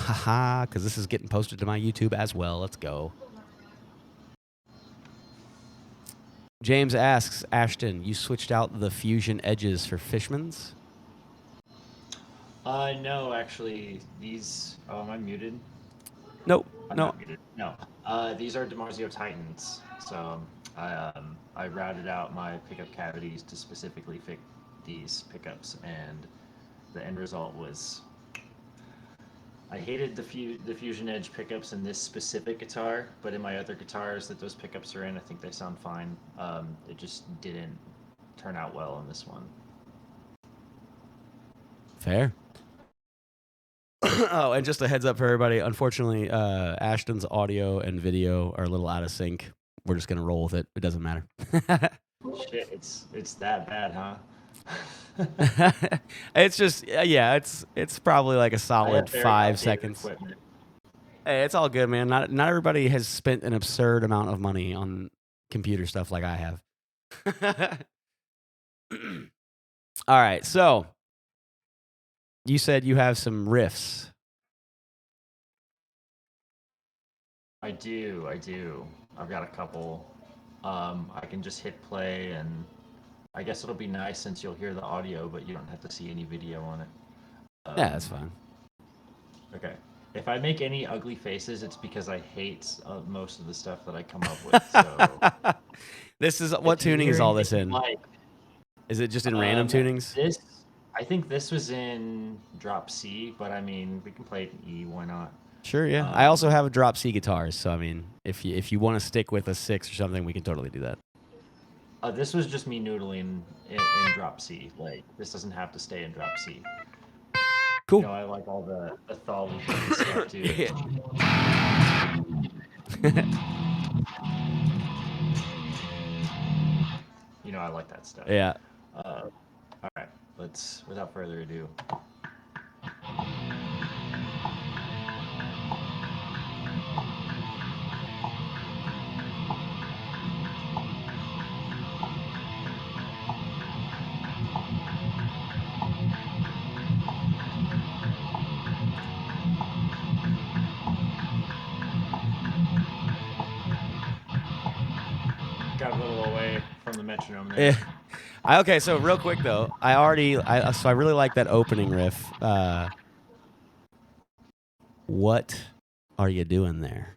Haha, because this is getting posted to my YouTube as well. Let's go. James asks, Ashton, you switched out the fusion edges for Fishman's? No, actually, these. Oh, am I muted? Nope. I'm No. not muted. No. These are DiMarzio Titans. So I routed out my pickup cavities to specifically fit these pickups, and the end result was I hated the Fusion Edge pickups in this specific guitar, but in my other guitars that those pickups are in, I think they sound fine. It just didn't turn out well on this one. Fair. Oh, and just a heads up for everybody. Unfortunately, Ashton's audio and video are a little out of sync. We're just gonna roll with it. It doesn't matter. Shit, it's that bad, huh? It's just yeah, it's probably like a solid 5 seconds. Equipment. Hey, it's all good, man. Not everybody has spent an absurd amount of money on computer stuff like I have. All right, so you said you have some riffs. I do. I've got a couple. I can just hit play, and I guess it'll be nice since you'll hear the audio, but you don't have to see any video on it. Yeah, that's fine. Okay. If I make any ugly faces, it's because I hate most of the stuff that I come up with. So this is what tuning is all this in? Like, is it just in random tunings? I think this was in drop C, but I mean we can play it in E. Why not? Sure, yeah. I also have a drop C guitars, so I mean, if you want to stick with a 6 or something, we can totally do that. This was just me noodling in drop C. Like, this doesn't have to stay in drop C. Cool. You know, I like all the thali stuff too. You know, I like that stuff. Yeah. All right, let's, without further ado. Got a little away from the metronome there. Yeah. Okay, so real quick though, I really like that opening riff. What are you doing there?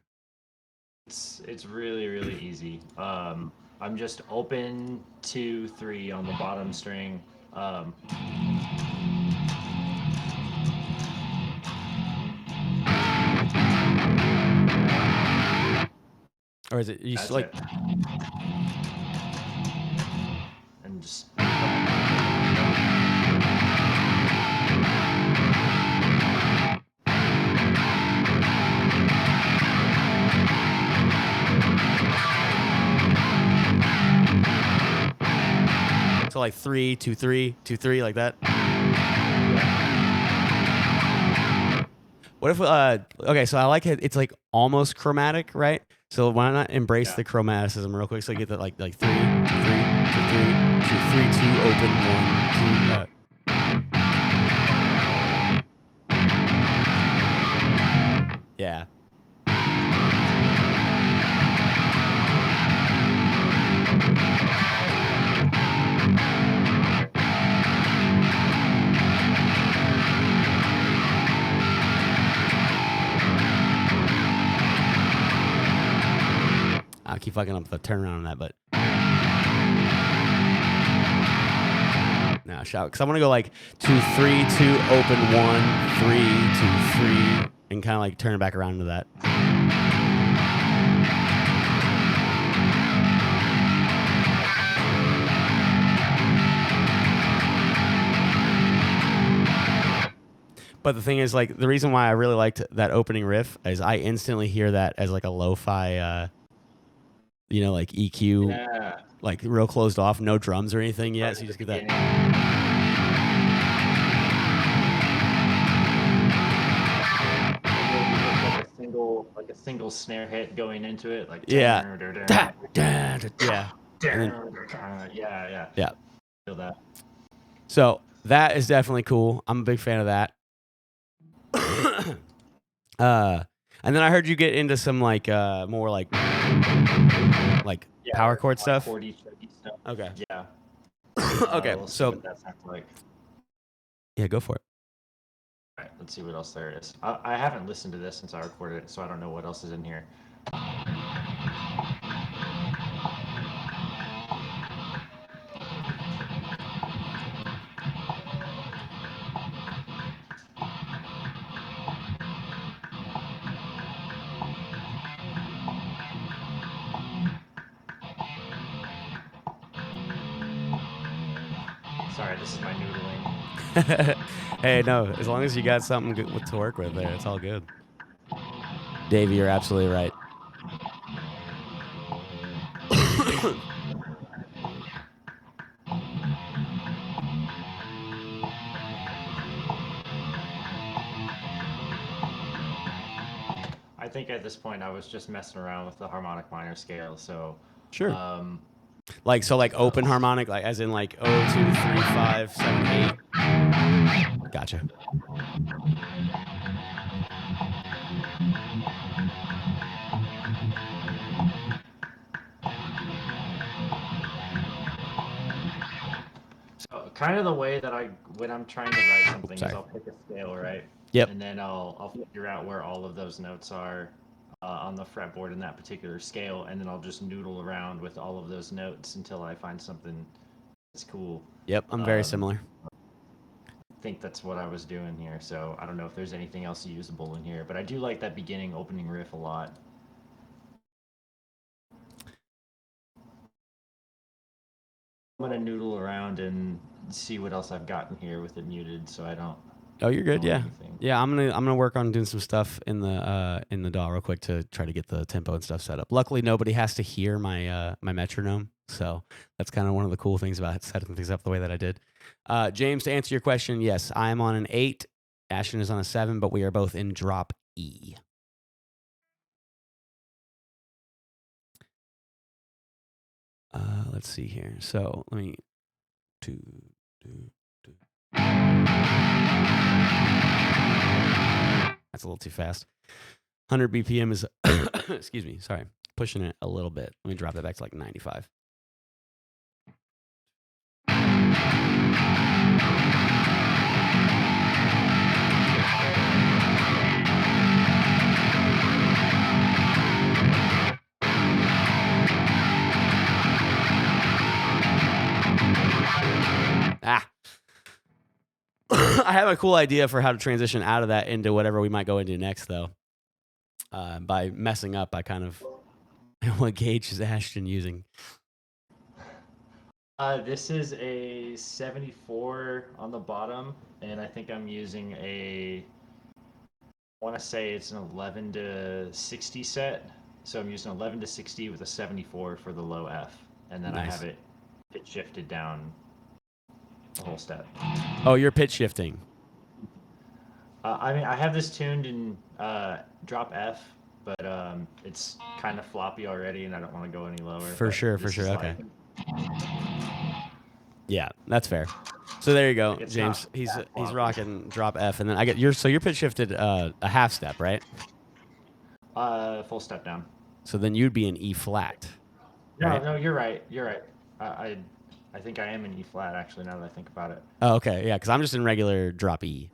It's really, really easy. I'm just open 2, 3 on the bottom string. Or is it you just like? And just. So like 3, 2, 3, 2, 3, like that. What if okay, so I like it. It's like almost chromatic, right? So why not embrace the chromaticism real quick? So you get that like 3, 2, 3, 2, 3, 2, 3, 2, open 1, 2. Yeah. I'll keep fucking up the turnaround on that, but no, shout, because I want to go like 2, 3, 2, open 1, 3, 2, 3, and kind of like turn it back around to that. But the thing is, like, the reason why I really liked that opening riff is I instantly hear that as like a lo-fi, like EQ, like real closed off, no drums or anything yet. So you just get that. Like a single snare hit going into it, like yeah. Yeah. Feel that. So that is definitely cool. I'm a big fan of that. And then I heard you get into some like more like power chord stuff. Chordy stuff. Okay. Yeah. Okay. We'll see So what that sounds like. yeah, go for it. All right, let's see what else there is. I haven't listened to this since I recorded it, so I don't know what else is in here. Sorry, this is my noodling. Hey, no, as long as you got something good to work with there, it's all good. Davey, you're absolutely right. I think at this point I was just messing around with the harmonic minor scale, so sure. Like open harmonic, like as in like 0, 2, 3, 5, 7, 8. Gotcha. So kind of the way that when I'm trying to write something is I'll pick a scale, right? Yep. And then I'll figure out where all of those notes are on the fretboard in that particular scale, and then I'll just noodle around with all of those notes until I find something that's cool. Yep, I'm very similar. I think that's what I was doing here, so I don't know if there's anything else usable in here, but I do like that beginning opening riff a lot. I'm gonna noodle around and see what else I've got in here with it muted, so I don't. Oh, you're good. Yeah, yeah. I'm gonna work on doing some stuff in the DAW real quick to try to get the tempo and stuff set up. Luckily, nobody has to hear my my metronome, so that's kind of one of the cool things about setting things up the way that I did. James, to answer your question, yes, I'm on an 8. Ashton is on a 7, but we are both in drop E. Let's see here. So let me do. That's a little too fast. 100 BPM is, excuse me, sorry, pushing it a little bit. Let me drop that back to like 95. I have a cool idea for how to transition out of that into whatever we might go into next, though. By messing up, I kind of... What gauge is Ashton using? This is a 74 on the bottom, and I think I'm using I want to say it's an 11 to 60 set. So I'm using 11 to 60 with a 74 for the low F, and then I have it pitch shifted down the whole step. Oh, you're pitch shifting. I mean, I have this tuned in drop F, but it's kind of floppy already, and I don't want to go any lower. For sure. Okay. Yeah, that's fair. So there you go, James. He's rocking drop F, and then I get you're pitch shifted a half step, right? Full step down. So then you'd be in E flat. Right? No, you're right. I think I am in E flat actually. Now that I think about it. Oh, okay, yeah, because I'm just in regular drop E.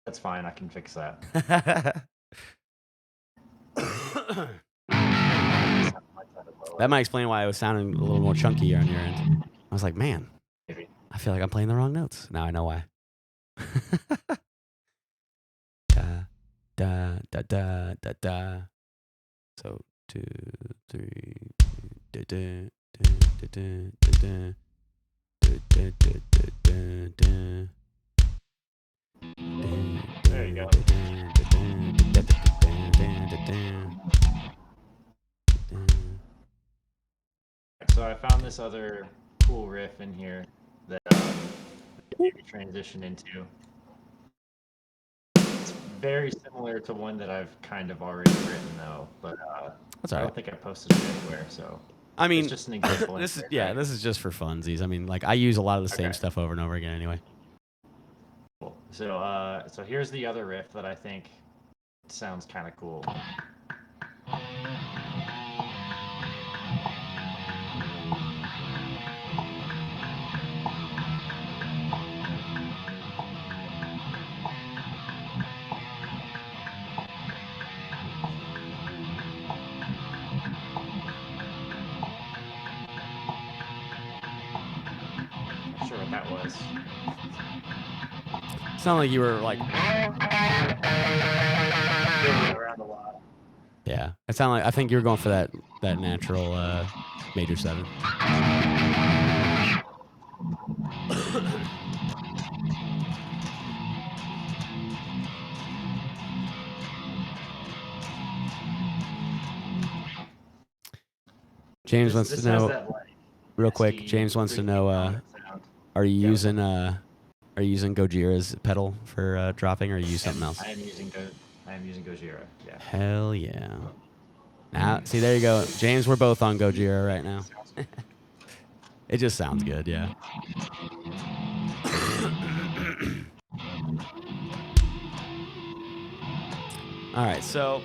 That's fine. I can fix that. That might explain why it was sounding a little more chunky on your end. I was like, man, maybe. I feel like I'm playing the wrong notes. Now I know why. Da, da, da, da, da, da. So 2, 3, da, da, da, da, da, da, da, da, da, da. There you go. So I found this other cool riff in here that maybe transition into. It's very similar to one that I've kind of already written though, but that's all right. I don't think I posted it anywhere. So I mean, it's just an example. This is just for funsies. I mean, like I use a lot of the same stuff over and over again anyway. Cool. So here's the other riff that I think sounds kind of cool. Not sure what that was. Sounded like you were like. Around a lot. Yeah, it sounded like I think you were going for that natural major 7. James wants to know that, like, real quick. James wants to know are you using Gojira's pedal for dropping, or you use something else? I am using Gojira. Yeah. Hell yeah. Now, see, there you go. James, we're both on Gojira right now. It just sounds good, yeah. All right, so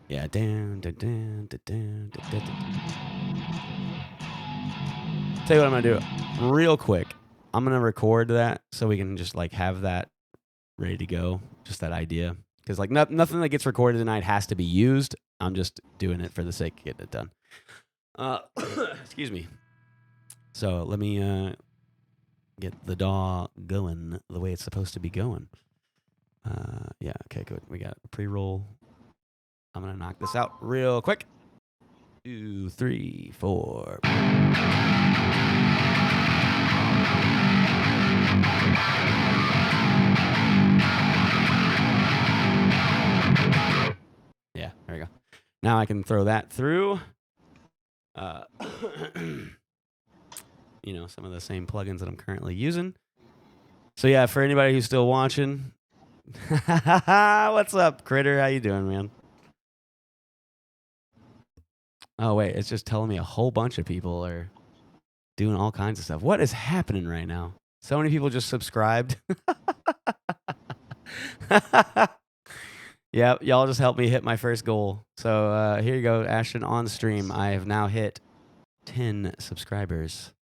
yeah, down. Tell you what I'm gonna do real quick. I'm gonna record that so we can just like have that ready to go. Just that idea, because like nothing that gets recorded tonight has to be used. I'm just doing it for the sake of getting it done. Excuse me. So let me get the DAW going the way it's supposed to be going. Yeah, okay, good. We got a pre-roll. I'm gonna knock this out real quick. 2, 3, 4. Yeah, there we go. Now I can throw that through. You know, some of the same plugins that I'm currently using. So yeah, for anybody who's still watching, what's up, Critter? How you doing, man? Oh wait, it's just telling me a whole bunch of people are doing all kinds of stuff. What is happening right now? So many people just subscribed. Yeah, y'all just helped me hit my first goal. So here you go, Ashton, on stream. I have now hit 10 subscribers.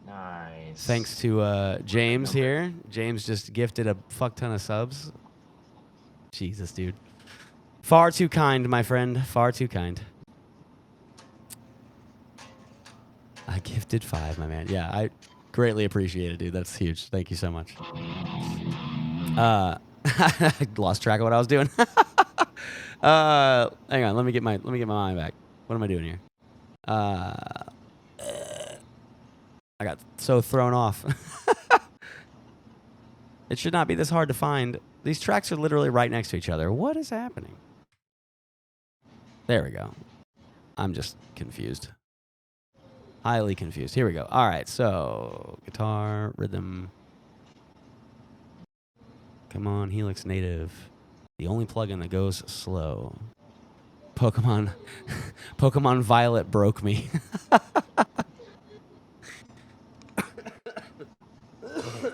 Nice. Thanks to James here. James just gifted a fuck ton of subs. Jesus, dude. Far too kind, my friend. Far too kind. I gifted 5, my man. Yeah, I greatly appreciate it, dude. That's huge. Thank you so much. I lost track of what I was doing. Hang on, let me get my mind back. What am I doing here? I got so thrown off. It should not be this hard to find. These tracks are literally right next to each other. What is happening? There we go. I'm just confused. Highly confused. Here we go. All right, so guitar, rhythm. Come on, Helix Native. The only plugin that goes slow. Pokemon Violet broke me.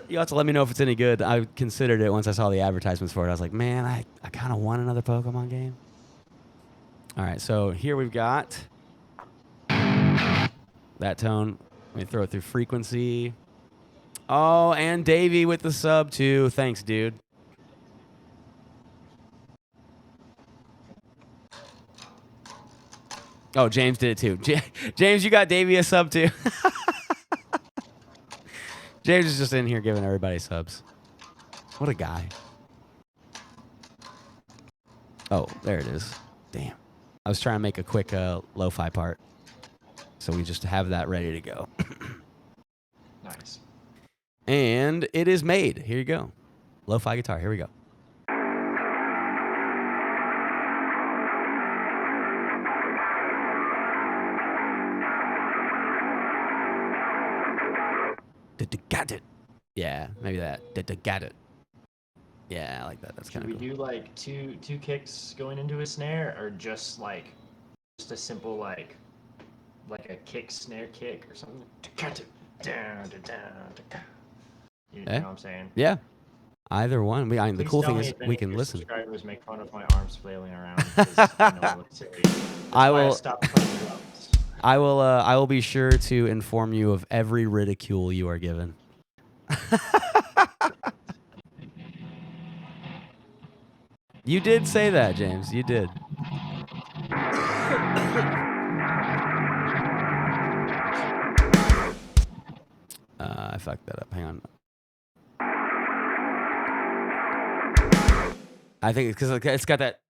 You'll have to let me know if it's any good. I considered it once I saw the advertisements for it. I was like, man, I kind of want another Pokemon game. All right, so here we've got that tone. Let me throw it through frequency. Oh, and Davey with the sub, too. Thanks, dude. Oh, James did it, too. James, you got Davey a sub, too. James is just in here giving everybody subs. What a guy. Oh, there it is. Damn. I was trying to make a quick lo-fi part. So we just have that ready to go. Nice. And it is made. Here you go. Lo-fi guitar. Here we go. Got it. Yeah, maybe that. Got it. Yeah, I like that. That's kind of cool. Should we do like two kicks going into a snare, or just like just a simple like a kick snare kick or something. You know what I'm saying? Yeah. Either one. The Please cool tell thing me is if any we of can your listen. subscribers make fun of my arms flailing around because I know it looks silly. That's why I stopped playing drums. I will be sure to inform you of every ridicule you are given. You did say that, James. You did. I fucked that up. Hang on. I think it's because it's got that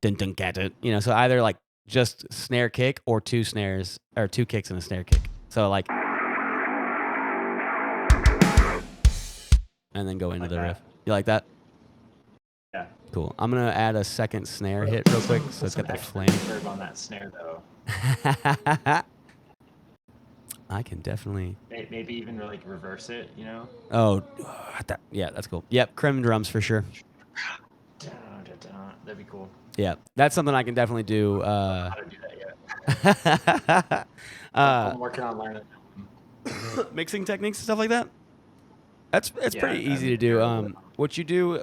dun dun cat it. You know, so either like just snare kick or two snares or two kicks and a snare kick. So like, and then go into the riff. You like that? Yeah. Cool. I'm gonna add a second snare hit real quick, so it's got that flame. Reverb on that snare though. I can definitely. Maybe even like reverse it, you know? Oh, yeah, that's cool. Yep, Crim drums for sure. That'd be cool. Yeah, that's something I can definitely do. I don't know how to do that yet. I'm working on learning. Mixing techniques and stuff like that. It's pretty easy to do. What you do,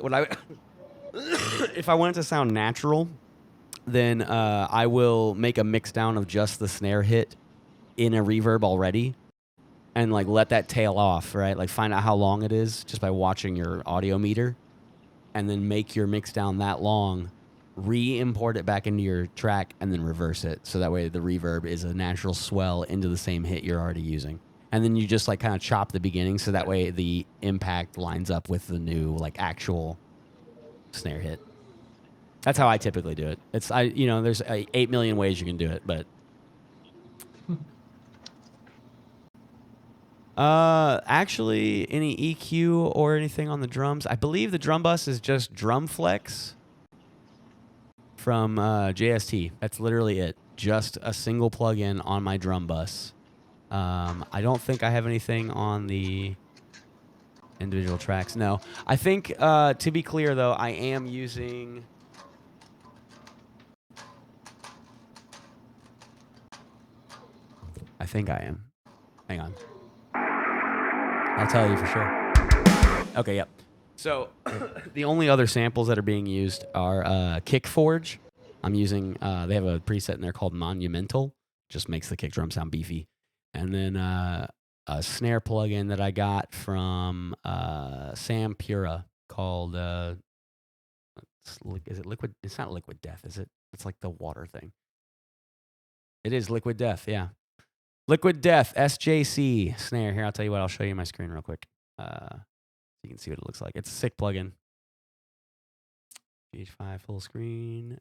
if I want it to sound natural, then I will make a mix down of just the snare hit in a reverb already, and like let that tail off, right? Like find out how long it is just by watching your audio meter, and then make your mix down that long, re-import it back into your track, and then reverse it. So that way the reverb is a natural swell into the same hit you're already using. And then you just like kind of chop the beginning, so that way the impact lines up with the new like actual snare hit. That's how I typically do it. There's 8 million ways you can do it, but actually any EQ or anything on the drums. I believe the drum bus is just drum flex from JST. That's literally it. Just a single plug-in on my drum bus. I don't think I have anything on the individual tracks. No. I think, to be clear, though, I am using... I think I am. Hang on. I'll tell you for sure. Okay, yep. So the only other samples that are being used are Kick Forge. I'm using, they have a preset in there called Monumental. Just makes the kick drum sound beefy. And then a snare plugin that I got from Sam Pura called, is it Liquid? It's not Liquid Death, is it? It's like the water thing. It is Liquid Death, yeah. Liquid Death, SJC snare. Here, I'll tell you what. I'll show you my screen real quick. So you can see what it looks like. It's a sick plugin. H5 full screen.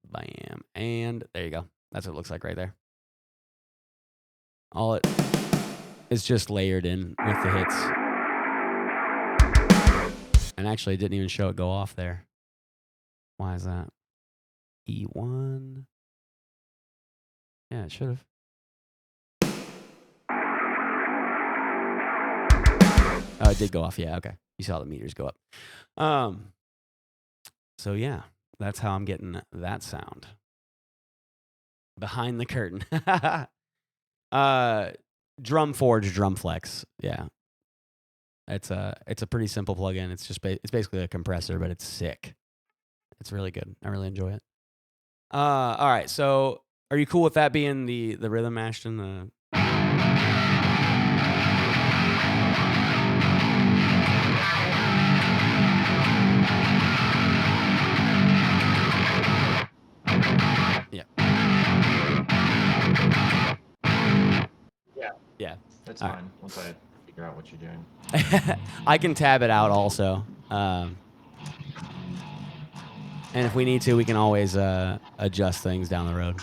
Bam. And there you go. That's what it looks like right there. All it is just layered in with the hits. And actually, it didn't even show it go off there. Why is that? E1. Yeah, it should have. Oh, it did go off. Yeah, okay. You saw the meters go up. So yeah, that's how I'm getting that sound. Behind the curtain. Drum Forge, Drum Flex. Yeah. It's a pretty simple plugin. It's just it's basically a compressor, but it's sick. It's really good. I really enjoy it. All right. So, are you cool with that being the rhythm, Ashton? Yeah. That's fine. Right. Once I figure out what you're doing. I can tab it out also. And if we need to, we can always adjust things down the road.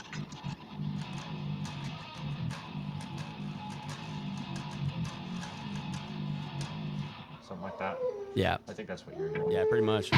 Something like that. Yeah. I think that's what you're doing. Yeah, pretty much.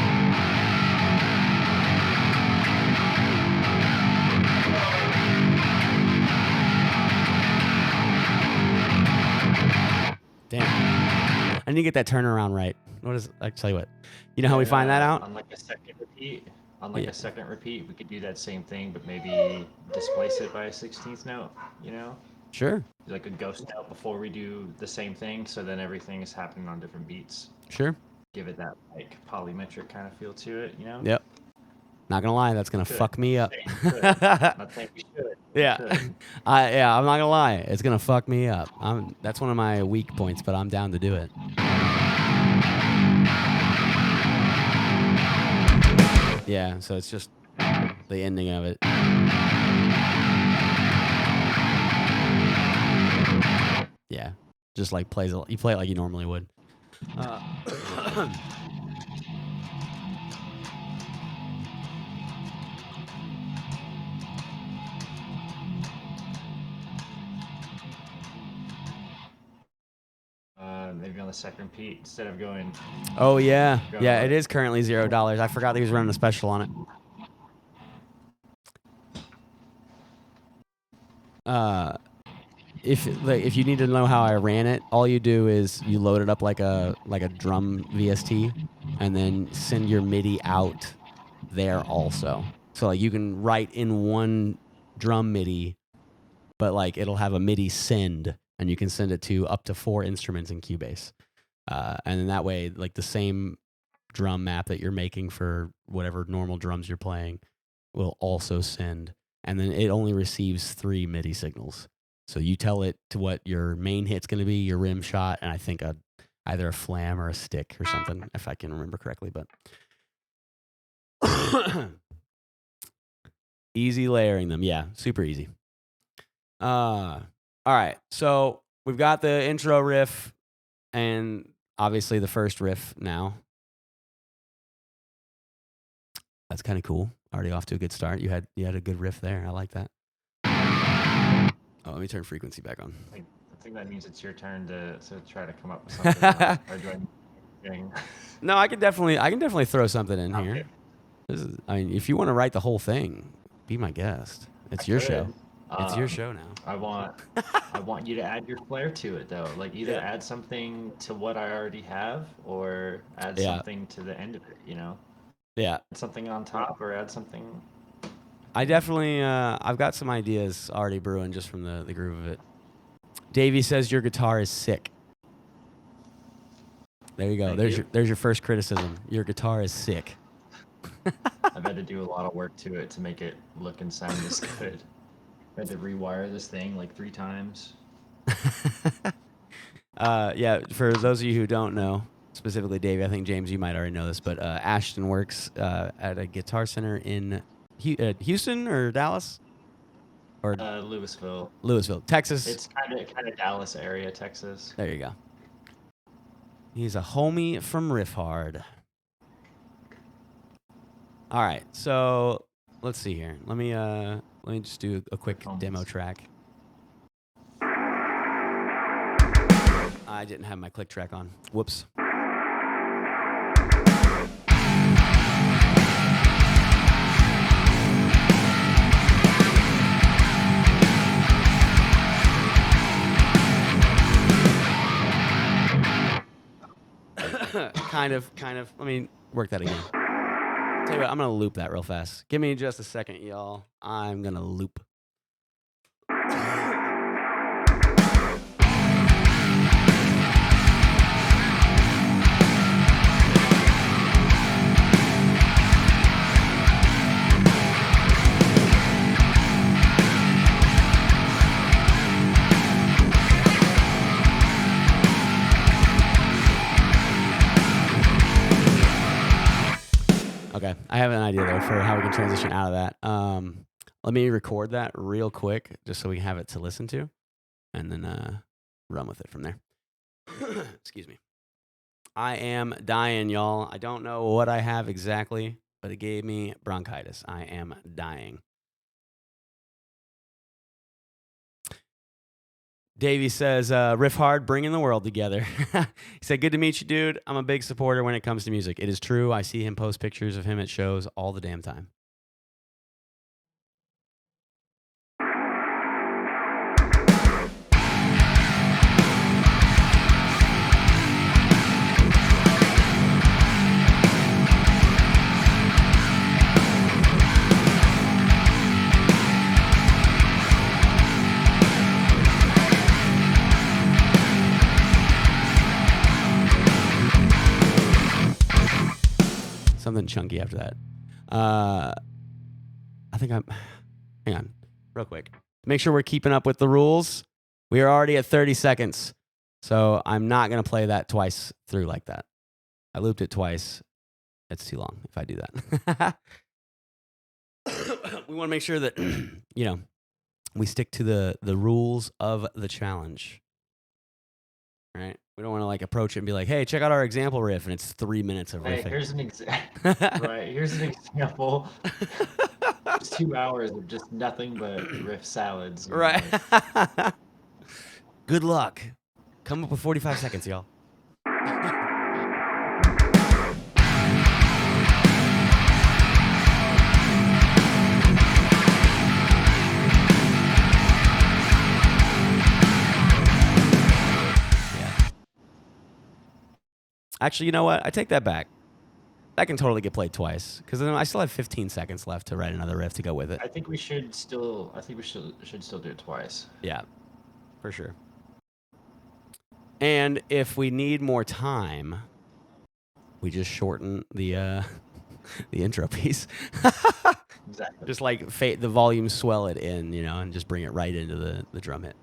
Damn. I need to get that turnaround right. What is? I tell you what. You know how we find that out? On like a second repeat. on like a second repeat, we could do that same thing, but maybe displace it by a 16th note, you know? Sure. Like a ghost note before we do the same thing, so then everything is happening on different beats. Sure. Give it that like polymetric kind of feel to it, you know? Yep. Not gonna lie, that's gonna fuck me up. I think we should. Yeah. I'm not gonna lie, it's gonna fuck me up. That's one of my weak points, but I'm down to do it. Yeah, so it's just the ending of it. Yeah, just like you play it like you normally would. Maybe on the second repeat instead of going. Oh yeah, it is currently $0. I forgot that he was running a special on it. If you need to know how I ran it, all you do is you load it up like a drum VST, and then send your MIDI out there also. So like you can write in one drum MIDI, but like it'll have a MIDI send, and you can send it to up to 4 instruments in Cubase, and then that way, like the same drum map that you're making for whatever normal drums you're playing will also send, and then it only receives 3 MIDI signals. So you tell it to what your main hit's going to be, your rim shot, and I think either a flam or a stick or something, if I can remember correctly. But easy layering them, yeah, super easy. All right, so we've got the intro riff, and obviously the first riff now. That's kind of cool. Already off to a good start. You had a good riff there. I like that. Oh, let me turn frequency back on. I think that means it's your turn to try to come up with something. No, I can definitely throw something in here. If you want to write the whole thing, be my guest. It's your show. It's your show now. I want you to add your flair to it, though. Like either add something to what I already have, or add something to the end of it. You know. Yeah. Add something on top, or add something. I definitely, I've got some ideas already brewing just from the groove of it. Davey says your guitar is sick. There you go. There's your first criticism. Your guitar is sick. I've had to do a lot of work to it to make it look and sound this good. I had to rewire this thing like 3 times. Yeah, for those of you who don't know, specifically Davey, I think James, you might already know this, but Ashton works at a guitar center in Houston or Dallas? Or Louisville, Texas. It's kind of Dallas area, Texas. There you go. He's a homie from Riffhard. All right, so let's see here. Let me just do a quick demo track. I didn't have my click track on. Whoops. kind of. Let me work that again. Tell you what, I'm going to loop that real fast. Give me just a second, y'all. I'm going to loop. Okay, I have an idea though for how we can transition out of that. Let me record that real quick just so we have it to listen to, and then run with it from there. Excuse me. I am dying, y'all. I don't know what I have exactly, but it gave me bronchitis. I am dying. Davey says, Riffhard, bringing the world together. He said, good to meet you, dude. I'm a big supporter when it comes to music. It is true. I see him post pictures of him at shows all the damn time. chunky after that. I think I'm. Hang on, real quick. Make sure we're keeping up with the rules. We are already at 30 seconds, so I'm not gonna play that twice through like that. I looped it twice. That's too long if I do that. We want to make sure that we stick to the rules of the challenge. Right? We don't want to like approach it and be like, "Hey, check out our example riff," and it's 3 minutes of riffing. Hey, here's an example. It's 2 hours of just nothing but riff salads. Right. Good luck. Come up with 45 seconds, y'all. Actually, you know what? I take that back. That can totally get played twice because then I still have 15 seconds left to write another riff to go with it. I think we should still. Should still do it twice. Yeah, for sure. And if we need more time, we just shorten the intro piece. Exactly. Just like the volume, swell it in, and just bring it right into the drum hit.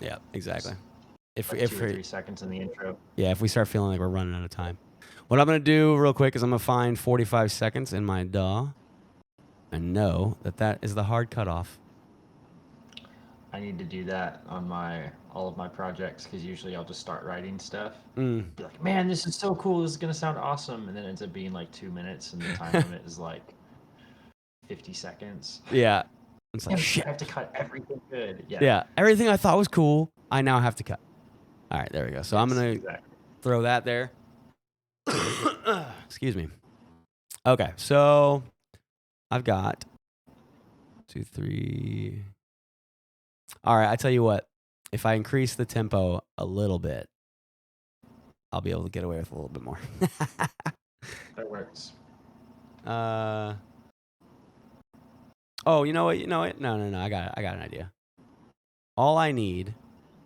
Yeah, exactly. If 2 or 3 seconds in the intro. Yeah, if we start feeling like we're running out of time. What I'm going to do real quick is I'm going to find 45 seconds in my DAW and know that is the hard cutoff. I need to do that on all of my projects because usually I'll just start writing stuff. Be like, man, this is so cool. This is going to sound awesome. And then it ends up being like 2 minutes and the time limit is like 50 seconds. Yeah. It's like, shit. I have to cut everything good. Yeah. Everything I thought was cool, I now have to cut. All right, there we go. So I'm going to throw that there. Excuse me. Okay, so I've got 2, 3. All right, I tell you what. If I increase the tempo a little bit, I'll be able to get away with a little bit more. That works. Oh, you know what? No. I got an idea. All I need,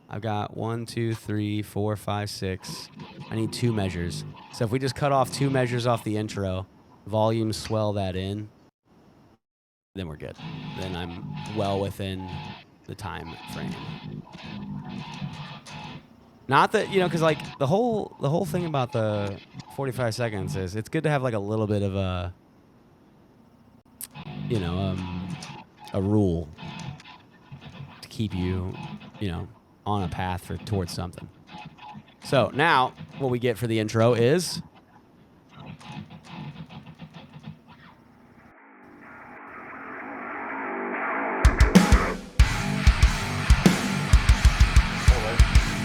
I've got 1, 2, 3, 4, 5, 6. I need 2 measures. So if we just cut off 2 measures off the intro, volume swell that in, then we're good. Then I'm well within the time frame. Not that, because like the whole thing about the 45 seconds is it's good to have like a little bit of a rule to keep you, on a path towards something. So now what we get for the intro is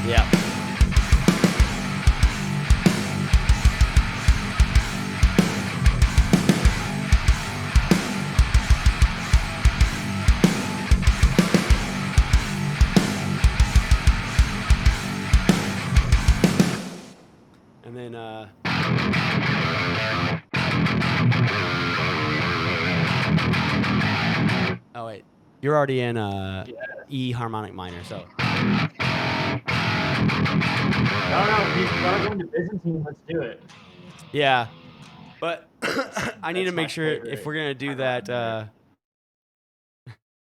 yeah. And then oh wait, you're already in E harmonic minor, so. No, he's going to Byzantine. Let's do it. Yeah, but I need to make sure if we're gonna do that,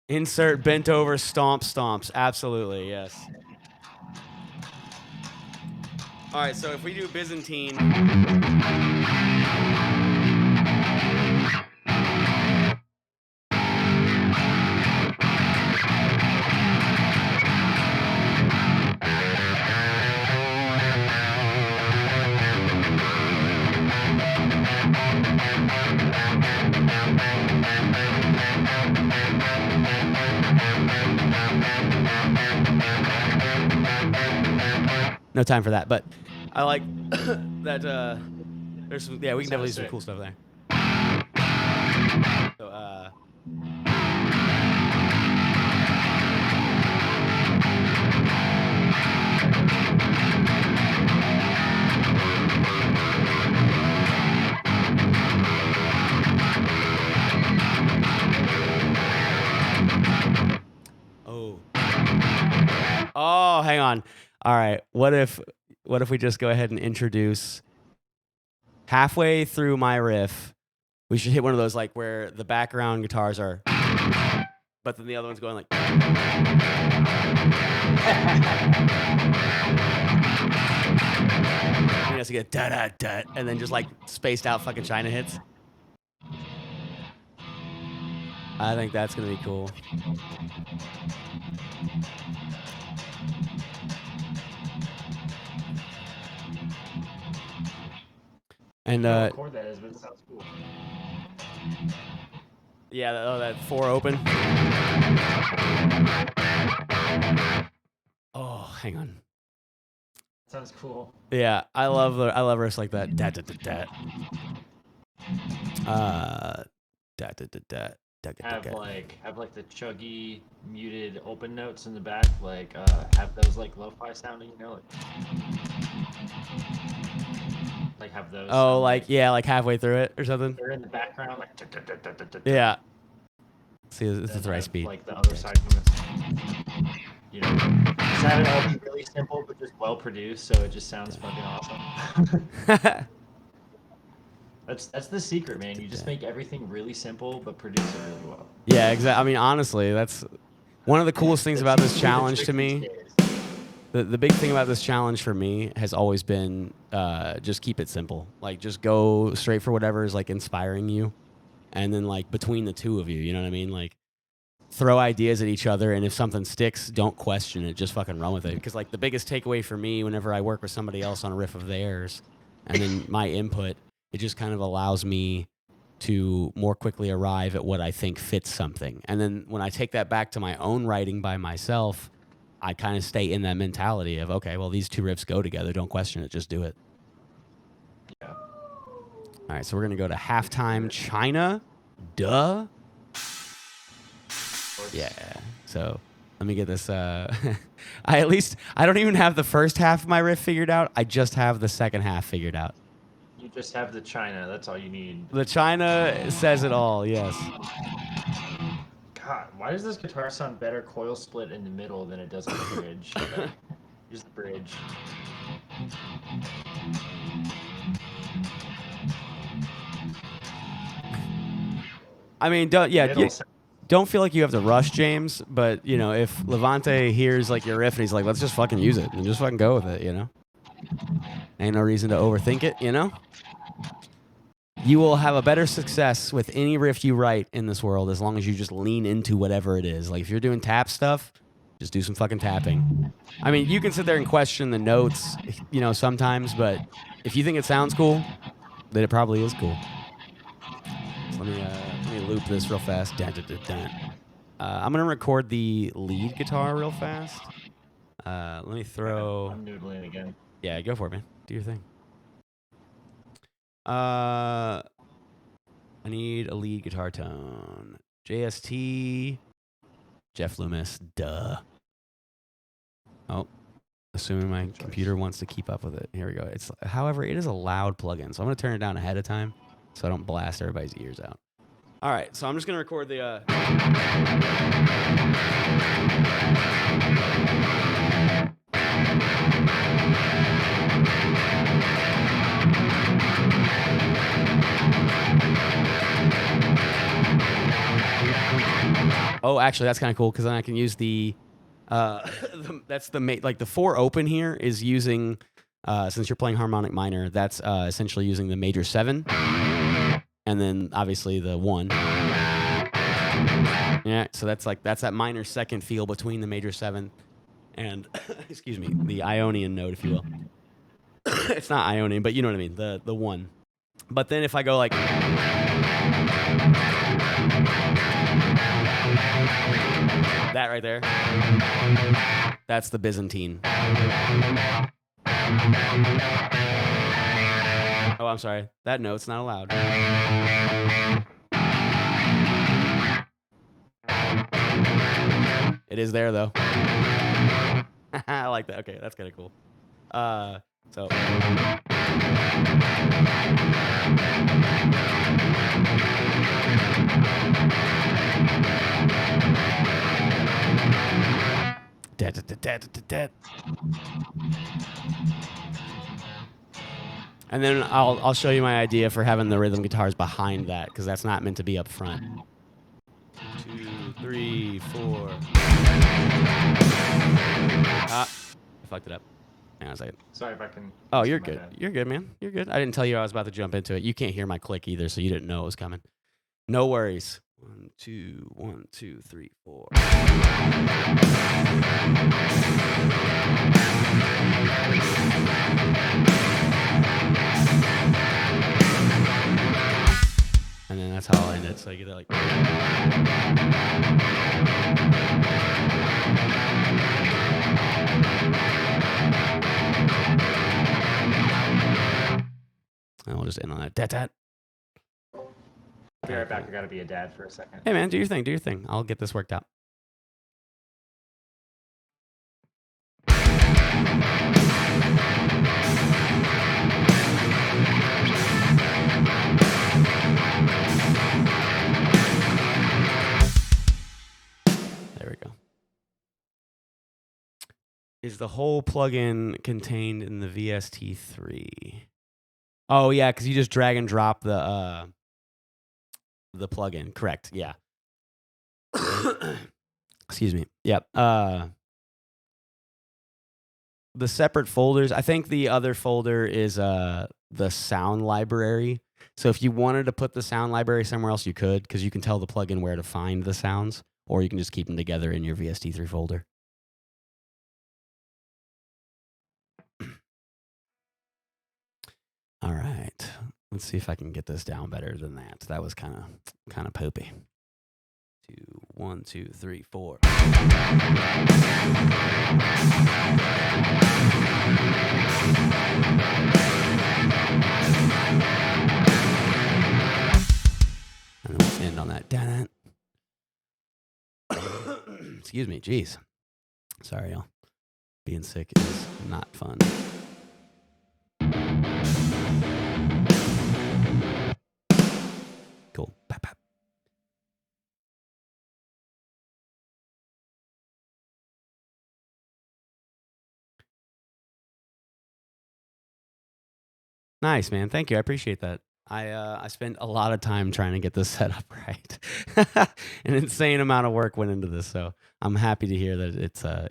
insert bent over stomps. Absolutely, yes. All right, so if we do Byzantine. No time for that, but I like that. There's some, we can definitely do some cool stuff there. So, oh, hang on. All right, what if what if we just go ahead and introduce halfway through my riff? We should hit one of those like where the background guitars are, but then the other one's going like. He has to get da da da, and then just like spaced out fucking China hits. I think that's gonna be cool. And record that is, but it sounds cool. Yeah, that 4 open. Oh, hang on. Sounds cool. Yeah, I love riffs like that. Da da da da. Da da da da. Have like the chuggy muted open notes in the back, like have those like lo-fi sounding, you know, like have those. Oh, like yeah, like halfway through it or something. They're in the background, like. Yeah. See, this is the right speed. Like the other side, you know, just have it all be really simple but just well produced, so it just sounds fucking awesome. That's the secret, man. You just make everything really simple but produce it really well. Yeah, exactly. I mean, honestly, that's one of the coolest things about this challenge to me. The big thing about this challenge for me has always been just keep it simple. Like, just go straight for whatever is like inspiring you, and then like between the two of you, you know what I mean? Like, throw ideas at each other, and if something sticks, don't question it. Just fucking run with it. Because like the biggest takeaway for me, whenever I work with somebody else on a riff of theirs, and then my input, it just kind of allows me to more quickly arrive at what I think fits something. And then when I take that back to my own writing by myself, I kind of stay in that mentality of, okay, well, these two riffs go together. Don't question it. Just do it. Yeah. All right, so we're going to go to Halftime China. Duh. Yeah. So let me get this. I don't even have the first half of my riff figured out. I just have the second half figured out. You just have the China. That's all you need. The China says it all, yes. God, why does this guitar sound better coil split in the middle than it does on the bridge? Here's the bridge. I mean, don't feel like you have to rush, James, but, you know, if Levante hears, like, your riff and he's like, let's just fucking use it and just fucking go with it, you know? Ain't no reason to overthink it, you know? You will have a better success with any riff you write in this world as long as you just lean into whatever it is. Like, if you're doing tap stuff, just do some fucking tapping. I mean, you can sit there and question the notes, you know, sometimes, but if you think it sounds cool, then it probably is cool. So let me loop this real fast. I'm going to record the lead guitar real fast. Let me throw... I'm noodling again. Yeah, go for it, man. Do your thing. I need a lead guitar tone. JST. Jeff Loomis. Duh. Oh, assuming my computer wants to keep up with it. Here we go. However, it is a loud plugin, so I'm going to turn it down ahead of time so I don't blast everybody's ears out. All right, so I'm just going to record the... Oh, actually, that's kind of cool because then I can use the that's the like the 4 open here is using since you're playing harmonic minor, that's essentially using the major 7, and then obviously the 1. Yeah, so that's that minor second feel between the major 7 and excuse me, the Ionian note, if you will. It's not Ionian, but you know what I mean, the 1. But then if I go like that right there, that's the Byzantine. Oh, I'm sorry. That note's not allowed. It is there, though. I like that. Okay, that's kind of cool. So... And then I'll show you my idea for having the rhythm guitars behind that, because that's not meant to be up front. 2, 3, 4. I fucked it up. Hang on a second. Sorry if I can. Oh, you're good. You're good, man. You're good. I didn't tell you I was about to jump into it. You can't hear my click either, so you didn't know it was coming. No worries. 1, 2, 1, 2, 3, 4. And then that's how I'll end it. So I get it like. And we'll just end on that. Dat. Be right back. I gotta be a dad for a second. Hey man, do your thing. Do your thing. I'll get this worked out. There we go. Is the whole plugin contained in the VST3? Oh yeah, because you just drag and drop the plugin. Correct. Yeah. Excuse me. Yep. The separate folders. I think the other folder is the sound library. So if you wanted to put the sound library somewhere else, you could, because you can tell the plugin where to find the sounds, or you can just keep them together in your VST3 folder. All right. Let's see if I can get this down better than that. That was kind of poopy. 2, 1, 2, 3, 4. And then we'll end on that. Excuse me. Jeez. Sorry, y'all. Being sick is not fun. Cool. Pap, pap. Nice, man. Thank you. I appreciate that. I spent a lot of time trying to get this set up right. An insane amount of work went into this, so I'm happy to hear that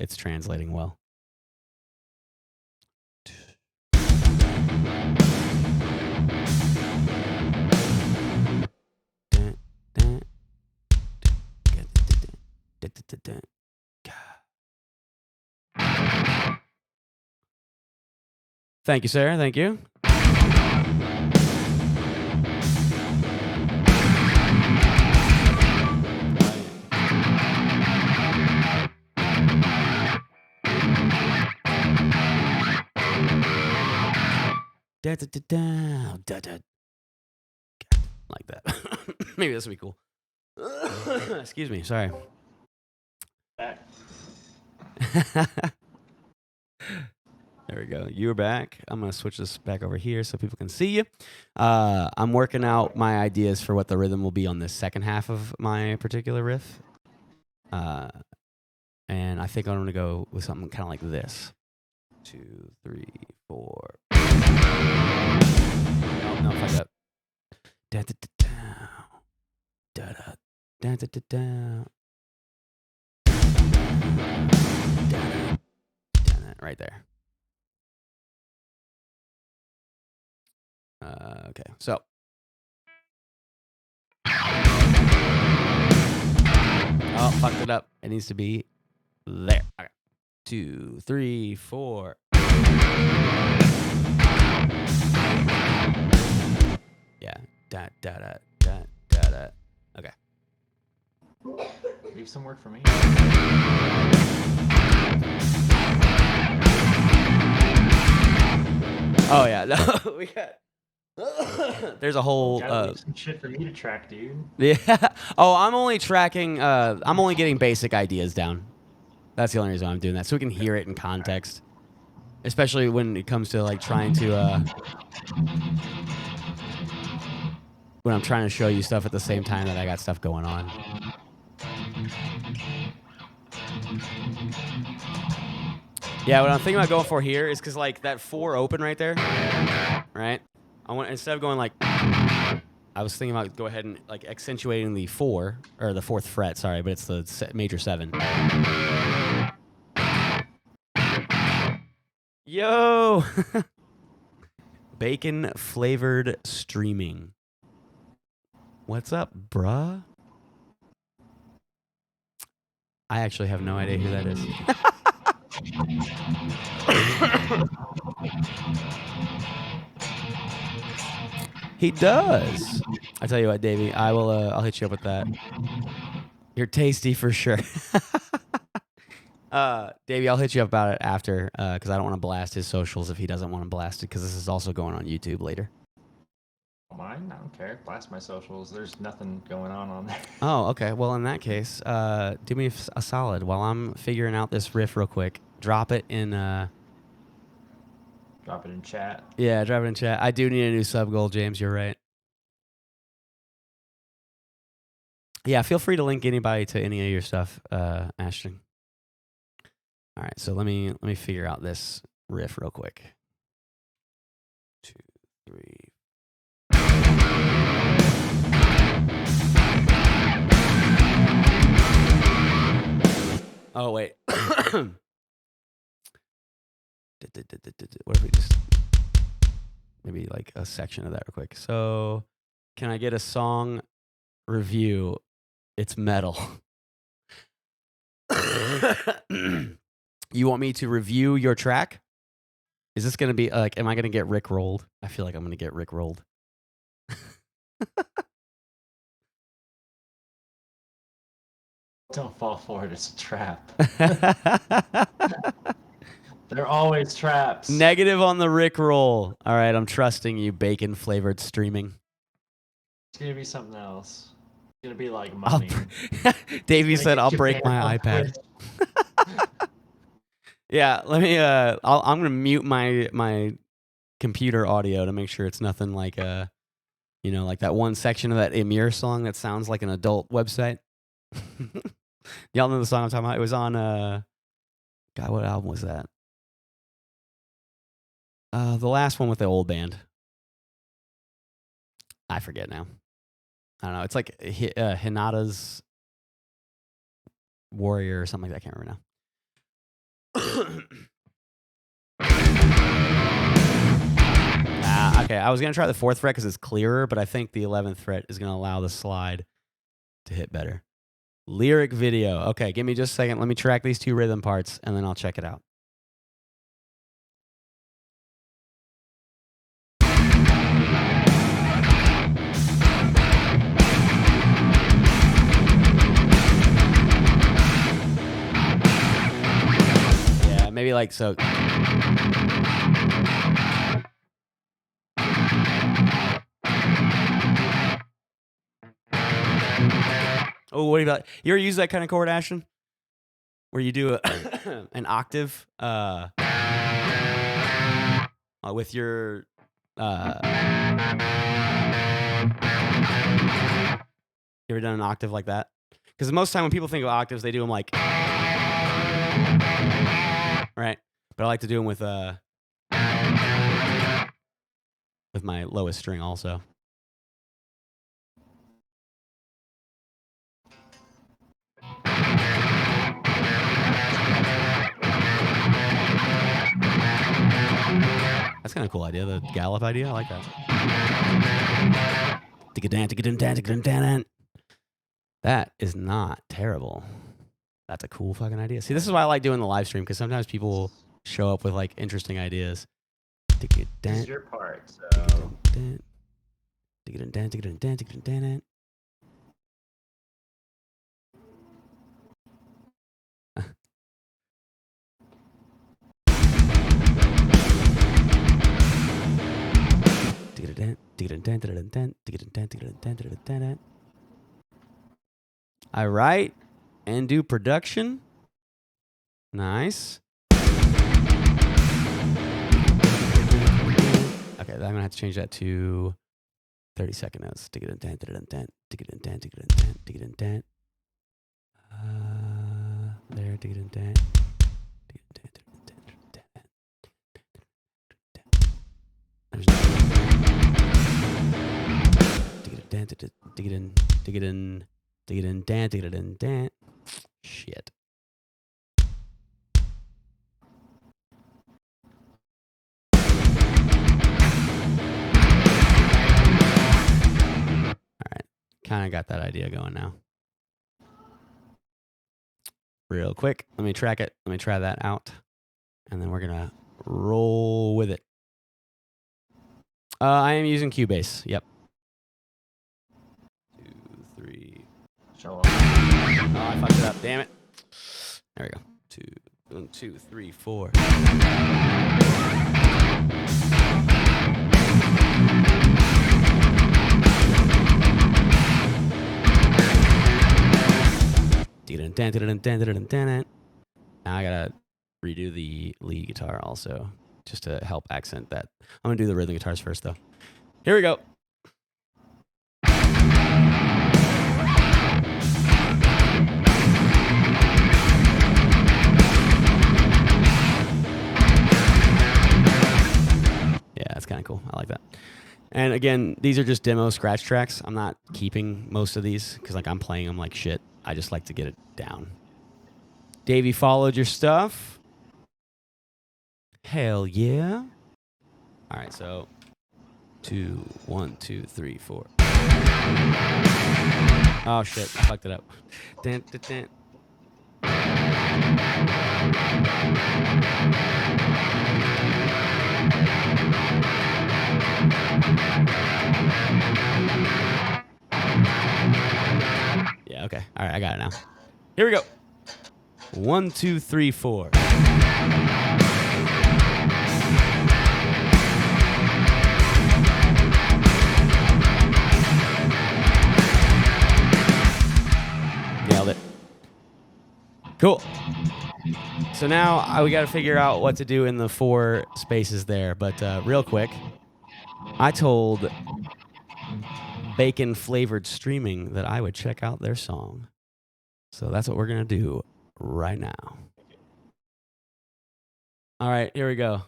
it's translating well. Thank you, Sarah. Thank you. Like that. Maybe this would be cool. Excuse me. Sorry. There we go. You are back. I'm going to switch this back over here so people can see you. I'm working out my ideas for what the rhythm will be on the second half of my particular riff. And I think I'm going to go with something kind of like this. 2, 3, 4. Oh, no, fuck up. Da da da da da da da da. Right there. Okay, so. Oh, fucked it up. It needs to be there. Okay. 2, 3, 4. Yeah. Da da da da da da. Okay. Leave some work for me. Oh yeah, no, we got. There's a whole. Leave some shit for me to track, dude. Yeah. Oh, I'm only tracking. I'm only getting basic ideas down. That's the only reason I'm doing that, so we can hear it in context. Especially when it comes to like trying to. When I'm trying to show you stuff at the same time that I got stuff going on. Yeah, what I'm thinking about going for here is because like that 4 open right there. right? I want, instead of going like, I was thinking about go ahead and like accentuating the 4 or the 4th fret, sorry, but it's the major 7. Yo, bacon flavored streaming. What's up, bruh? I actually have no idea who that is. He does. I tell you what, Davey, I will. I'll hit you up with that. You're tasty for sure. Davey, I'll hit you up about it after because I don't want to blast his socials if he doesn't want to blast it because this is also going on YouTube later. Mine? I don't care. Blast my socials. There's nothing going on there. Oh, okay. Well, in that case, do me a solid while I'm figuring out this riff real quick. Drop it in. Drop it in chat. Yeah, drop it in chat. I do need a new sub goal, James. You're right. Yeah, feel free to link anybody to any of your stuff, Ashton. All right, so let me figure out this riff real quick. 2, 3. Oh wait. What if we just maybe like a section of that real quick? So, can I get a song review? It's metal. You want me to review your track? Is this going to be like, am I going to get Rick rolled? I feel like I'm going to get Rick rolled. Don't fall for it. It's a trap. They're always traps. Negative on the Rick roll. All right, I'm trusting you, bacon flavored streaming. It's going to be something else. It's going to be like money. Davey said, I'll break my iPad. Yeah, let me. I'm gonna mute my computer audio to make sure it's nothing like like that one section of that Emir song that sounds like an adult website. Y'all know the song I'm talking about? It was on God, what album was that? The last one with the old band. I forget now. I don't know. It's like Hinata's Warrior or something like that. I can't remember now. Okay, I was going to try the 4th fret because it's clearer, but I think the 11th fret is going to allow the slide to hit better. Lyric video. Okay, give me just a second. Let me track these 2 rhythm parts, and then I'll check it out. Yeah, maybe like so. Oh, what about you ever use that kind of chord, Ashton? Where you do an octave with your you ever done an octave like that? Because most of the time when people think of octaves, they do them like right, but I like to do them with my lowest string also. That's kind of a cool idea, the gallop idea. I like that. That is not terrible. That's a cool fucking idea. See, this is why I like doing the live stream, because sometimes people will show up with like interesting ideas. This is your part, so. I write and do production. Nice. Okay, I'm gonna have to change that to 30-second notes. There. There's no. Shit. Alright. Kinda got that idea going now. Real quick. Let me track it. Let me try that out. And then we're gonna roll with it. I am using Cubase. Yep. 2, 3. Show up. Oh, I fucked it up. Damn it. There we go. 1, 2, 3, 4. Now I gotta redo the lead guitar also, just to help accent that. I'm gonna do the rhythm guitars first though. Here we go. Yeah, that's kind of cool. I like that. And again, these are just demo scratch tracks. I'm not keeping most of these because like I'm playing them like shit. I just like to get it down. Davey followed your stuff. Hell yeah. All right, so 1, 2, 3, 4. Oh shit, I fucked it up. Dun, dun, dun. Yeah, okay. All right, I got it now. Here we go. 1, 2, 3, 4. Nailed it. Cool. So now we got to figure out what to do in the 4 spaces there. But real quick, I told Bacon Flavored Streaming that I would check out their song. So that's what we're going to do right now. All right, here we go.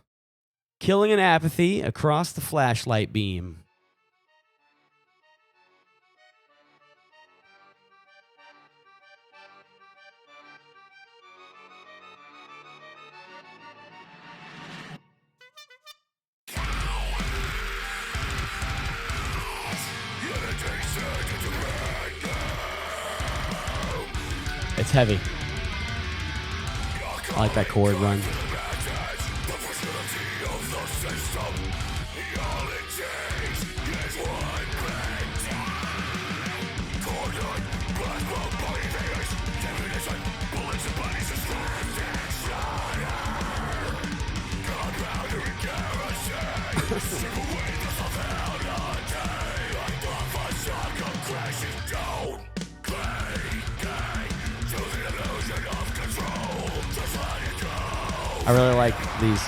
Killing an Apathy Across the Flashlight Beam. It's heavy. I like that chord run. I really like these,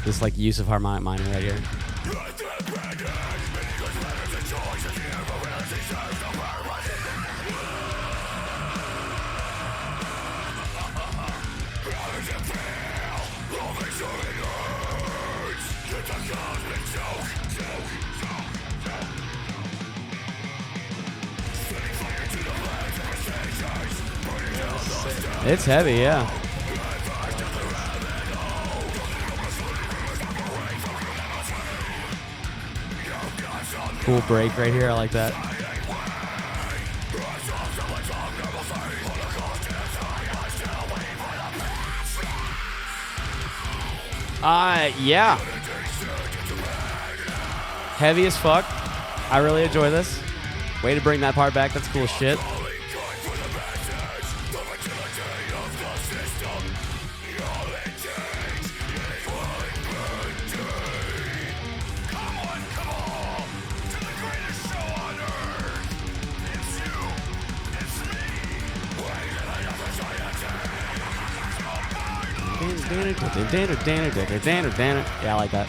this like use of harmonic minor right here. It's heavy, yeah. Cool break right here. I like that. Yeah. Heavy as fuck. I really enjoy this. Way to bring that part back. That's cool as shit. Yeah, I like that.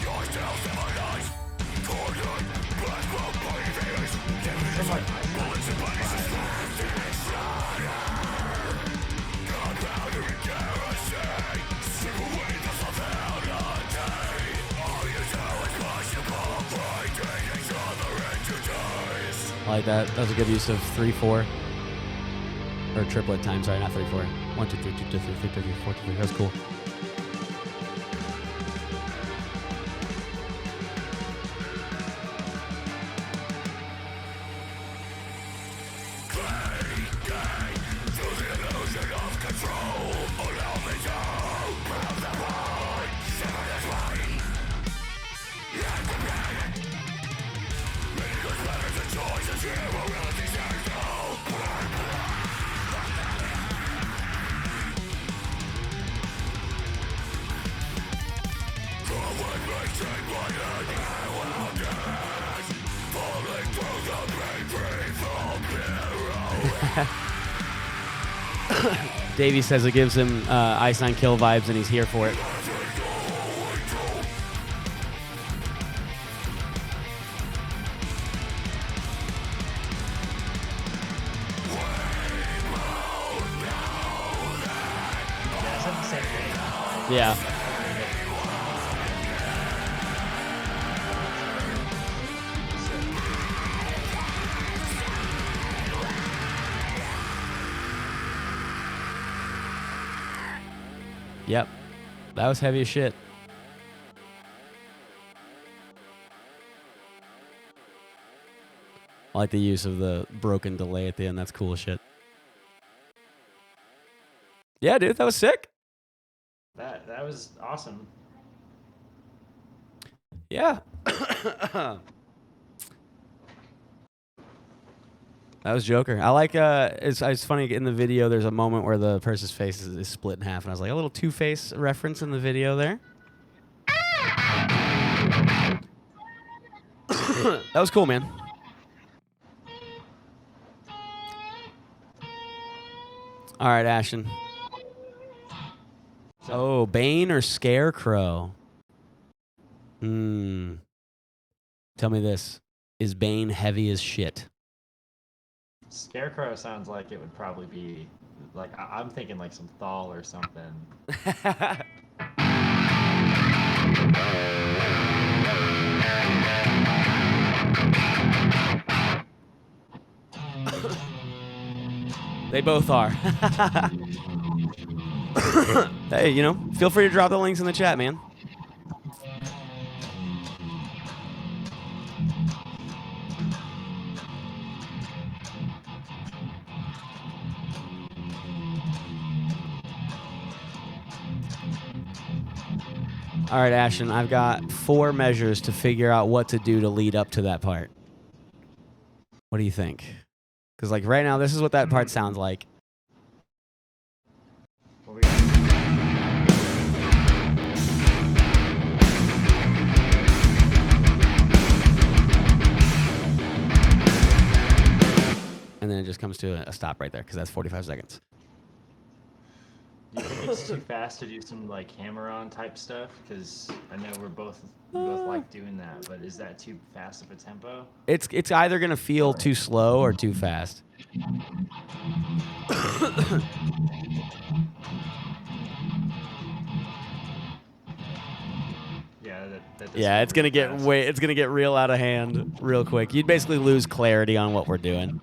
like that. That was a good use of 3/4 or triplet time. Sorry, not 3/4. 1 2 3 2 2 3 3 3 4 2 3. That was cool. Davey says it gives him Ice Nine Kill vibes, and he's here for it. Yeah. Yep. That was heavy as shit. I like the use of the broken delay at the end. That's cool as shit. Yeah, dude, that was sick. That was awesome. Yeah. That was Joker. I like, it's funny, in the video, there's a moment where the person's face is split in half, and I was like, a little Two-Face reference in the video there. That was cool, man. All right, Ashton. Oh, Bane or Scarecrow? Tell me this. Is Bane heavy as shit? Scarecrow sounds like it would probably be, like, I'm thinking like some Thal or something. They both are. Hey, you know, feel free to drop the links in the chat, man. All right, Ashton, I've got 4 measures to figure out what to do to lead up to that part. What do you think? Because, like, right now, this is what that part sounds like. And then it just comes to a stop right there, because that's 45 seconds. Do you think it's too fast to do some like hammer-on type stuff? Because I know we both like doing that, but is that too fast of a tempo? It's either gonna feel too slow or too fast. Yeah, it's gonna get it's gonna get real out of hand real quick. You'd basically lose clarity on what we're doing.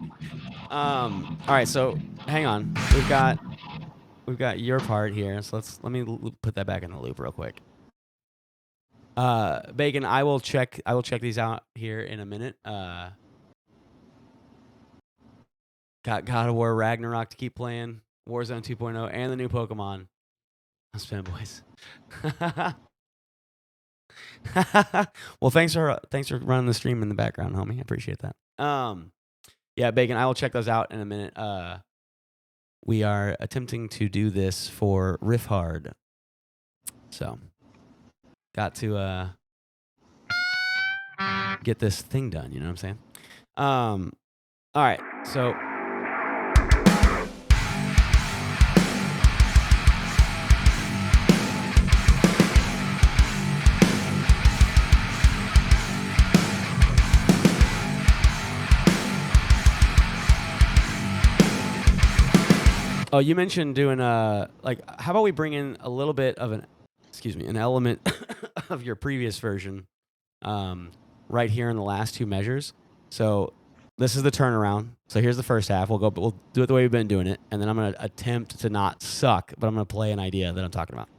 All right, so hang on. We've got your part here, so let me put that back in the loop real quick. Bacon, I will check these out here in a minute. Got God of War Ragnarok to keep playing, Warzone 2.0, and the new Pokemon. I'm spinning, boys. Well, thanks for running the stream in the background, homie. I appreciate that. Yeah, Bacon, I will check those out in a minute. We are attempting to do this for Riffhard. So, got to get this thing done, you know what I'm saying? All right, so... Oh, you mentioned doing like, how about we bring in a little bit of an element of your previous version, right here in the last 2 measures. So this is the turnaround. So here's the first half. We'll do it the way we've been doing it, and then I'm gonna attempt to not suck, but I'm gonna play an idea that I'm talking about.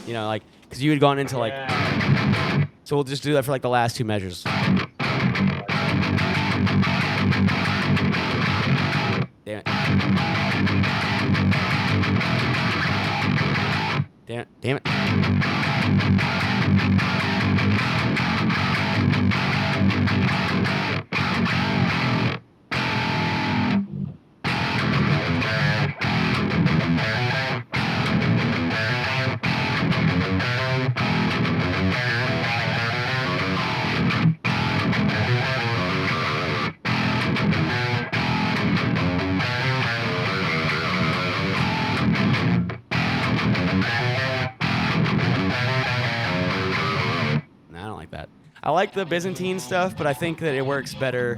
You know, like, because you had gone into like, so we'll just do that for like the last two measures. Damn it. Damn it. I like the Byzantine stuff, but I think that it works better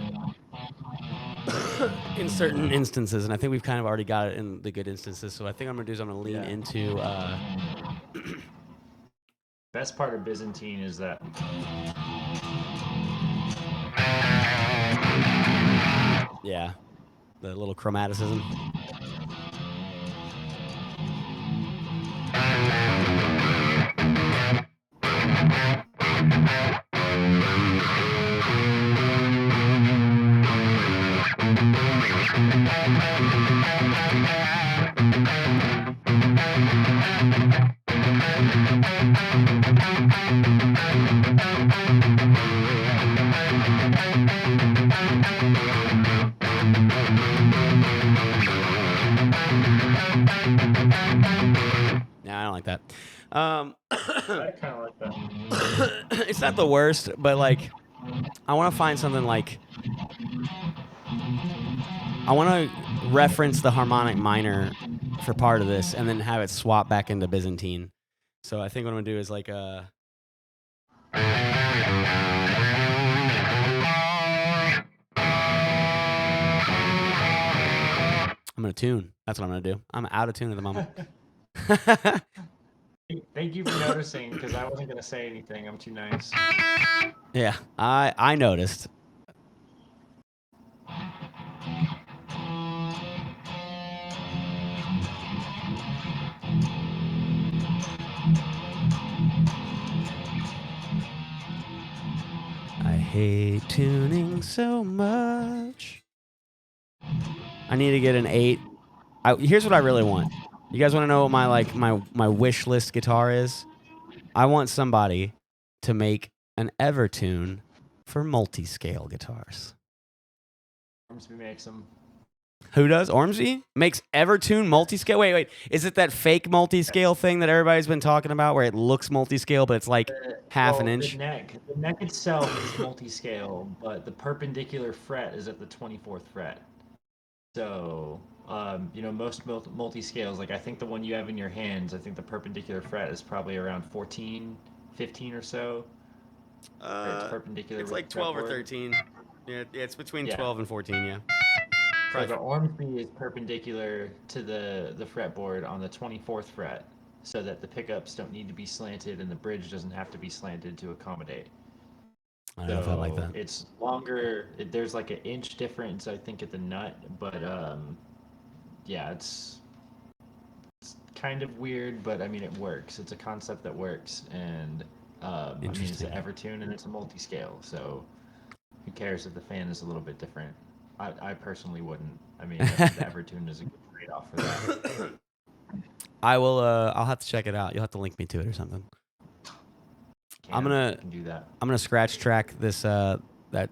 in certain instances, and I think we've kind of already got it in the good instances. So I think I'm going to do is I'm going to lean into... Best part of Byzantine is that... Yeah, the little chromaticism. I don't like that. I kind of like that. It's not the worst, but like, I want to find something like, I want to reference the harmonic minor for part of this, and then have it swap back into Byzantine. So I think what I'm gonna do is like I'm gonna tune. That's what I'm gonna do. I'm out of tune at the moment. Thank you for noticing, because I wasn't gonna say anything. I'm too nice. Yeah, I noticed. I hate tuning so much. I need to get an 8. Here's what I really want. You guys want to know what my wish list guitar is? I want somebody to make an Evertune for multi-scale guitars. Ormsby makes them. Who does? Ormsby makes Evertune multi-scale? Wait. Is it that fake multi-scale thing that everybody's been talking about where it looks multi-scale, but it's like half an inch? The neck itself is multi-scale, but the perpendicular fret is at the 24th fret. So, most multi-scales, like I think the one you have in your hands, I think the perpendicular fret is probably around 14, 15 or so. It's perpendicular. It's like 12 or 13. Yeah, it's between 12 and 14, yeah. So the Ormsby is perpendicular to the fretboard on the 24th fret, so that the pickups don't need to be slanted and the bridge doesn't have to be slanted to accommodate. I don't know if I like that. It's longer. There's like an inch difference, I think, at the nut, but it's kind of weird, but I mean it works. It's a concept that works, and it's an Evertune and it's a multi-scale, so who cares if the fan is a little bit different? I personally wouldn't. I mean, the Evertune is a good trade-off for that. I will. I'll have to check it out. You'll have to link me to it or something. I'm gonna scratch track this that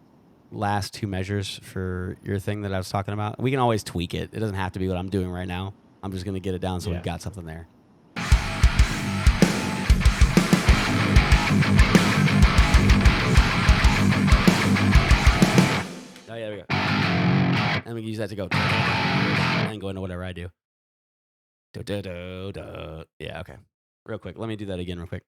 last two measures for your thing that I was talking about. We can always tweak it. It doesn't have to be what I'm doing right now. I'm just gonna get it down so we've got something there. Oh yeah, there we go. And we can use that to go and go into whatever I do. Yeah, okay. Real quick. Let me do that again real quick.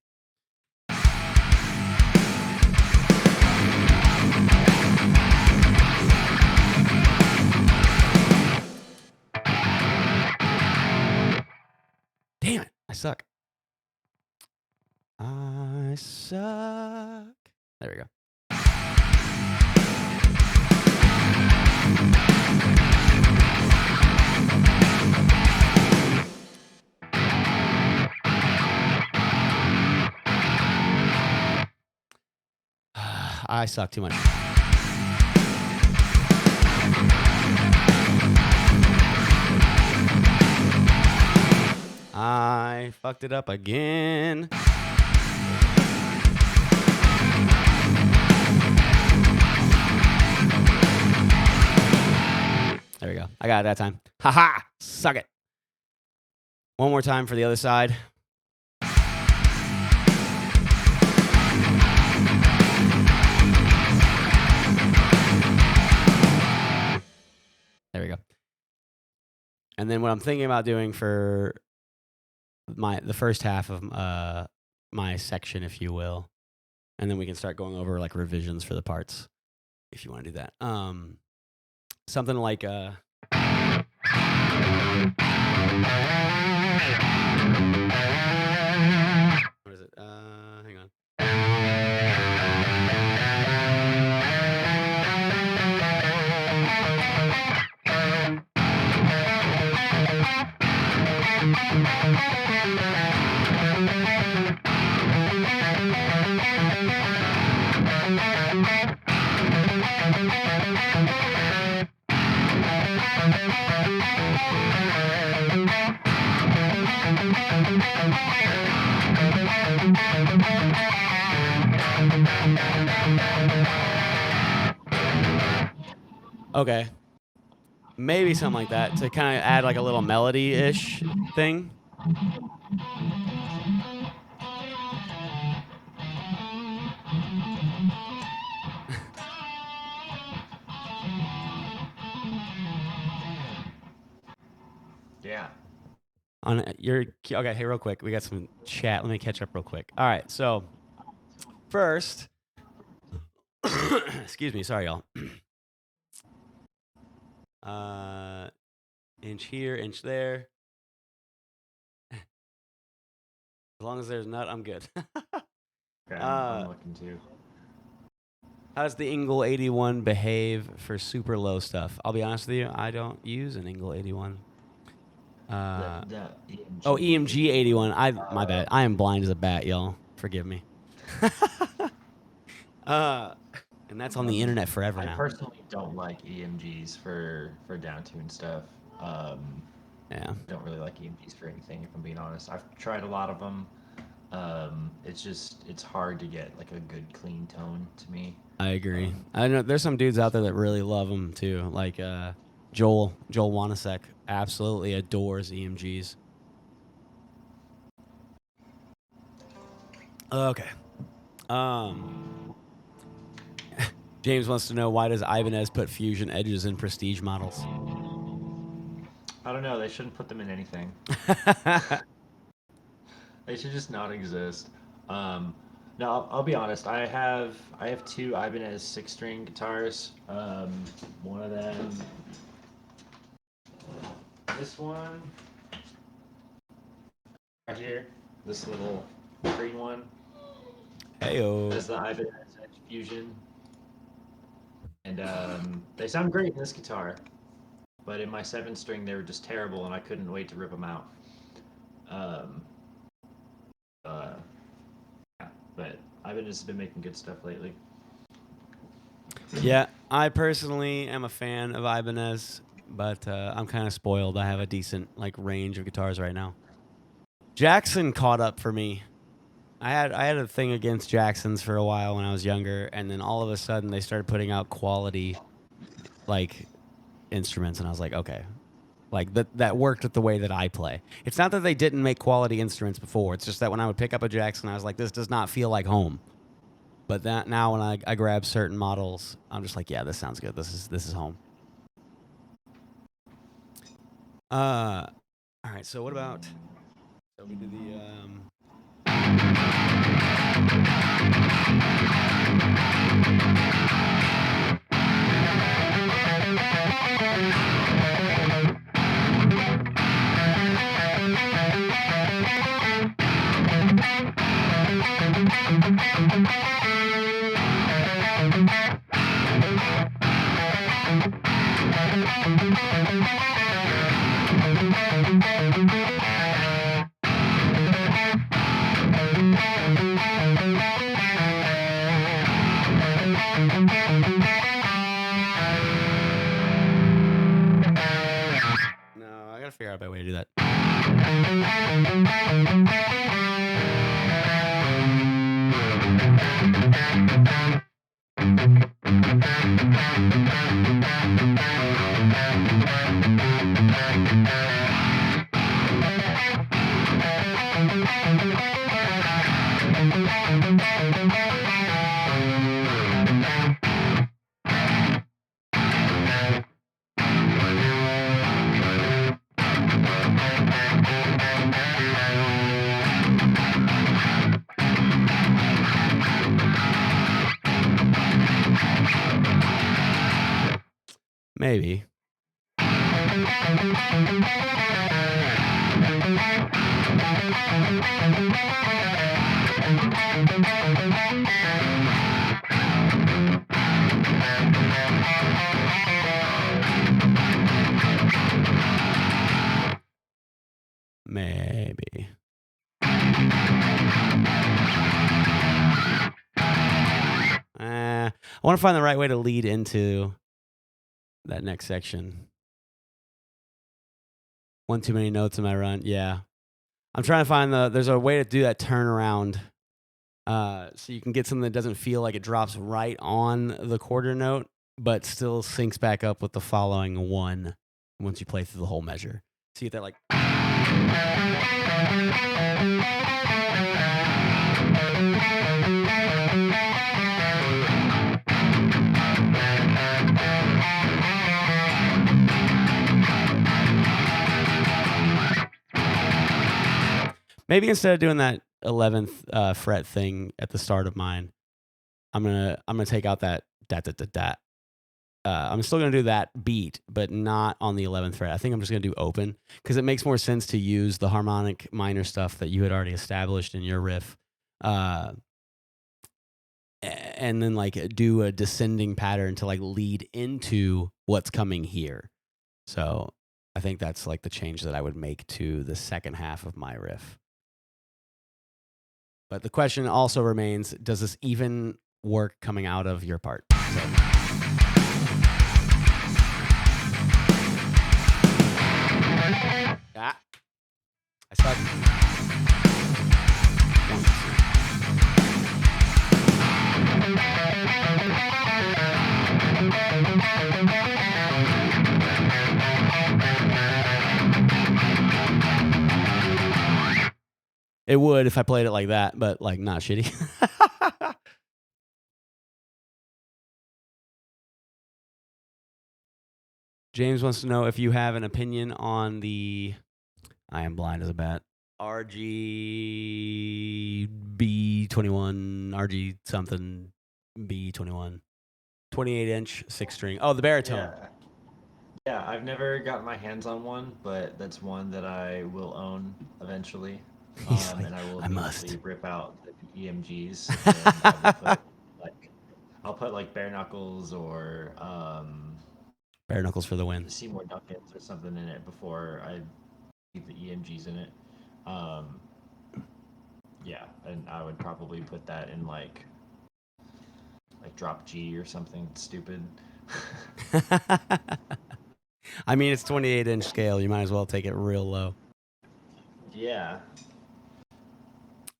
I suck. I suck. There we go. I suck too much. I fucked it up again. There we go. I got it that time. Haha! Suck it. One more time for the other side. There we go. And then what I'm thinking about doing for the first half of my section, if you will, and then we can start going over like revisions for the parts, if you want to do that. Something like what is it? Hang on. Okay. Maybe something like that to kind of add like a little melody-ish thing. Yeah. On your okay, hey, real quick, we got some chat. Let me catch up real quick. All right, so first, excuse me, sorry, y'all. Inch here, inch there. As long as there's nut, I'm good. Okay, I'm looking too. How does the Ingle 81 behave for super low stuff? I'll be honest with you, I don't use an Ingle 81. EMG 81. My bad. I am blind as a bat, y'all. Forgive me. And that's on the internet forever now. I personally don't like EMGs for down-tuned stuff. Yeah. Don't really like EMGs for anything, if I'm being honest. I've tried a lot of them. It's hard to get like a good clean tone to me. I agree. I know there's some dudes out there that really love them too. Like Joel Wanasek absolutely adores EMGs. Okay. James wants to know, why does Ibanez put fusion edges in prestige models? I don't know. They shouldn't put them in anything. They should just not exist. No, I'll be honest. I have 2 Ibanez 6-string guitars. One of them, this one right here, this little green one. Heyo. That's the Ibanez Edge Fusion, and they sound great in this guitar, but in my 7-string they were just terrible, and I couldn't wait to rip them out. But Ibanez has been making good stuff lately. Yeah, I personally am a fan of Ibanez, but I'm kind of spoiled. I have a decent like range of guitars right now. Jackson caught up for me. I had a thing against Jacksons for a while when I was younger, and then all of a sudden they started putting out quality like instruments, and I was like, okay, like that worked with the way that I play. It's not that they didn't make quality instruments before. It's just that when I would pick up a Jackson, I was like, this does not feel like home. But that now when I grab certain models, I'm just like, yeah, this sounds good. This is home. All right. So what about? So we did the. No, I gotta figure out a better way to do that. Maybe. Maybe. I want to find the right way to lead into that next section. One too many notes in my run. Yeah. I'm trying to find there's a way to do that turnaround. So you can get something that doesn't feel like it drops right on the quarter note, but still syncs back up with the following one once you play through the whole measure. See if that like. Maybe instead of doing that 11th fret thing at the start of mine, I'm gonna take out that da. I'm still gonna do that beat, but not on the 11th fret. I think I'm just gonna do open because it makes more sense to use the harmonic minor stuff that you had already established in your riff, and then like do a descending pattern to like lead into what's coming here. So I think that's like the change that I would make to the second half of my riff. But the question also remains, does this even work coming out of your part? So. Ah, I suck. It would if I played it like that, but like not shitty. James wants to know if you have an opinion on the I am blind as a bat. RGB21, RG something B21. 28-inch 6-string. Oh, the baritone. Yeah, I've never gotten my hands on one, but that's one that I will own eventually. Like, and I will must rip out the EMGs. And I'll put like bare knuckles or bare knuckles for the win. Seymour Duncans or something in it before I leave the EMGs in it. Yeah, and I would probably put that in like drop G or something stupid. I mean, it's 28-inch scale. You might as well take it real low. Yeah.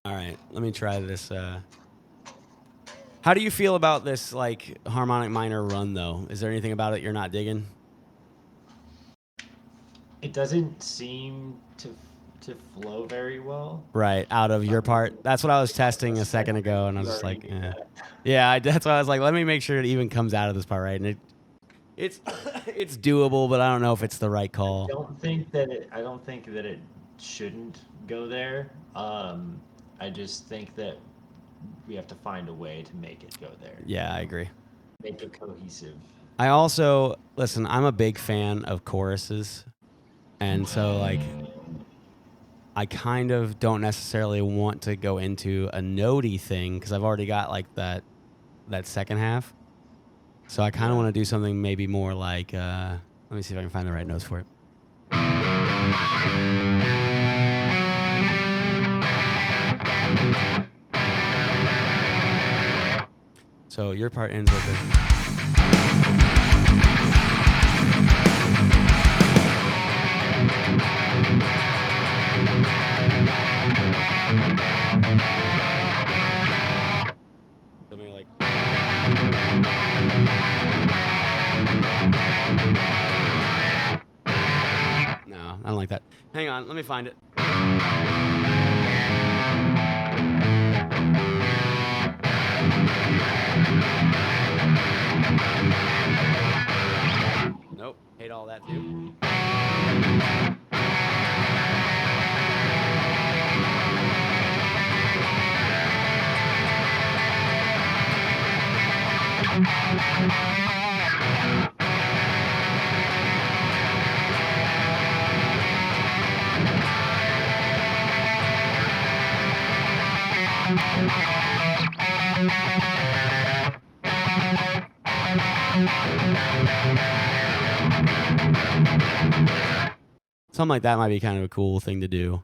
All right, let me try this. How do you feel about this like harmonic minor run, though? Is there anything about it you're not digging? It doesn't seem to flow very well. Right, out of your part. That's what I was testing a second ago, and I was just like, yeah. That's why I was like, let me make sure it even comes out of this part right, and it's it's doable, but I don't know if it's the right call. I don't think that it shouldn't go there. I just think that we have to find a way to make it go there. Yeah, I agree. Make it cohesive. I also listen. I'm a big fan of choruses, and so like, I kind of don't necessarily want to go into a notey thing because I've already got like that second half. So I kind of want to do something maybe more like Let me see if I can find the right notes for it. So your part ends with this. Something like. No, I don't like that. Hang on, let me find it. Nope, hate all that too. Something like that might be kind of a cool thing to do.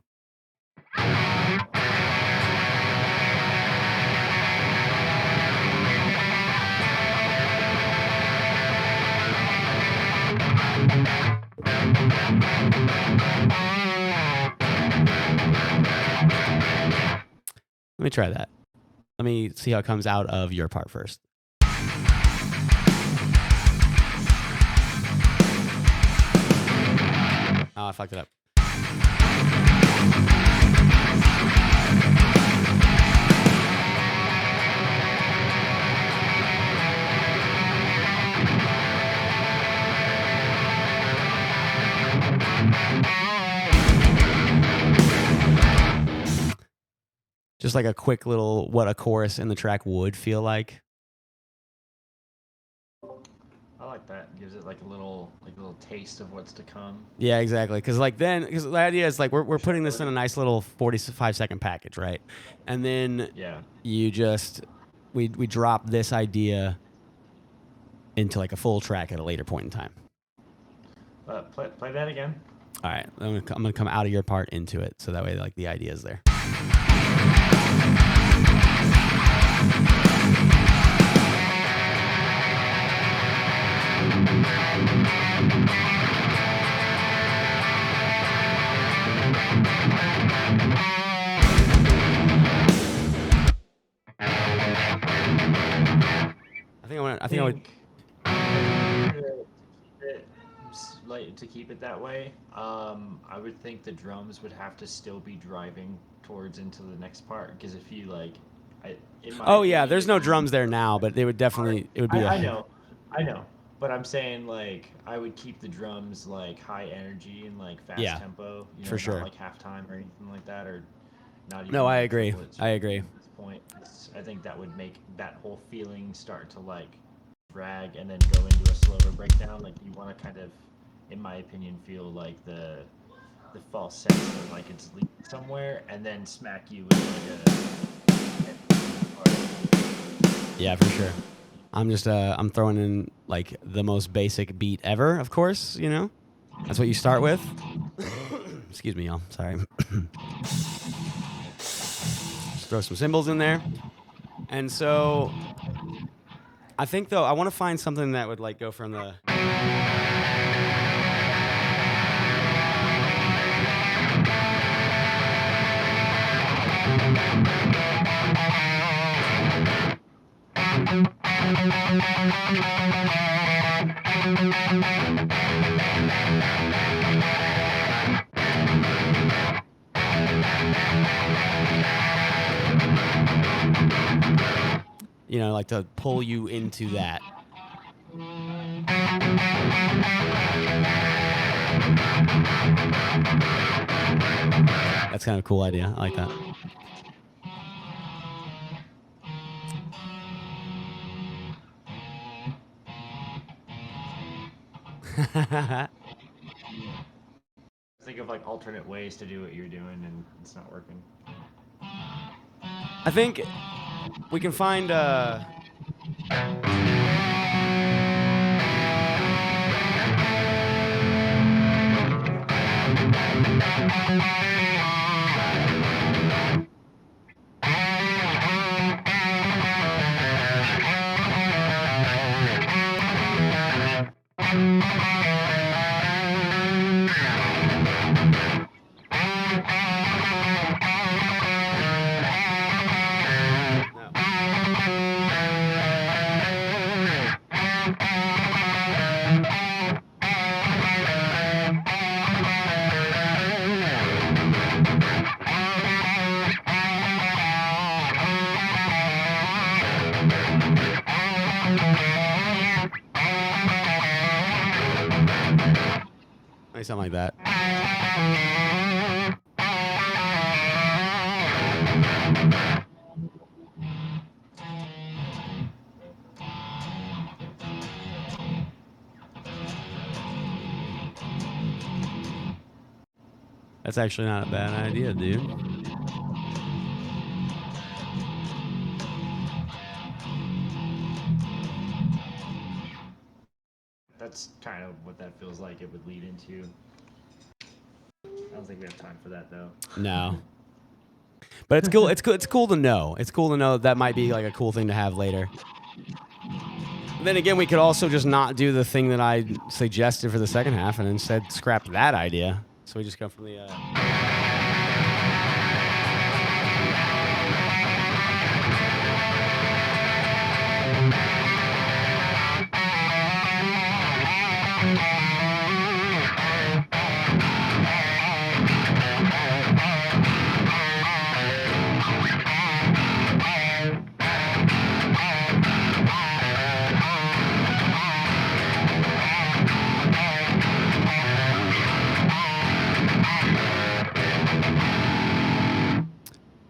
Let me try that. Let me see how it comes out of your part first. Oh, I fucked it up. Just like a quick little what a chorus in the track would feel like. I like that. Gives it like a little taste of what's to come. Yeah, exactly. Because the idea is like we're putting this in a nice little 45-second package, right? And then you just we drop this idea into like a full track at a later point in time. Play that again. All right, I'm gonna come out of your part into it, so that way like the idea is there. I think I would. Like to keep it that way, I would think the drums would have to still be driving towards into the next part, because if you like, there's no drums there now, but they would definitely. It would be. I know, but I'm saying like I would keep the drums like high energy and like fast tempo. For sure. Not like halftime or anything like that, or not even. No, I agree. I agree. At this point, I think that would make that whole feeling start to like drag and then go into a slower breakdown. Like you want to kind of, in my opinion, feel like the false sense of like it's leading somewhere, and then smack you with like a. Yeah, for sure. I'm just I'm throwing in like the most basic beat ever, of course. You know, that's what you start with. Excuse me, y'all. Sorry. Just throw some cymbals in there, and so I think though I want to find something that would like go from the. You know, like to pull you into that. That's kind of a cool idea. I like that. Think of like alternate ways to do what you're doing, and it's not working. I think we can find Maybe something like that. That's actually not a bad idea, dude. That's kind of what that feels like it would lead into. I don't think we have time for that though. No. But it's cool. It's cool to know. It's cool to know that might be like a cool thing to have later. Then again, we could also just not do the thing that I suggested for the second half and instead scrap that idea. So we just go from the...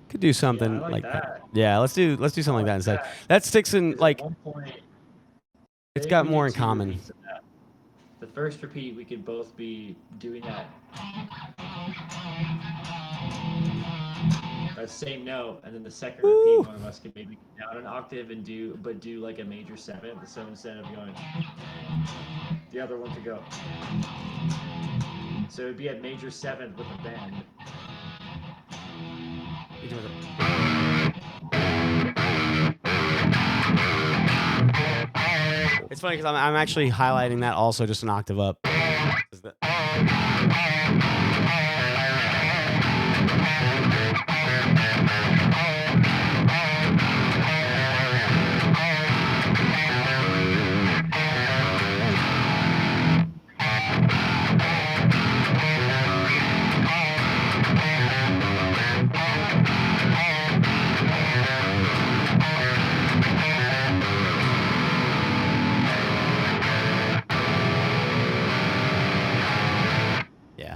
Could do something like that. Yeah, let's do something like that instead. That sticks in like... It's got more in common. The first repeat, we could both be doing that same note, and then the second repeat, one of us could maybe go down an octave and do like a major seventh. So instead of going, the other one could go. So it'd be a major seventh with a bend. It's funny because I'm actually highlighting that also just an octave up.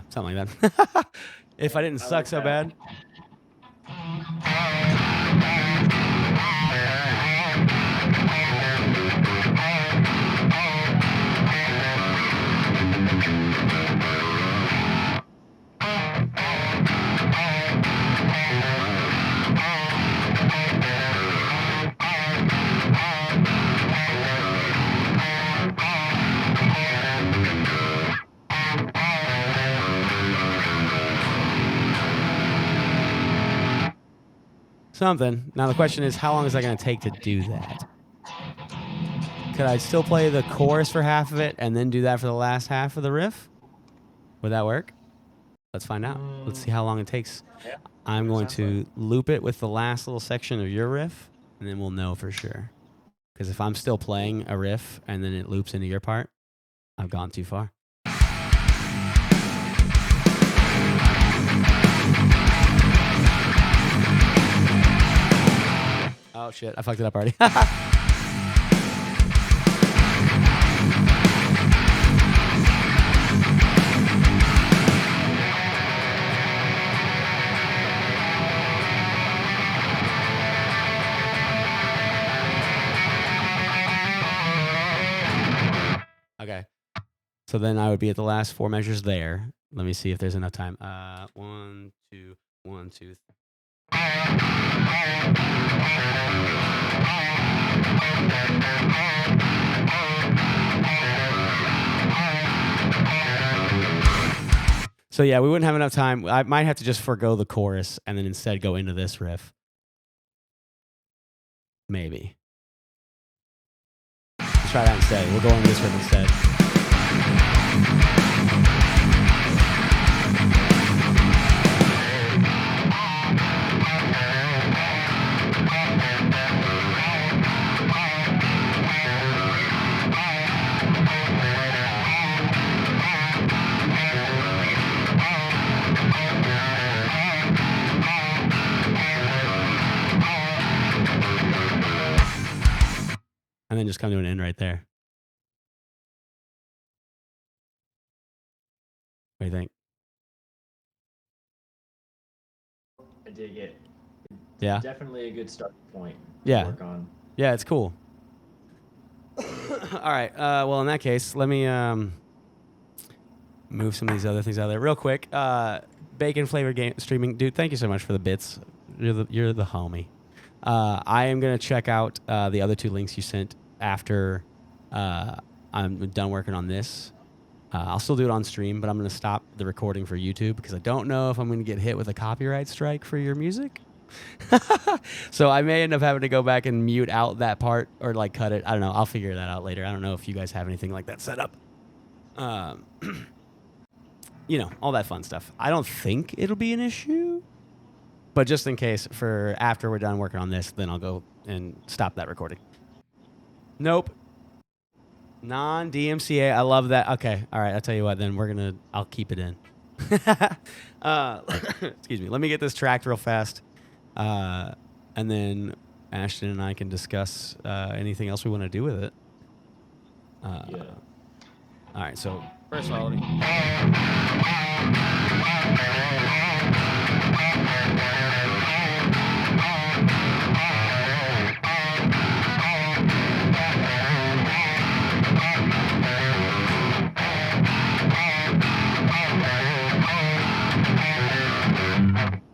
Something like that. If I didn't suck so bad. Something. Now the question is, how long is that going to take to do that? Could I still play the chorus for half of it and then do that for the last half of the riff? Would that work? Let's find out. Let's see how long it takes. Yeah, I'm going to loop it with the last little section of your riff, and then we'll know for sure. Because if I'm still playing a riff and then it loops into your part, I've gone too far. Oh, shit. I fucked it up already. Okay. So then I would be at the last four measures there. Let me see if there's enough time. 1, 2, 1, 2, 3. So yeah, we wouldn't have enough time. I might have to just forego the chorus and then instead go into this riff. Maybe. Let's try that instead. We'll go into this riff instead. And then just come to an end right there. What do you think? I dig it. Yeah. Definitely a good starting point to work on. Yeah, it's cool. All right. Well, in that case, let me move some of these other things out of there real quick. Bacon flavored game streaming, dude. Thank you so much for the bits. You're the homie. I am gonna check out the other 2 links you sent after I'm done working on this. I'll still do it on stream, but I'm gonna stop the recording for YouTube because I don't know if I'm gonna get hit with a copyright strike for your music. So I may end up having to go back and mute out that part or like cut it. I don't know. I'll figure that out later. I don't know if you guys have anything like that set up. You know, all that fun stuff. I don't think it'll be an issue, but just in case for after we're done working on this, then I'll go and stop that recording. Nope. Non-DMCA. I love that. Okay. All right. I'll tell you what, then I'll keep it in. Excuse me. Let me get this tracked real fast. And then Ashton and I can discuss anything else we want to do with it. Yeah. All right. So first of all, let me...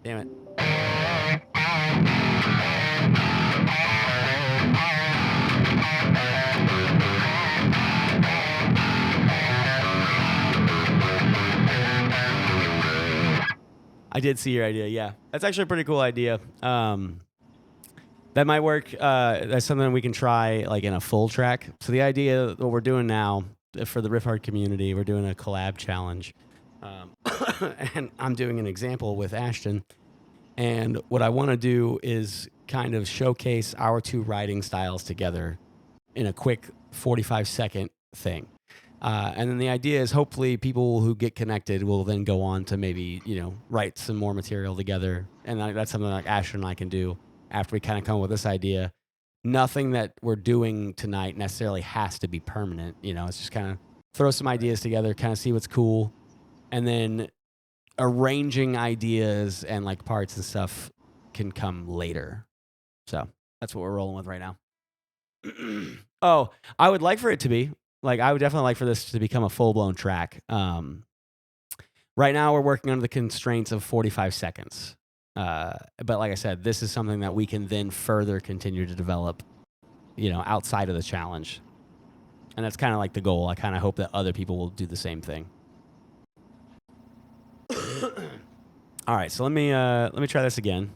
Damn it. I did see your idea. Yeah, that's actually a pretty cool idea. That might work. That's something we can try like in a full track. So the idea, what we're doing now for the Riffhard community, we're doing a collab challenge. And I'm doing an example with Ashton. And what I want to do is kind of showcase our 2 writing styles together in a quick 45-second thing. And then the idea is hopefully people who get connected will then go on to maybe, you know, write some more material together. And that's something like Ashton and I can do after we kind of come up with this idea. Nothing that we're doing tonight necessarily has to be permanent. You know, it's just kind of throw some ideas together, kind of see what's cool. And then arranging ideas and like parts and stuff can come later. So that's what we're rolling with right now. Oh, I would like for it to be like, I would definitely like for this to become a full-blown track. Right now we're working under the constraints of 45 seconds. But like I said, this is something that we can then further continue to develop, you know, outside of the challenge. And that's kind of like the goal. I kind of hope that other people will do the same thing. All right, so let me try this again.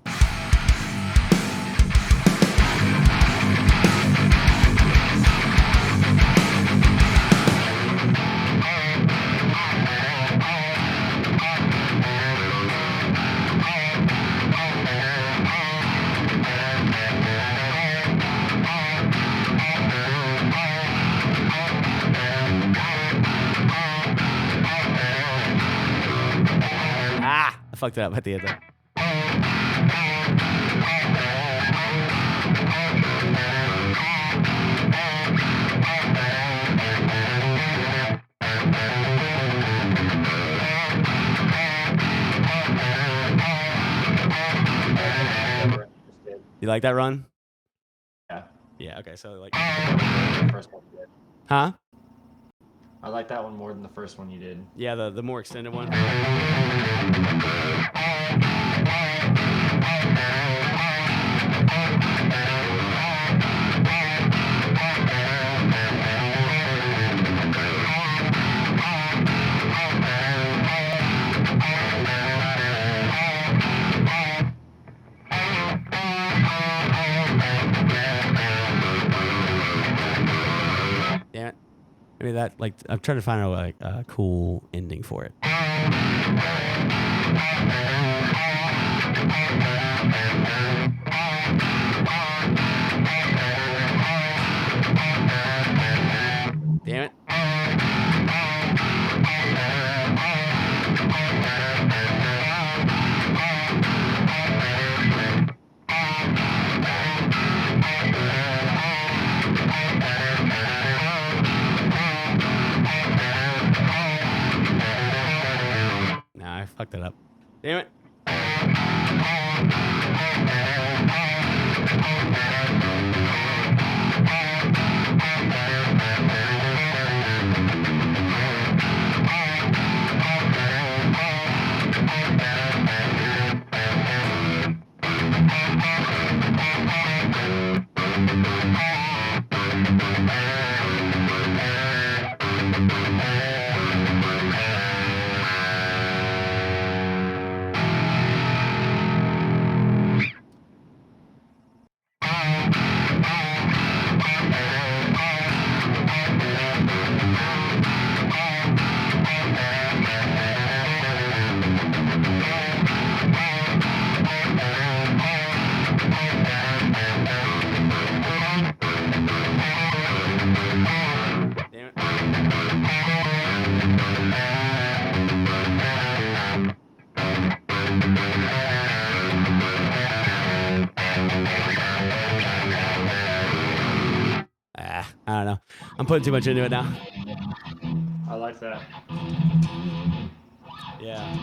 I fucked it up at the end there. You like that run? Yeah. Yeah, okay, so like... The first one you did. Huh? I like that one more than the first one you did. Yeah, the more extended one. that like I'm trying to find a cool ending for it. Damn it. Nah, I fucked it up. Damn it. I don't know. I'm putting too much into it now. I like that. Yeah.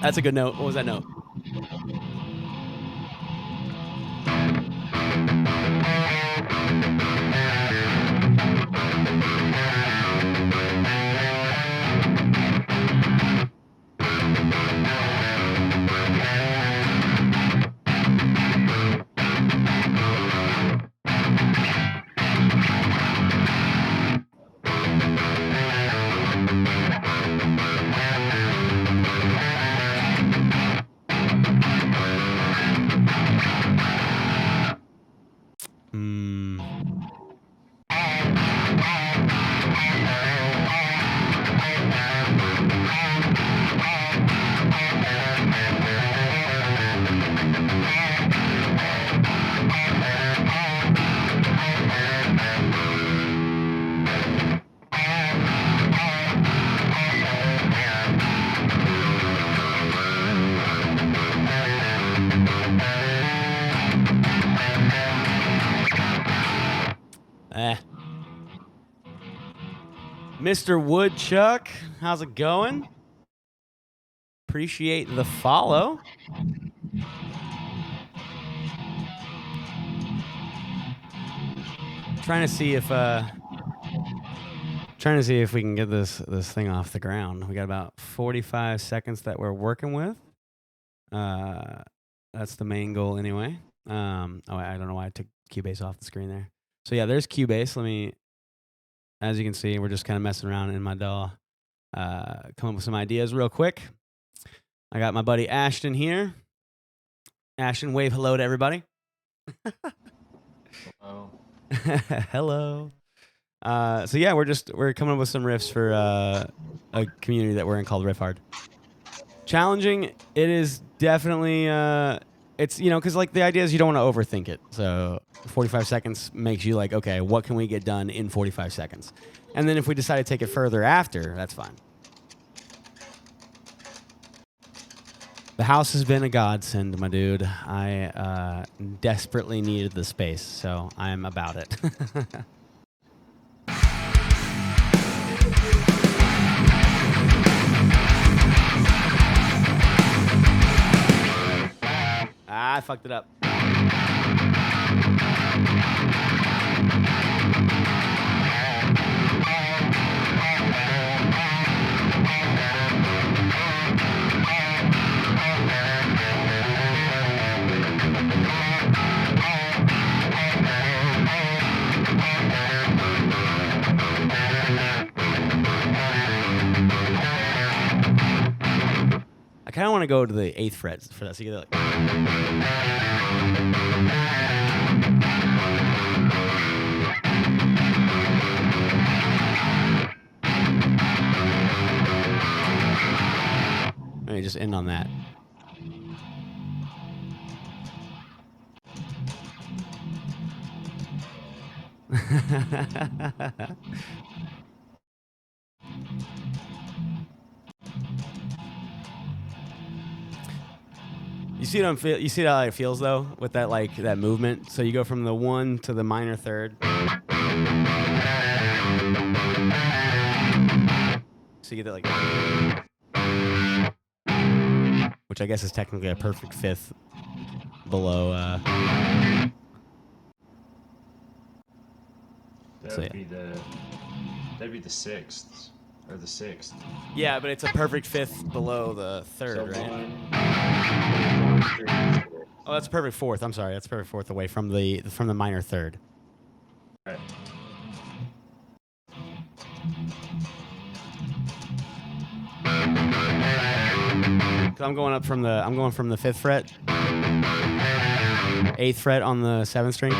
That's a good note. What was that note? Mr. Woodchuck, how's it going? Appreciate the follow. Trying to see if we can get this thing off the ground. We got about 45 seconds that we're working with. That's the main goal anyway. I don't know why I took Cubase off the screen there. So yeah, there's Cubase. Let me, as you can see, we're just kind of messing around in my DAW. Come up with some ideas real quick. I got my buddy Ashton here. Ashton, wave hello to everybody. Hello. Hello. So yeah, we're coming up with some riffs for a community that we're in called Riffhard. Challenging, it is definitely it's, you know, because like the idea is you don't want to overthink it. So 45 seconds makes you like, okay, what can we get done in 45 seconds? And then if we decide to take it further after, that's fine. The house has been a godsend, my dude. I desperately needed the space, so I'm about it. I fucked it up. I kind of want to go to the 8th fret for that. So you get like. Let me just end on that. You see what you see how it feels though with that like that movement. So you go from the 1 to the minor 3rd. So you get that like, which I guess is technically a perfect 5th below. That'd be the 6th. Or the 6th. Yeah, but it's a perfect 5th below the 3rd, so right? 1, 2, 3, 4. Oh, that's perfect 4th. I'm sorry, that's perfect 4th away from the minor 3rd. Right. I'm going from the 5th fret, 8th fret on the 7th string,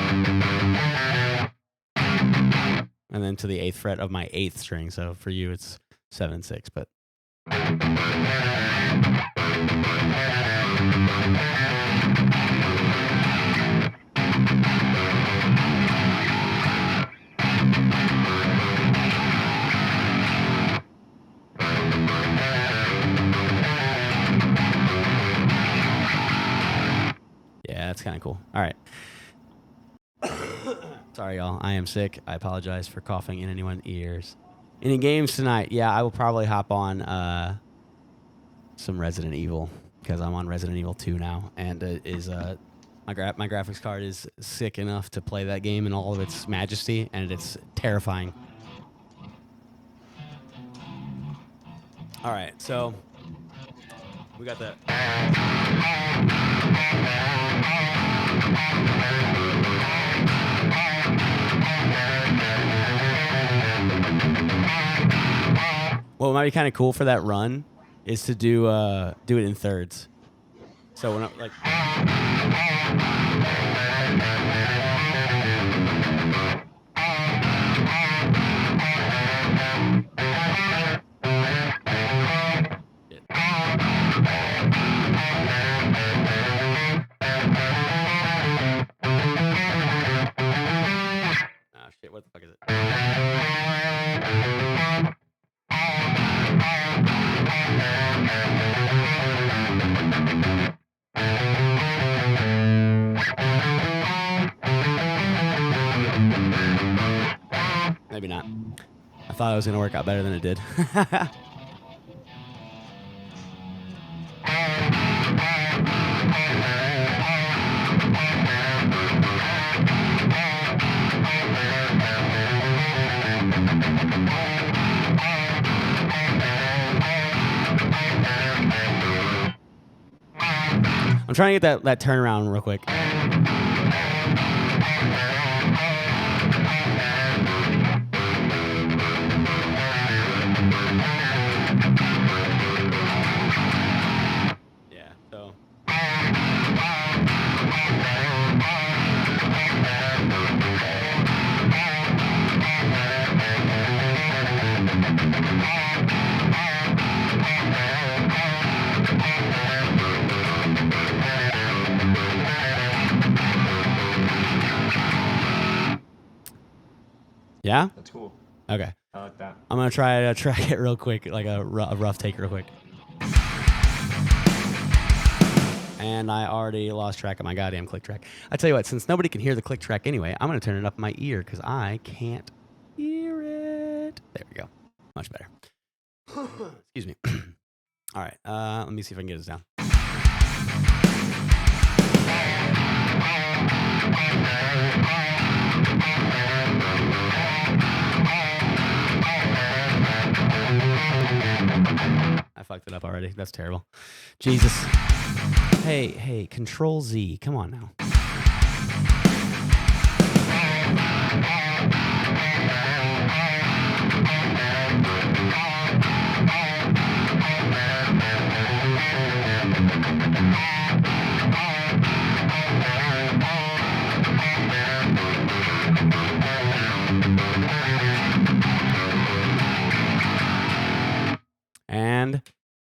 and then to the 8th fret of my 8th string. So for you, it's 7, 6, but. Yeah, that's kind of cool. All right. Sorry, y'all. I am sick. I apologize for coughing in anyone's ears. Any games tonight? Yeah, I will probably hop on some Resident Evil because I'm on Resident Evil 2 now, and it is my graphics card is sick enough to play that game in all of its majesty, and it's terrifying. All right, so we got the. What might be kind of cool for that run is to do it in thirds. So when I like. Oh shit! What the fuck is it? Maybe not. I thought it was going to work out better than it did. I'm trying to get that turnaround real quick. Yeah, so. Yeah? That's cool. Okay. I like that. I'm going to try to track it real quick, like a rough take real quick. And I already lost track of my goddamn click track. I tell you what, since nobody can hear the click track anyway, I'm going to turn it up in my ear because I can't hear it. There we go. Much better. Excuse me. All right. Let me see if I can get this down. I fucked it up already. That's terrible. Jesus. Hey, Control Z. Come on now.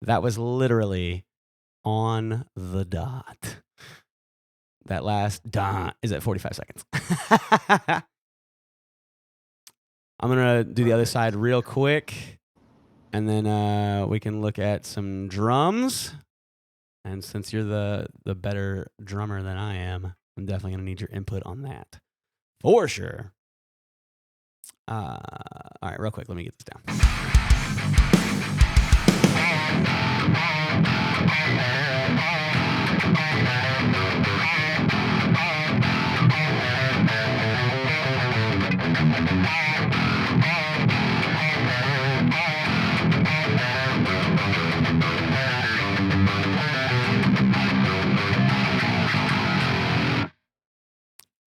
That was literally on the dot. That last dot is at 45 seconds. I'm going to do the other side real quick, and then we can look at some drums. And since you're the better drummer than I am, I'm definitely going to need your input on that. For sure. All right, real quick, let me get this down.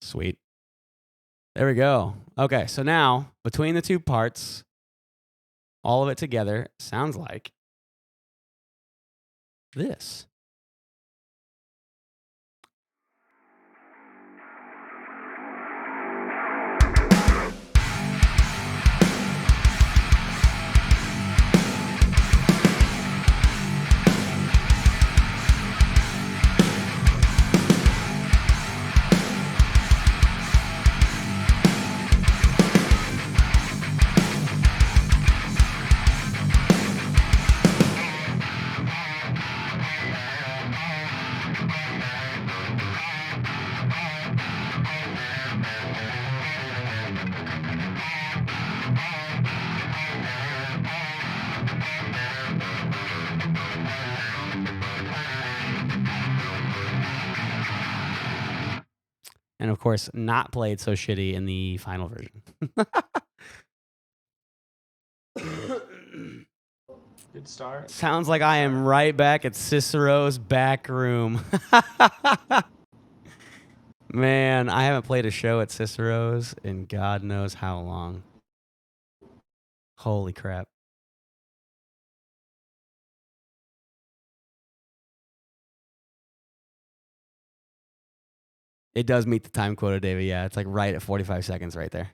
Sweet. There we go. Okay, so now between the two parts, all of it together sounds like this. And of course, not played so shitty in the final version. Good start. Sounds like I am right back at Cicero's back room. Man, I haven't played a show at Cicero's in God knows how long. Holy crap. It does meet the time quota, David. Yeah, it's like right at 45 seconds right there.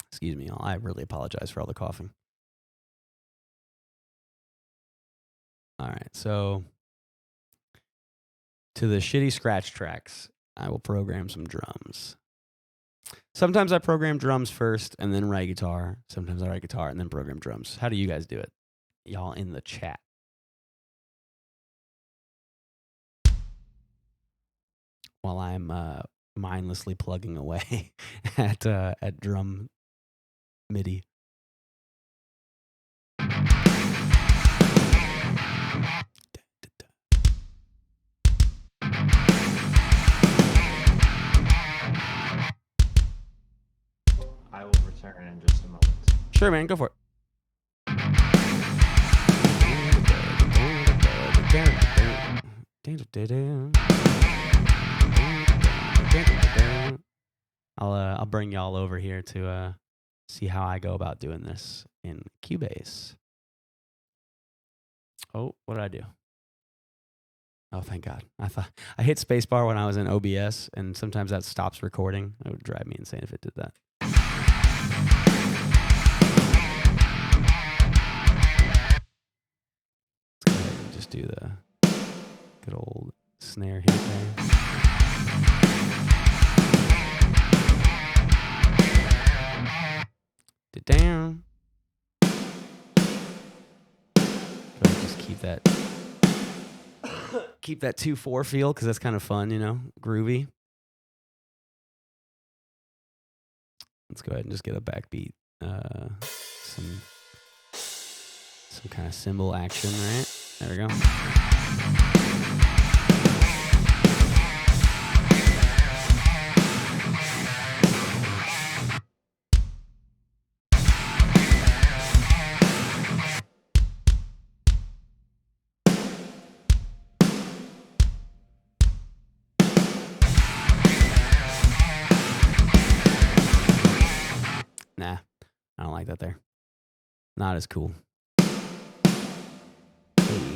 Excuse me, all. I really apologize for all the coughing. All right, so to the shitty scratch tracks, I will program some drums. Sometimes I program drums first and then write guitar. Sometimes I write guitar and then program drums. How do you guys do it? Y'all in the chat. While I'm mindlessly plugging away at drum MIDI. I will return in just a moment. Sure, man, go for it. I'll bring y'all over here to see how I go about doing this in Cubase. Oh, what did I do? Oh, thank God. I hit spacebar when I was in OBS, and sometimes that stops recording. It would drive me insane if it did that. Let's go ahead and just do the good old snare hit there. It down. Just keep that 2/4 feel, because that's kind of fun, you know, groovy. Let's go ahead and just get a backbeat, some kind of cymbal action, right? There we go. Nah, I don't like that there. Not as cool. Hey,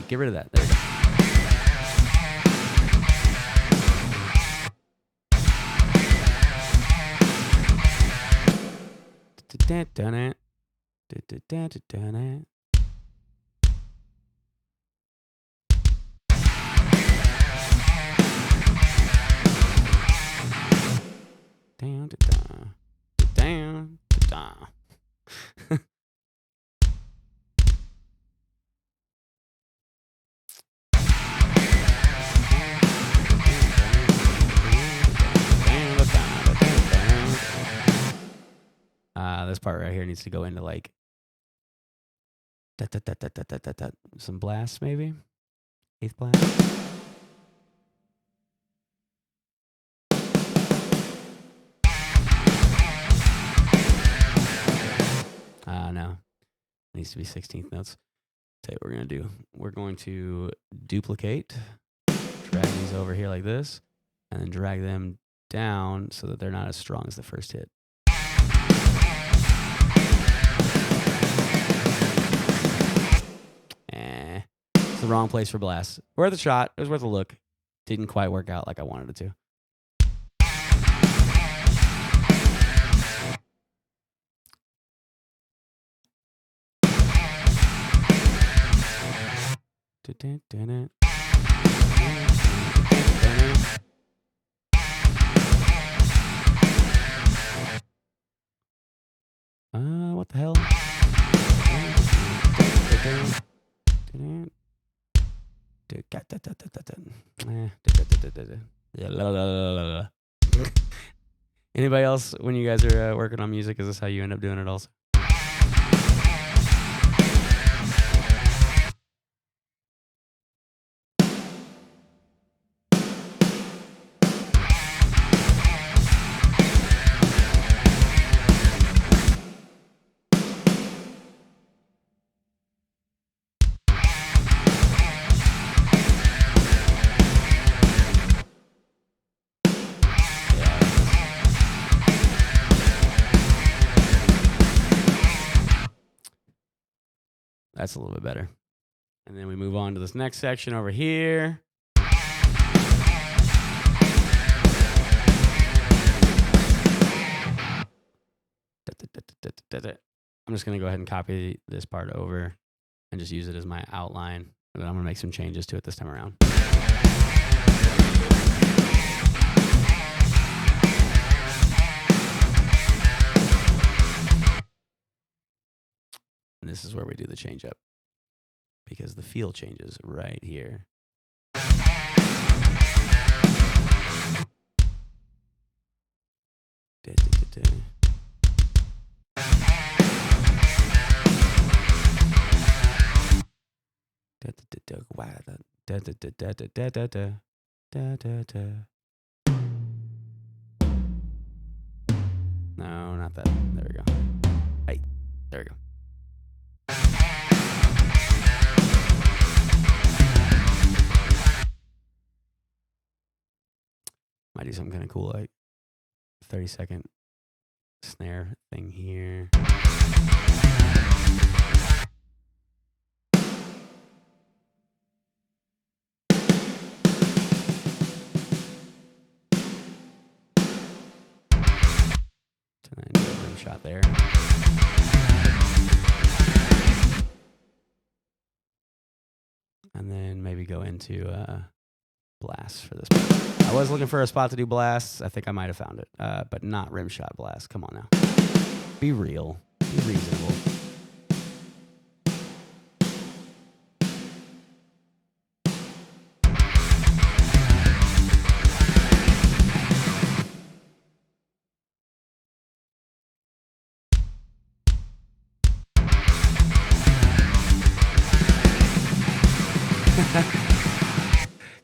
get rid of that. There we go. This part right here needs to go into like some blasts, maybe 8th blast. No, it needs to be 16th notes. Tell you what we're gonna do. We're going to duplicate, drag these over here like this, and then drag them down so that they're not as strong as the first hit. It's the wrong place for blast. Worth a shot. It was worth a look. Didn't quite work out like I wanted it to. What the hell? Anybody else, when you guys are working on music, is this how you end up doing it also? That's a little bit better. And then we move on to this next section over here. I'm just going to go ahead and copy this part over and just use it as my outline. And then I'm going to make some changes to it this time around. And this is where we do the change up, because the feel changes right here. No, not that. There we go. Hey, there we go. Might do something kind of cool, like 30-second snare thing here. And then do a rim shot there. And then maybe go into blast for this part. I was looking for a spot to do blasts. I think I might have found it, but not rim shot blast. Come on now. Be real. Be reasonable.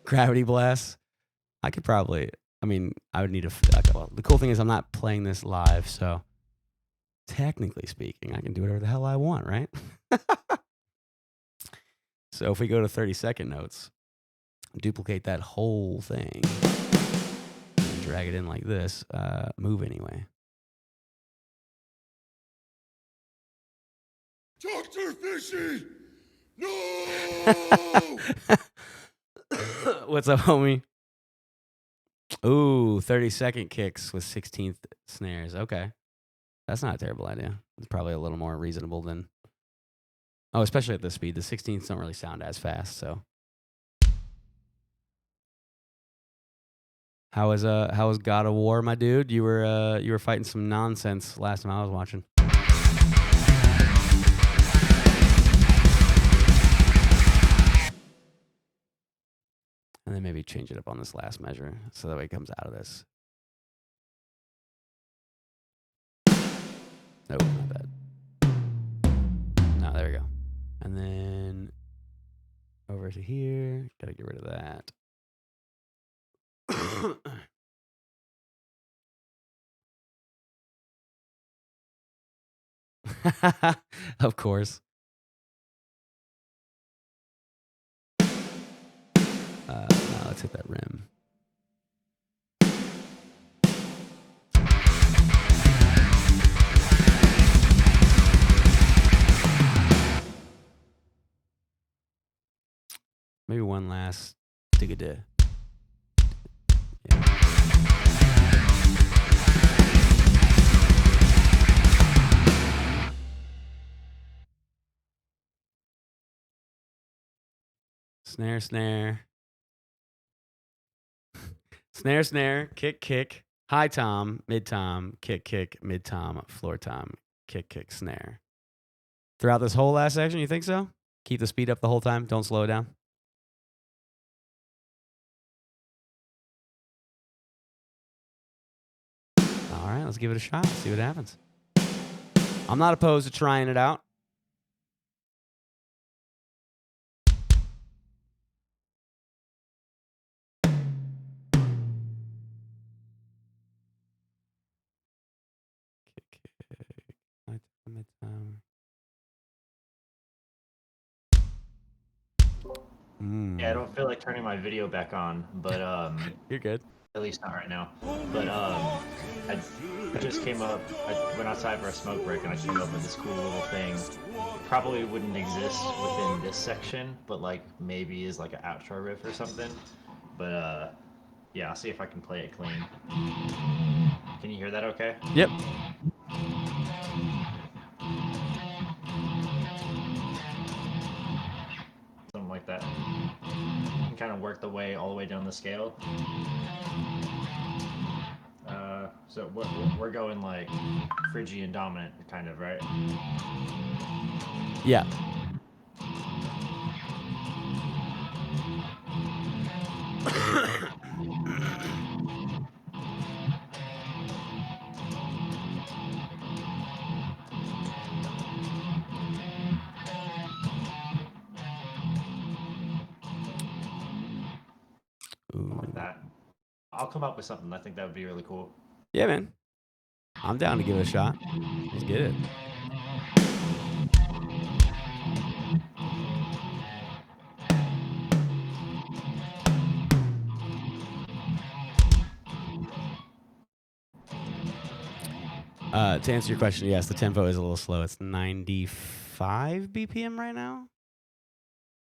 Gravity blast. I could probably, I mean, I would need a, well, the cool thing is I'm not playing this live, so technically speaking, I can do whatever the hell I want, right? So if we go to 30-second notes, duplicate that whole thing, and drag it in like this, move anyway. Dr. Fishy! No! What's up, homie? Ooh, 30-second kicks with 16th snares. Okay. That's not a terrible idea. It's probably a little more reasonable than. Oh, especially at this speed. The 16ths don't really sound as fast, so. How was God of War, my dude? You were fighting some nonsense last time I was watching. And then maybe change it up on this last measure so that way it comes out of this. Nope, not bad. No, there we go. And then over to here. Gotta get rid of that. Of course. Now let's hit that rim. Maybe one last dig-a-da. Yeah. Snare, snare. Snare, snare, kick, kick. High tom, mid tom, kick, kick, mid tom, floor tom, kick, kick, snare. Throughout this whole last section, you think so? Keep the speed up the whole time. Don't slow it down. All right, let's give it a shot. See what happens. I'm not opposed to trying it out. Kick, kick, mid tom. Yeah, I don't feel like turning my video back on, but You're good. At least not right now. But I just came up. I went outside for a smoke break, and I came up with this cool little thing. Probably wouldn't exist within this section, but like maybe is like an outro riff or something. But yeah, I'll see if I can play it clean. Can you hear that? Okay. Yep. Something like that. You can kind of work the way all the way down the scale. So we're going like Phrygian dominant, kind of, right? Yeah. Like that. I'll come up with something. I think that would be really cool. Yeah, man. I'm down to give it a shot. Let's get it. To answer your question, yes, the tempo is a little slow. It's 95 BPM right now,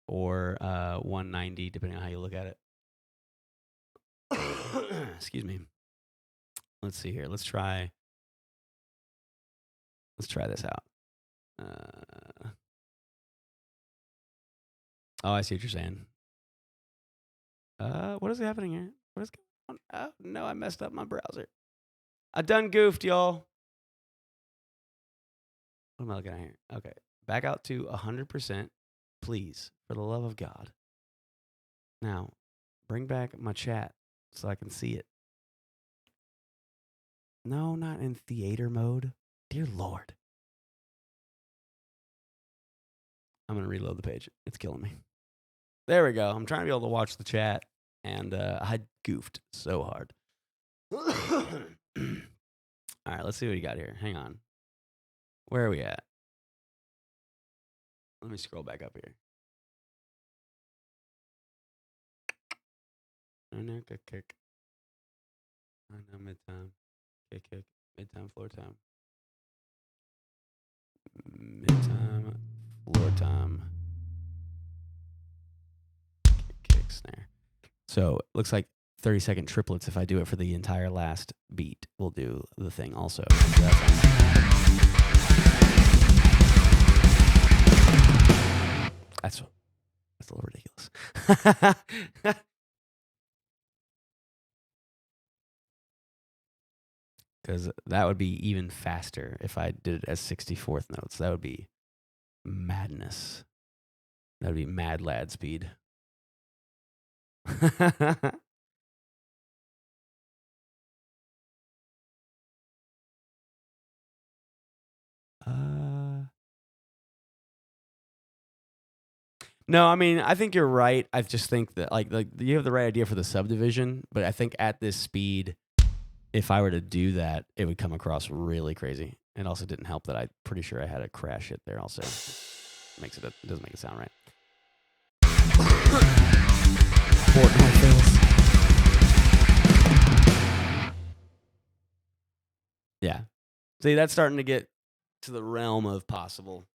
or 190, depending on how you look at it. Excuse me. Let's see here. Let's try this out. Oh, I see what you're saying. What is happening here? What is going on? Oh, no, I messed up my browser. I done goofed, y'all. What am I looking at here? Okay. Back out to 100%, please, for the love of God. Now, bring back my chat so I can see it. No, not in theater mode. Dear Lord. I'm going to reload the page. It's killing me. There we go. I'm trying to be able to watch the chat, and I goofed so hard. All right, let's see what you got here. Hang on. Where are we at? Let me scroll back up here. Kick. Mid-time. Kick. Mid-time, floor time. Mid-time, floor time. Kick, snare. So it looks like 30-second triplets if I do it for the entire last beat. We'll do the thing also. That's a little ridiculous. Because that would be even faster if I did it as 64th notes. That would be madness. That would be mad lad speed. No, I mean, I think you're right. I just think that like you have the right idea for the subdivision, but I think at this speed, if I were to do that, it would come across really crazy. It also didn't help that I'm pretty sure I had a crash hit there. Also, it doesn't make it sound right. Yeah, see, that's starting to get to the realm of possible.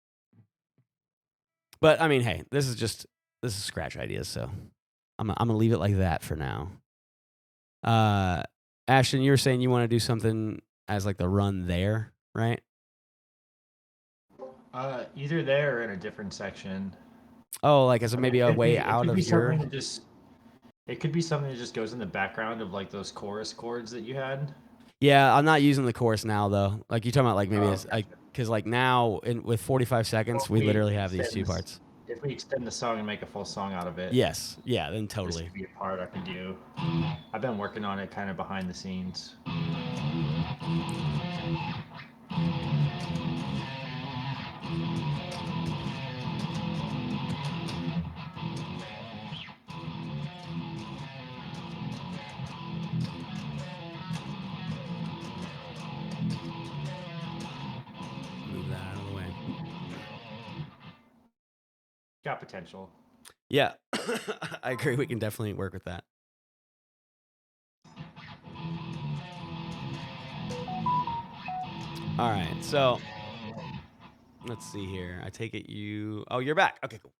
But I mean, hey, this is scratch ideas, so I'm gonna leave it like that for now. Ashton, you were saying you want to do something as like the run there, right? Either there or in a different section. Oh, like as maybe a way out of your. It could be something that just goes in the background of like those chorus chords that you had. Yeah, I'm not using the chorus now though. Like you talking about, like maybe it's like because like now with 45 seconds, we literally have these two parts. If we extend the song and make a full song out of it. Yes. Yeah. Then totally. This could be a part I can do. I've been working on it kind of behind the scenes. Move that out of the way. Got potential. Yeah, I agree. We can definitely work with that. All right, so let's see here. I take it you. Oh, you're back. Okay, cool.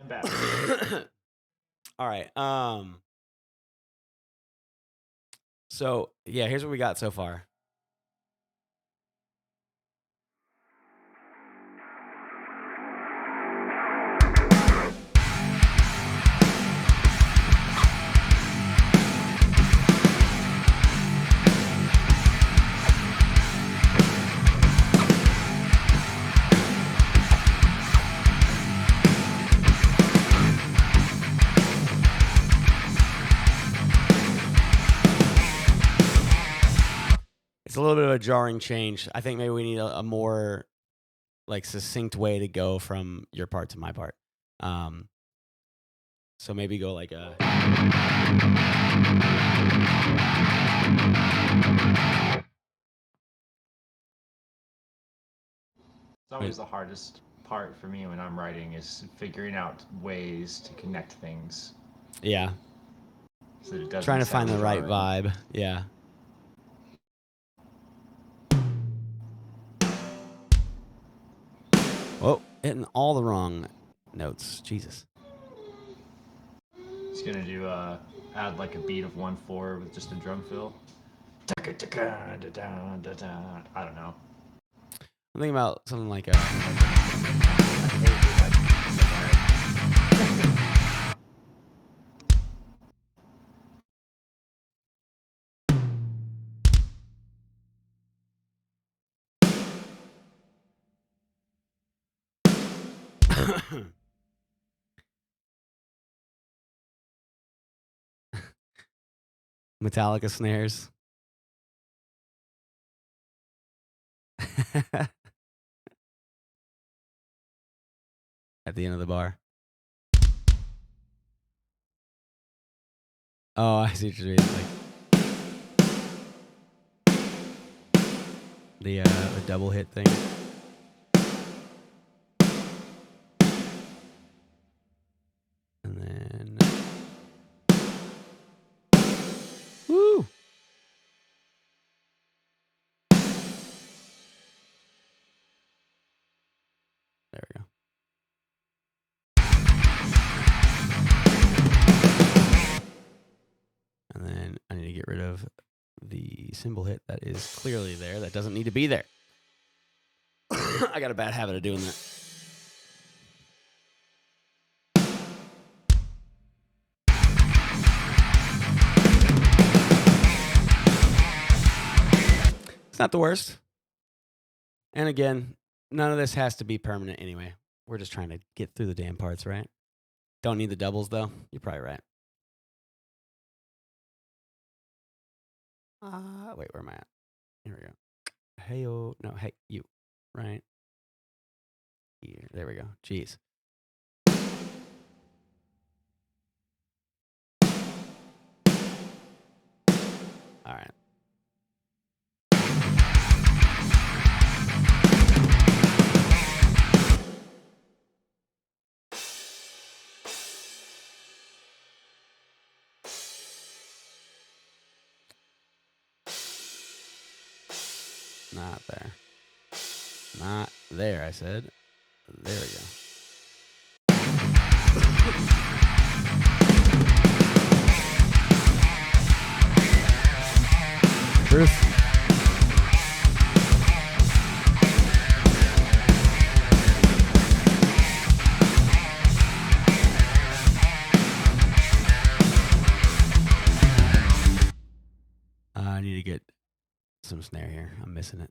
I'm back. All right. So yeah, here's what we got so far. It's a little bit of a jarring change. I think maybe we need a more like succinct way to go from your part to my part. So maybe go like a. It's always the hardest part for me when I'm writing is figuring out ways to connect things. Yeah. So that it doesn't trying to find the right jarring. vibe. Yeah. Whoa, hitting all the wrong notes. Jesus. Just gonna do add like a beat of 1/4 with just a drum fill. I don't know. I'm thinking about something like a. Metallica snares. At the end of the bar. Oh, I see what you're doing. Like the double hit thing. And then. Woo! There we go. the cymbal hit that is clearly there. That doesn't need to be there. I got a bad habit of doing that. It's not the worst. And again, none of this has to be permanent anyway. We're just trying to get through the damn parts, right? Don't need the doubles, though. You're probably right. Wait, where am I at? Here we go. Hey-oh. No, hey, you. Right? Here. There we go. Jeez. All right. Not there. Not there, I said. There we go. Truth. I need to get some snare here. I'm missing it.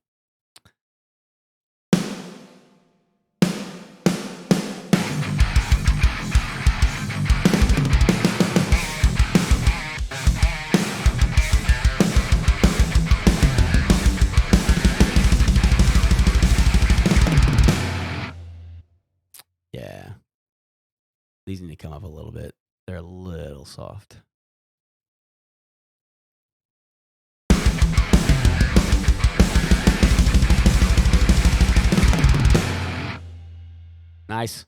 Yeah. These need to come up a little bit. They're a little soft. Nice.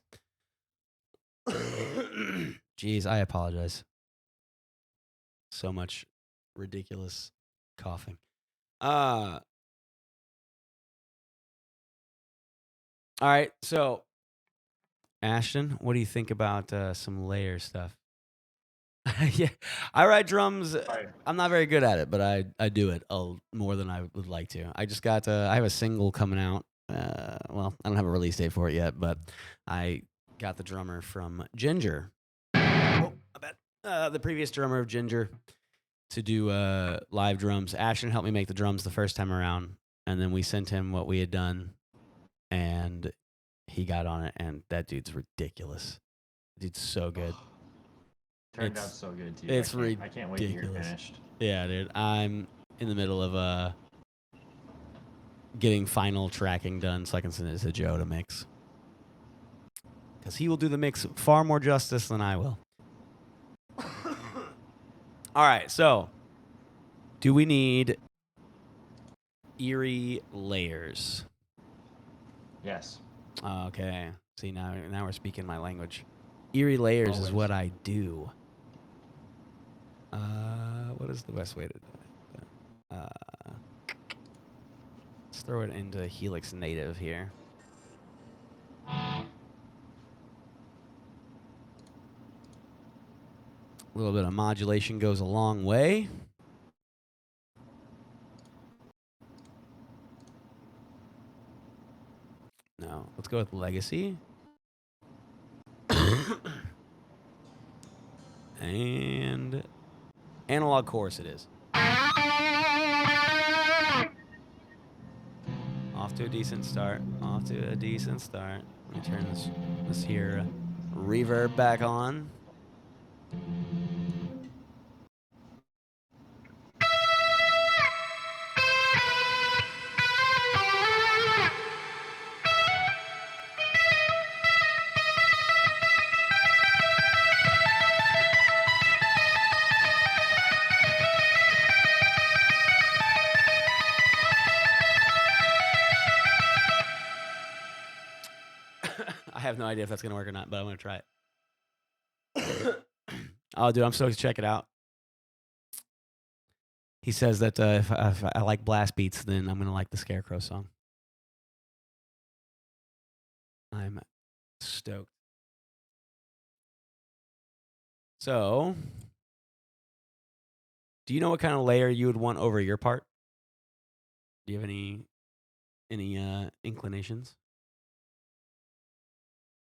Jeez, I apologize. So much ridiculous coughing. All right, so Ashton, what do you think about some layer stuff? Yeah, I write drums. I'm not very good at it, but I do it more than I would like to. I just got I have a single coming out. Well, I don't have a release date for it yet, but I got the drummer from Ginger. Oh, I bet the previous drummer of Ginger to do live drums. Ashton helped me make the drums the first time around, and then we sent him what we had done, and he got on it, and that dude's ridiculous. Dude's so good. Turned out so good too. It's I can't wait to hear it ridiculous. finished. Yeah, dude. I'm in the middle of getting final tracking done so I can send it to Joe to mix. Because he will do the mix far more justice than I will. All right, so do we need eerie layers? Yes. Okay. See, now we're speaking my language. Eerie layers is what I do. What is the best way to do it? Let's throw it into Helix Native here. A little bit of modulation goes a long way. No, let's go with Legacy. And analog chorus it is. Off to a decent start. Off to a decent start. Let me turn this here reverb back on. I have no idea if that's going to work or not, but I'm going to try it. Oh, dude, I'm stoked to check it out. He says that if I like blast beats, then I'm going to like the Scarecrow song. I'm stoked. So, Do you know what kind of layer you would want over your part? Do you have any inclinations?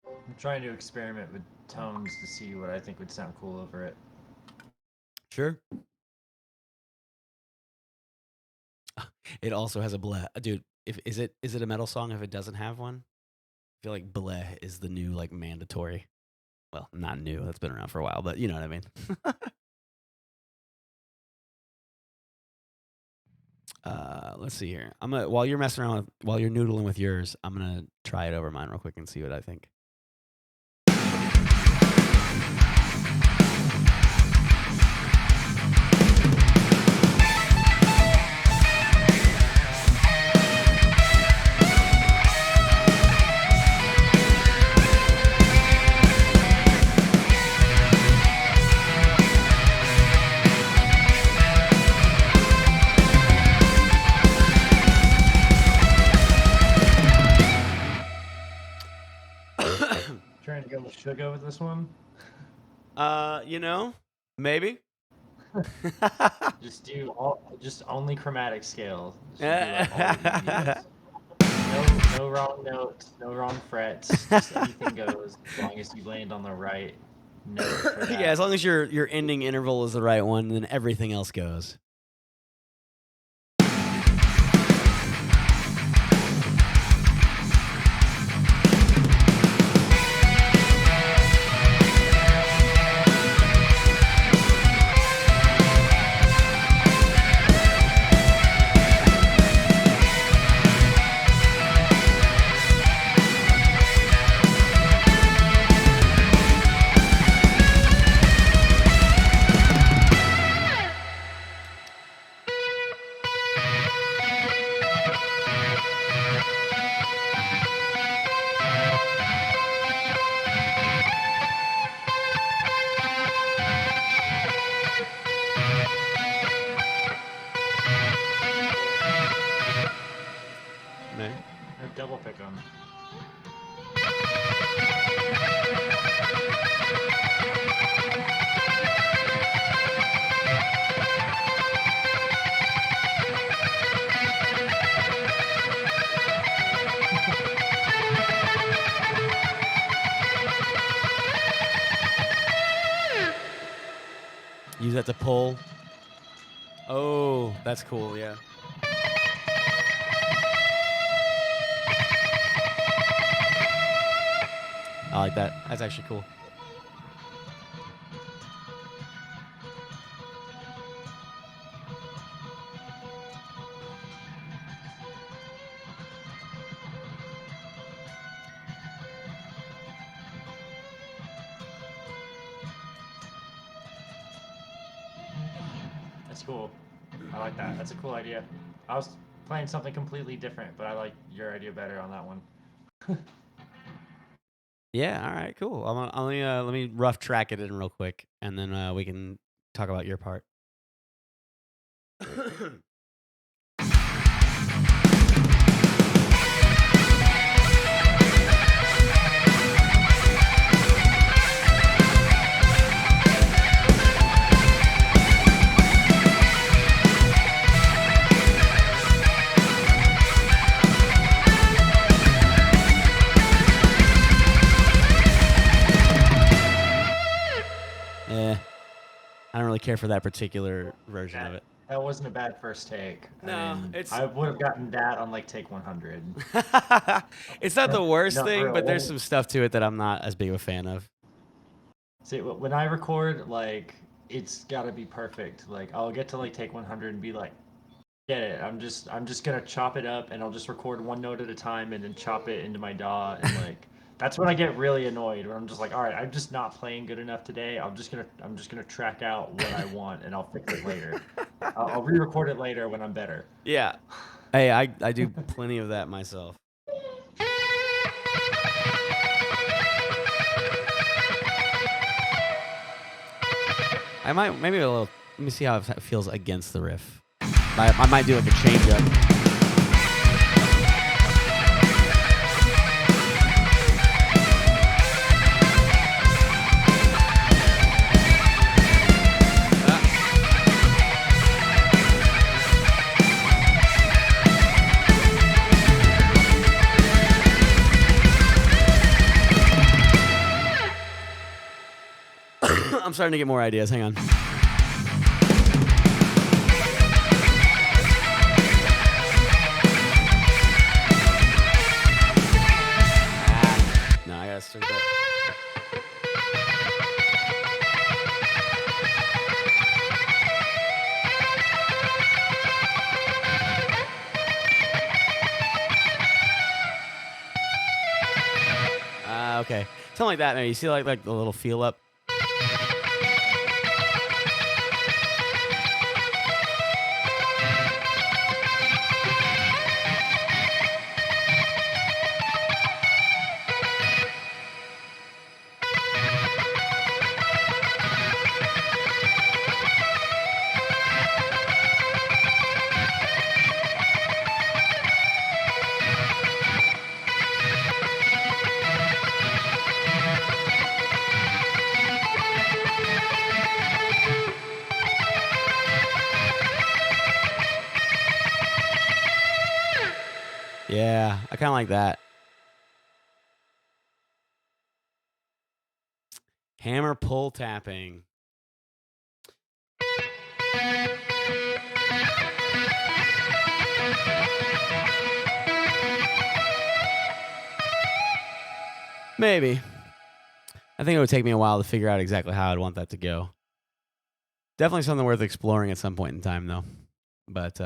I'm trying to experiment with tones to see what I think would sound cool over it. Sure. It also has a bleh. Dude, is it a metal song if it doesn't have one? I feel like bleh is the new like mandatory. Well, not new. That's been around for a while, but you know what I mean. Let's see here. While you're messing around while you're noodling with yours, I'm gonna try it over mine real quick and see what I think. Trying to go with sugar with this one. Maybe. Just only chromatic scale. Yeah. No wrong notes, no wrong frets. Just anything goes as long as you land on the right note. For that. Yeah, as long as your ending interval is the right one, then everything else goes. Double pick them. Use that to pull. Oh, that's cool, yeah. I like that. That's actually cool. That's cool. I like that. That's a cool idea. I was playing something completely different, but I like your idea better on that one. Yeah, all right, cool. Let me rough track it in real quick, and then we can talk about your part. I don't really care for that particular version of it. That wasn't a bad first take. No, I mean, it's. I would have gotten that on like take 100. It's not the worst No, thing, real. but there's some stuff to it that I'm not as big of a fan of. See, when I record, like, it's got to be perfect. Like, I'll get to like take 100 and be like, get it. I'm just gonna chop it up, and I'll just record one note at a time, and then chop it into my DAW, and like. That's when I get really annoyed. When I'm just like, all right, I'm just not playing good enough today. I'm just gonna track out what I want, and I'll fix it later. I'll re-record it later when I'm better. Yeah. Hey, I do plenty of that myself. I might maybe a little. Let me see how it feels against the riff. I might do like a change up. I'm starting to get more ideas. Hang on. No, I gotta start that. Okay, something like that. Maybe you see like the little feel up. Yeah, I kind of like that. Hammer pull tapping. Maybe. I think it would take me a while to figure out exactly how I'd want that to go. Definitely something worth exploring at some point in time, though. But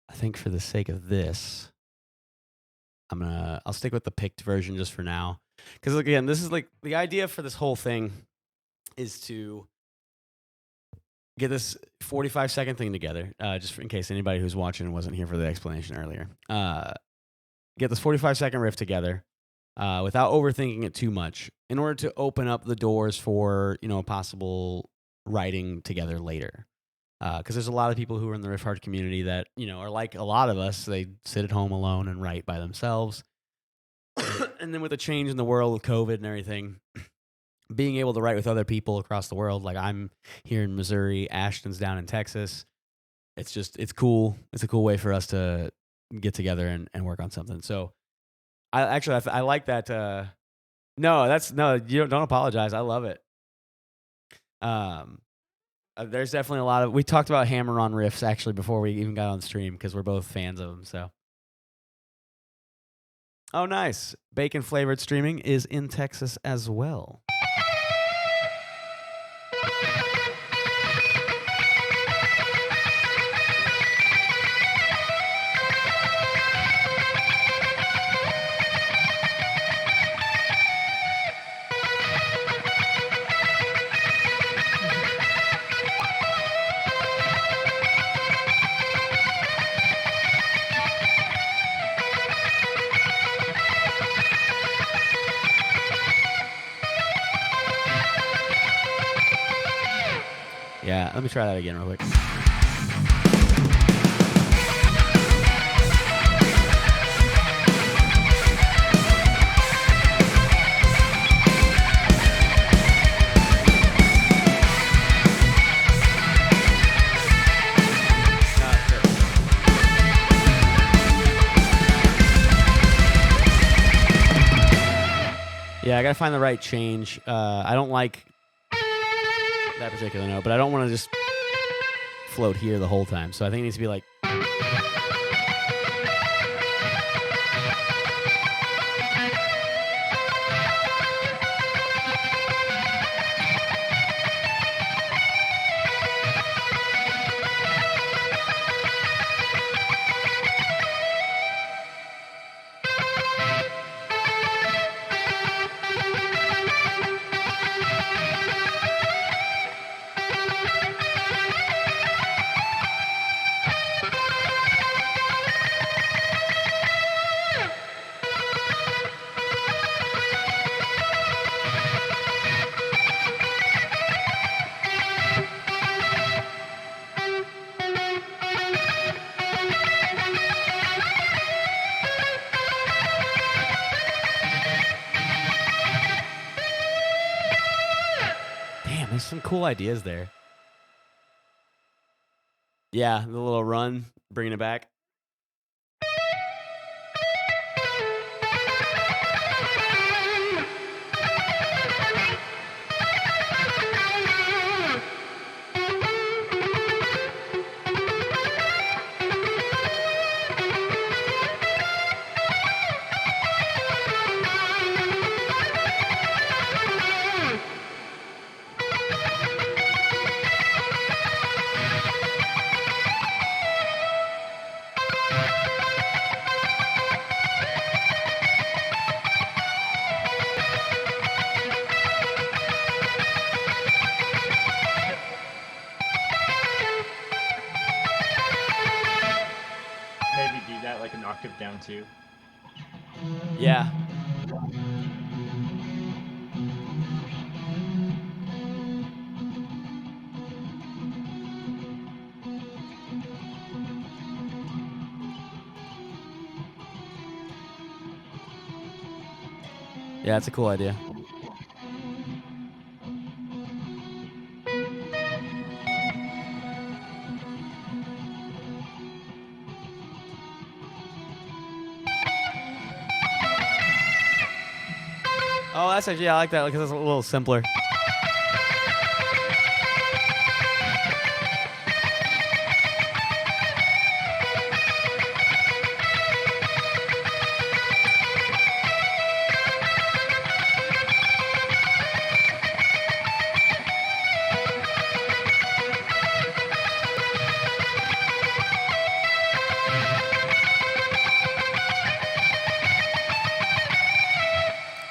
I think for the sake of this, I'll stick with the picked version just for now. Because again, this is like the idea for this whole thing is to get this 45-second thing together, just in case anybody who's watching wasn't here for the explanation earlier. Get this 45-second riff together without overthinking it too much in order to open up the doors for, possible writing together later. Because there's a lot of people who are in the Riffhard community that, are like a lot of us. They sit at home alone and write by themselves. And then with the change in the world with COVID and everything, being able to write with other people across the world, like I'm here in Missouri, Ashton's down in Texas. It's cool. It's a cool way for us to get together and work on something. So I like that. You don't apologize. I love it. There's definitely we talked about hammer-on riffs actually before we even got on stream because we're both fans of them. So, oh, nice. Bacon-flavored streaming is in Texas as well. Yeah, let me try that again real quick. Yeah, I gotta find the right change. I don't like that particular note, but I don't want to just float here the whole time. So I think it needs to be like. There's some cool ideas there. Yeah, the little run, bringing it back. like an octave down too. Yeah. Yeah, that's a cool idea. Oh, that's actually, yeah, I like that because it's a little simpler.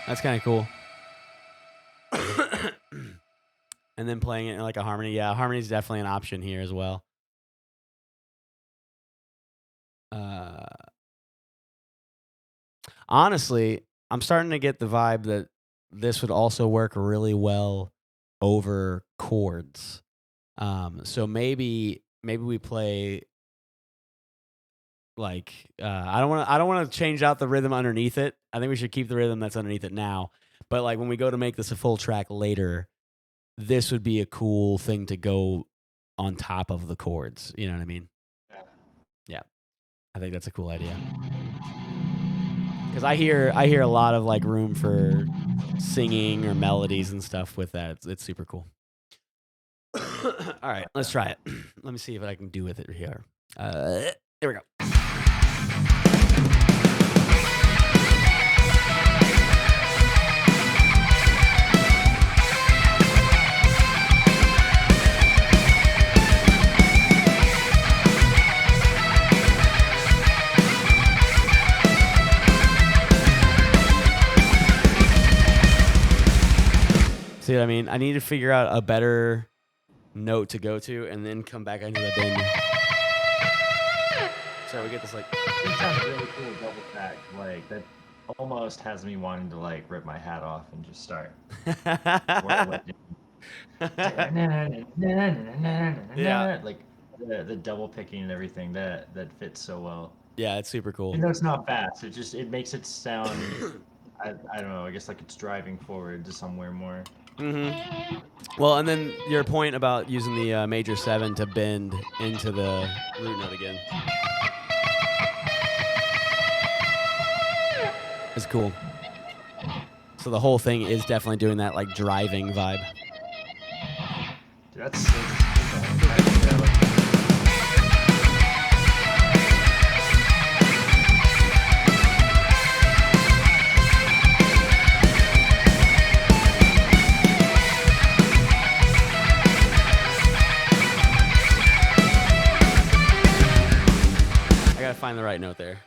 That's kind of cool. And then playing it in like a harmony. Yeah, harmony is definitely an option here as well. Honestly, I'm starting to get the vibe that this would also work really well over chords. So maybe we play like I don't want to change out the rhythm underneath it. I think we should keep the rhythm that's underneath it now. But like when we go to make this a full track later, this would be a cool thing to go on top of the chords. You know what I mean? Yeah. I think that's a cool idea. Because I hear a lot of like room for singing or melodies and stuff with that. It's super cool. All right, let's try it. Let me see if I can do with it here. Here we go. See what I mean? I need to figure out a better note to go to and then come back into the bend. So we get this like. It sounds really cool, double track. Like that almost has me wanting to like rip my hat off and just start. Yeah. Like the double picking and everything that fits so well. Yeah, it's super cool. Even though it's not fast, it makes it sound. I don't know. I guess like it's driving forward to somewhere more. Mm-hmm. Well, and then your point about using the major 7 to bend into the root note again is cool. So the whole thing is definitely doing that like driving vibe. Dude, that's sick. Find the right note there.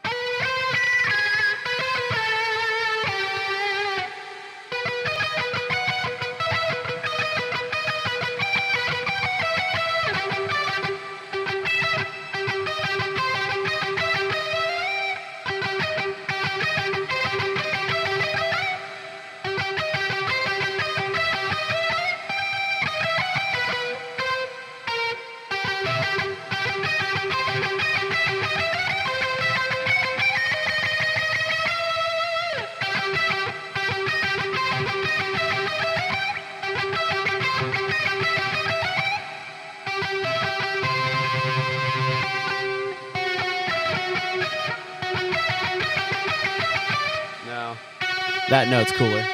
That note's cooler.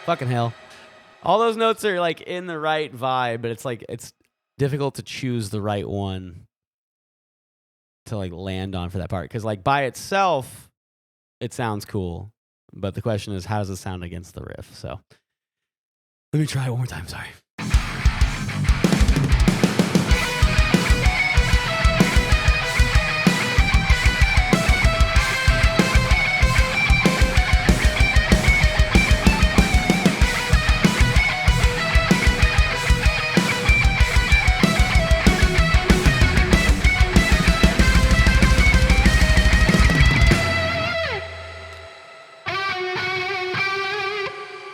Fucking hell. All those notes are like in the right vibe, but it's like it's difficult to choose the right one to like land on for that part. Because like by itself, it sounds cool. But the question is, how does it sound against the riff? So let me try it one more time. Sorry.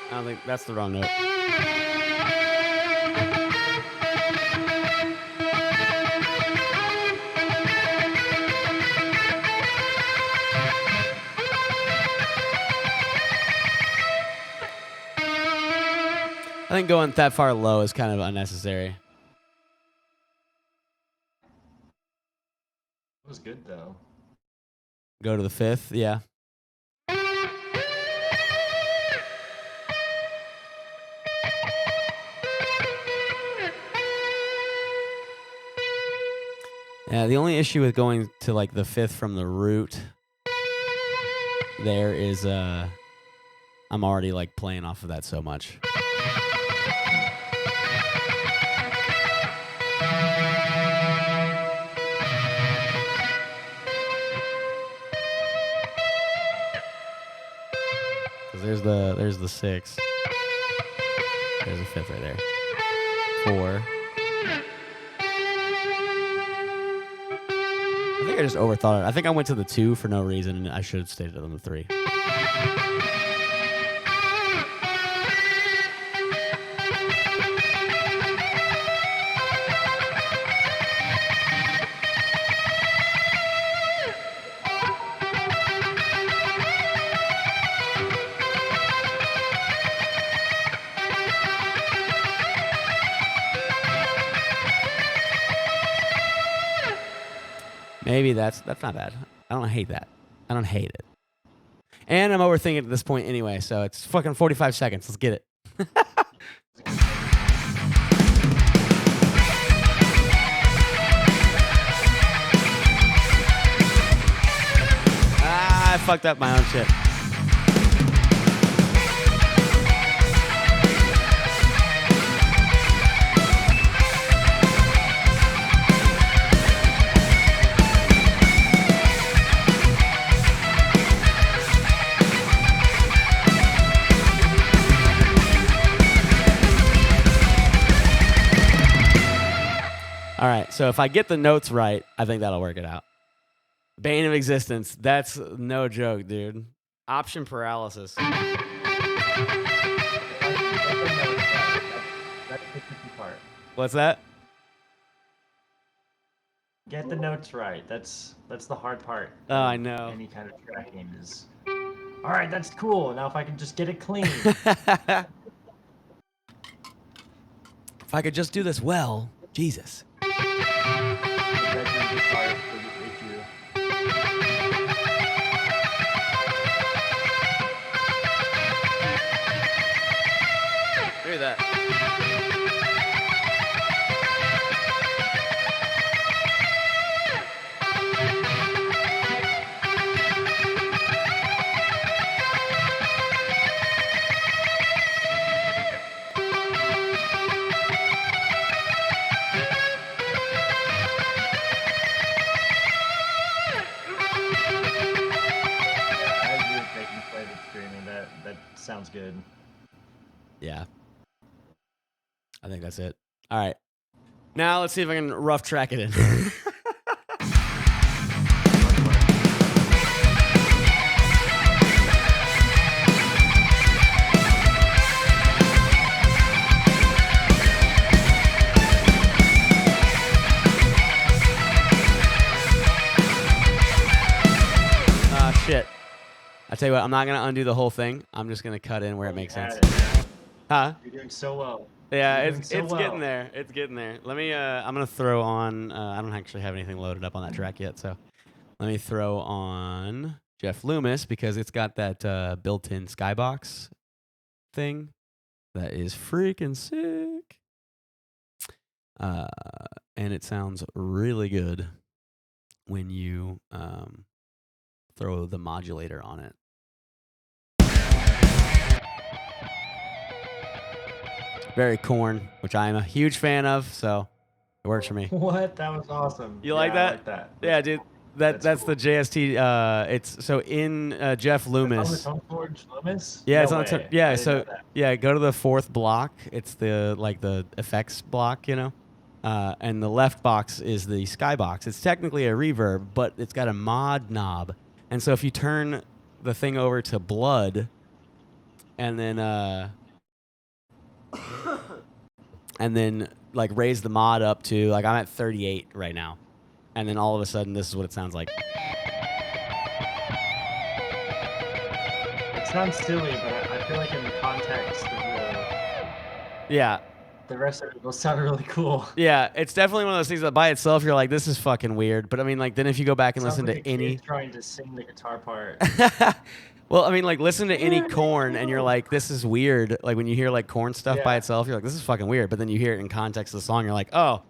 I don't think that's the wrong note. I think going that far low is kind of unnecessary. It was good though. Go to the fifth, yeah. Yeah, the only issue with going to like the fifth from the root there is I'm already like playing off of that so much. There's the six. There's a fifth right there. 4. I think I just overthought it. I think I went to the 2 for no reason, and I should have stayed on the 3. Maybe that's not bad. I don't hate that. I don't hate it. And I'm overthinking at this point anyway, so it's fucking 45 seconds. Let's get it. I fucked up my own shit. All right, so if I get the notes right, I think that'll work it out. Bane of Existence, that's no joke, dude. Option paralysis. That's the tricky part. What's that? Get the notes right. That's the hard part. Oh, I know. Any kind of tracking is. All right, that's cool. Now if I can just get it clean. If I could just do this well, Jesus. Look at that. That sounds good. Yeah. I think that's it. All right. Now let's see if I can rough track it in. Shit. I tell you what, I'm not going to undo the whole thing. I'm just going to cut in where it makes sense. Huh? You're doing so well. Yeah, it's getting there. It's getting there. Let me I'm going to throw on I don't actually have anything loaded up on that track yet, so let me throw on Jeff Loomis because it's got that built-in skybox thing. that is freaking sick. And it sounds really good when you throw the modulator on it. Very Korn, which I am a huge fan of, so it works for me. What? That was awesome. You like that? I like that. Yeah, dude. That's cool. the JST. It's so in Jeff Loomis. It's on the Forge Loomis? Yeah, No it's on. way. Yeah, so yeah, go to the fourth block. It's the effects block, you know, and the left box is the skybox. It's technically a reverb, but it's got a mod knob, and so if you turn the thing over to blood, and then like raise the mod up to like I'm at 38 right now, and then all of a sudden this is what it sounds like. It sounds silly, but I feel like in the context of the rest of it will sound really cool. Yeah, it's definitely one of those things that by itself you're like, this is fucking weird. But I mean, like then if you go back and listen like to any trying to sing the guitar part. Well, I mean, like listen to any Korn and you're like, this is weird. Like when you hear like Korn stuff by itself, you're like, this is fucking weird. But then you hear it in context of the song, you're like, oh,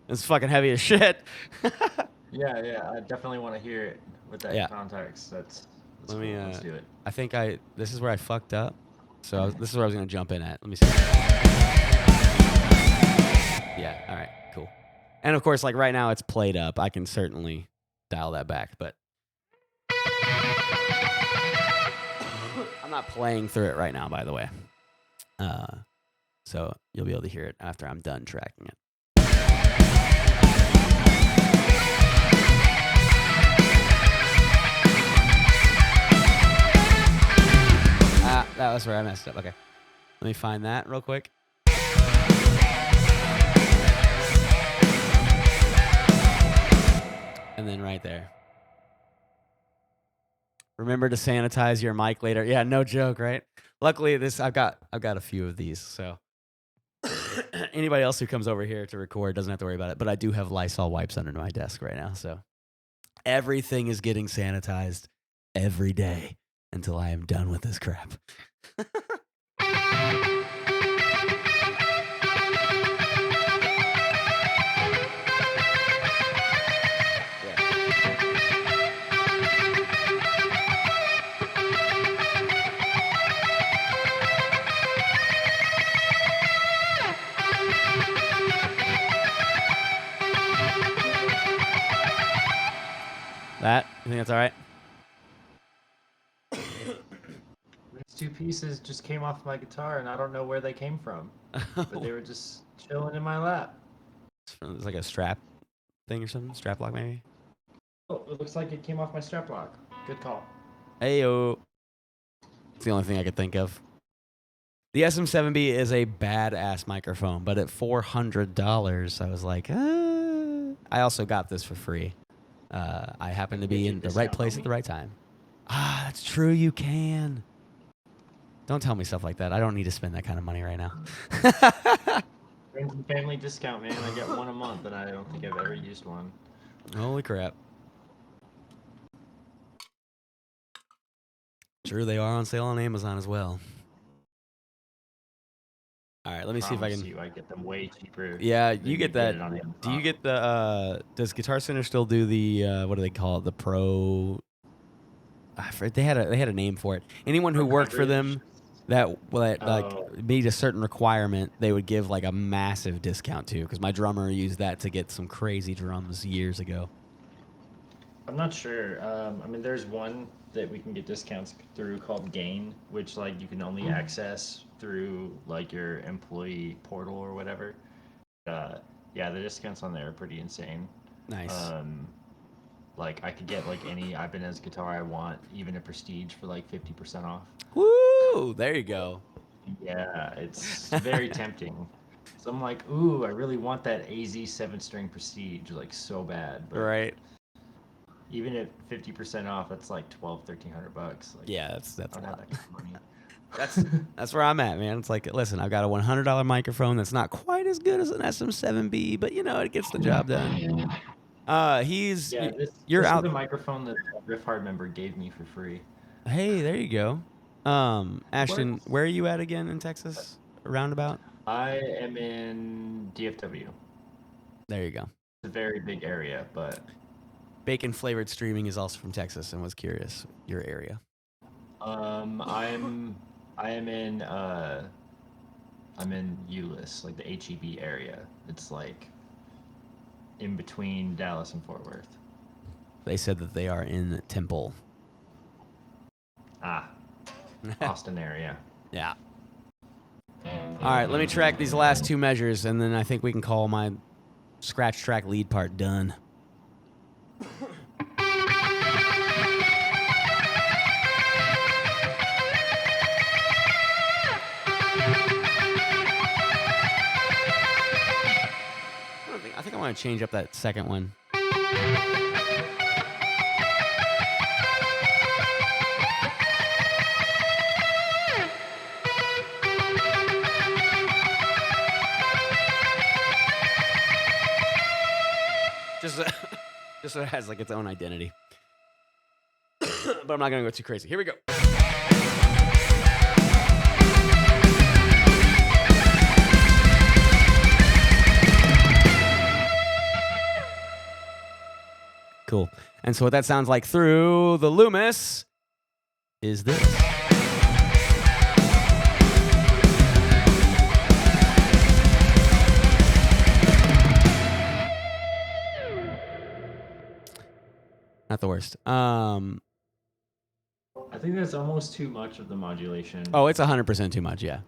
it's fucking heavy as shit. Yeah, I definitely want to hear it with that context. That's Let cool. me. Let's do it. I think this is where I fucked up. So this is where I was gonna jump in at. Let me see. Yeah. All right. Cool. And of course, like right now, it's played up. I can certainly dial that back, but I'm not playing through it right now. By the way. So you'll be able to hear it after I'm done tracking it. That was where I messed up. Okay. Let me find that real quick. And then right there. Remember to sanitize your mic later. Yeah, no joke, right? Luckily, I've got a few of these, so anybody else who comes over here to record doesn't have to worry about it. But I do have Lysol wipes under my desk right now, so everything is getting sanitized every day until I am done with this crap. You think that's all right? These two pieces just came off my guitar, and I don't know where they came from. But they were just chilling in my lap. It's like a strap thing or something? Strap lock, maybe? Oh, it looks like it came off my strap lock. Good call. Heyo. It's the only thing I could think of. The SM7B is a badass microphone, but at $400, I was like, I also got this for free. I happen to be in the right place at the right time. That's true. You can. Don't tell me stuff like that. I don't need to spend that kind of money right now. Friends and family discount, man. I get one a month, and I don't think I've ever used one. Holy crap. True, they are on sale on Amazon as well. All right, let me see if I can. I get them way cheaper. Yeah, you get that. Do you get the? Does Guitar Center still do the? What do they call it? The Pro. They had a name for it. Anyone who worked for them that meet a certain requirement, they would give like a massive discount to. Because my drummer used that to get some crazy drums years ago. I'm not sure. I mean, there's one that we can get discounts through called Gain, which like you can only access through like your employee portal or whatever. Yeah, the discounts on there are pretty insane. Nice. Like I could get like any Ibanez guitar I want, even a Prestige for like 50% off. Woo! There you go. Yeah, it's very tempting. So I'm like, ooh, I really want that AZ 7-string Prestige like so bad. But right. Even at 50% off, that's like $1,200-1,300. Like, yeah, that's a lot. That kind of money. That's where I'm at, man. It's like, listen, I've got a $100 microphone that's not quite as good as an SM7B, but you know, it gets the job done. This is the microphone that a Riffhard member gave me for free. Hey, there you go. Ashton, where are you at again in Texas? roundabout? I am in DFW. There you go. It's a very big area, but Bacon flavored streaming is also from Texas, and was curious your area. I am in I'm in Euless, like the HEB area. It's like in between Dallas and Fort Worth. They said that they are in Temple. Austin area. Yeah. All right, let me track these last two measures, and then I think we can call my scratch track lead part done. I think I want to change up that second one. Just so it has like its own identity. But I'm not gonna go too crazy. Here we go. Cool. And so what that sounds like through the Loomis is this. Not the worst. I think that's almost too much of the modulation. Oh, it's 100% too much, yeah.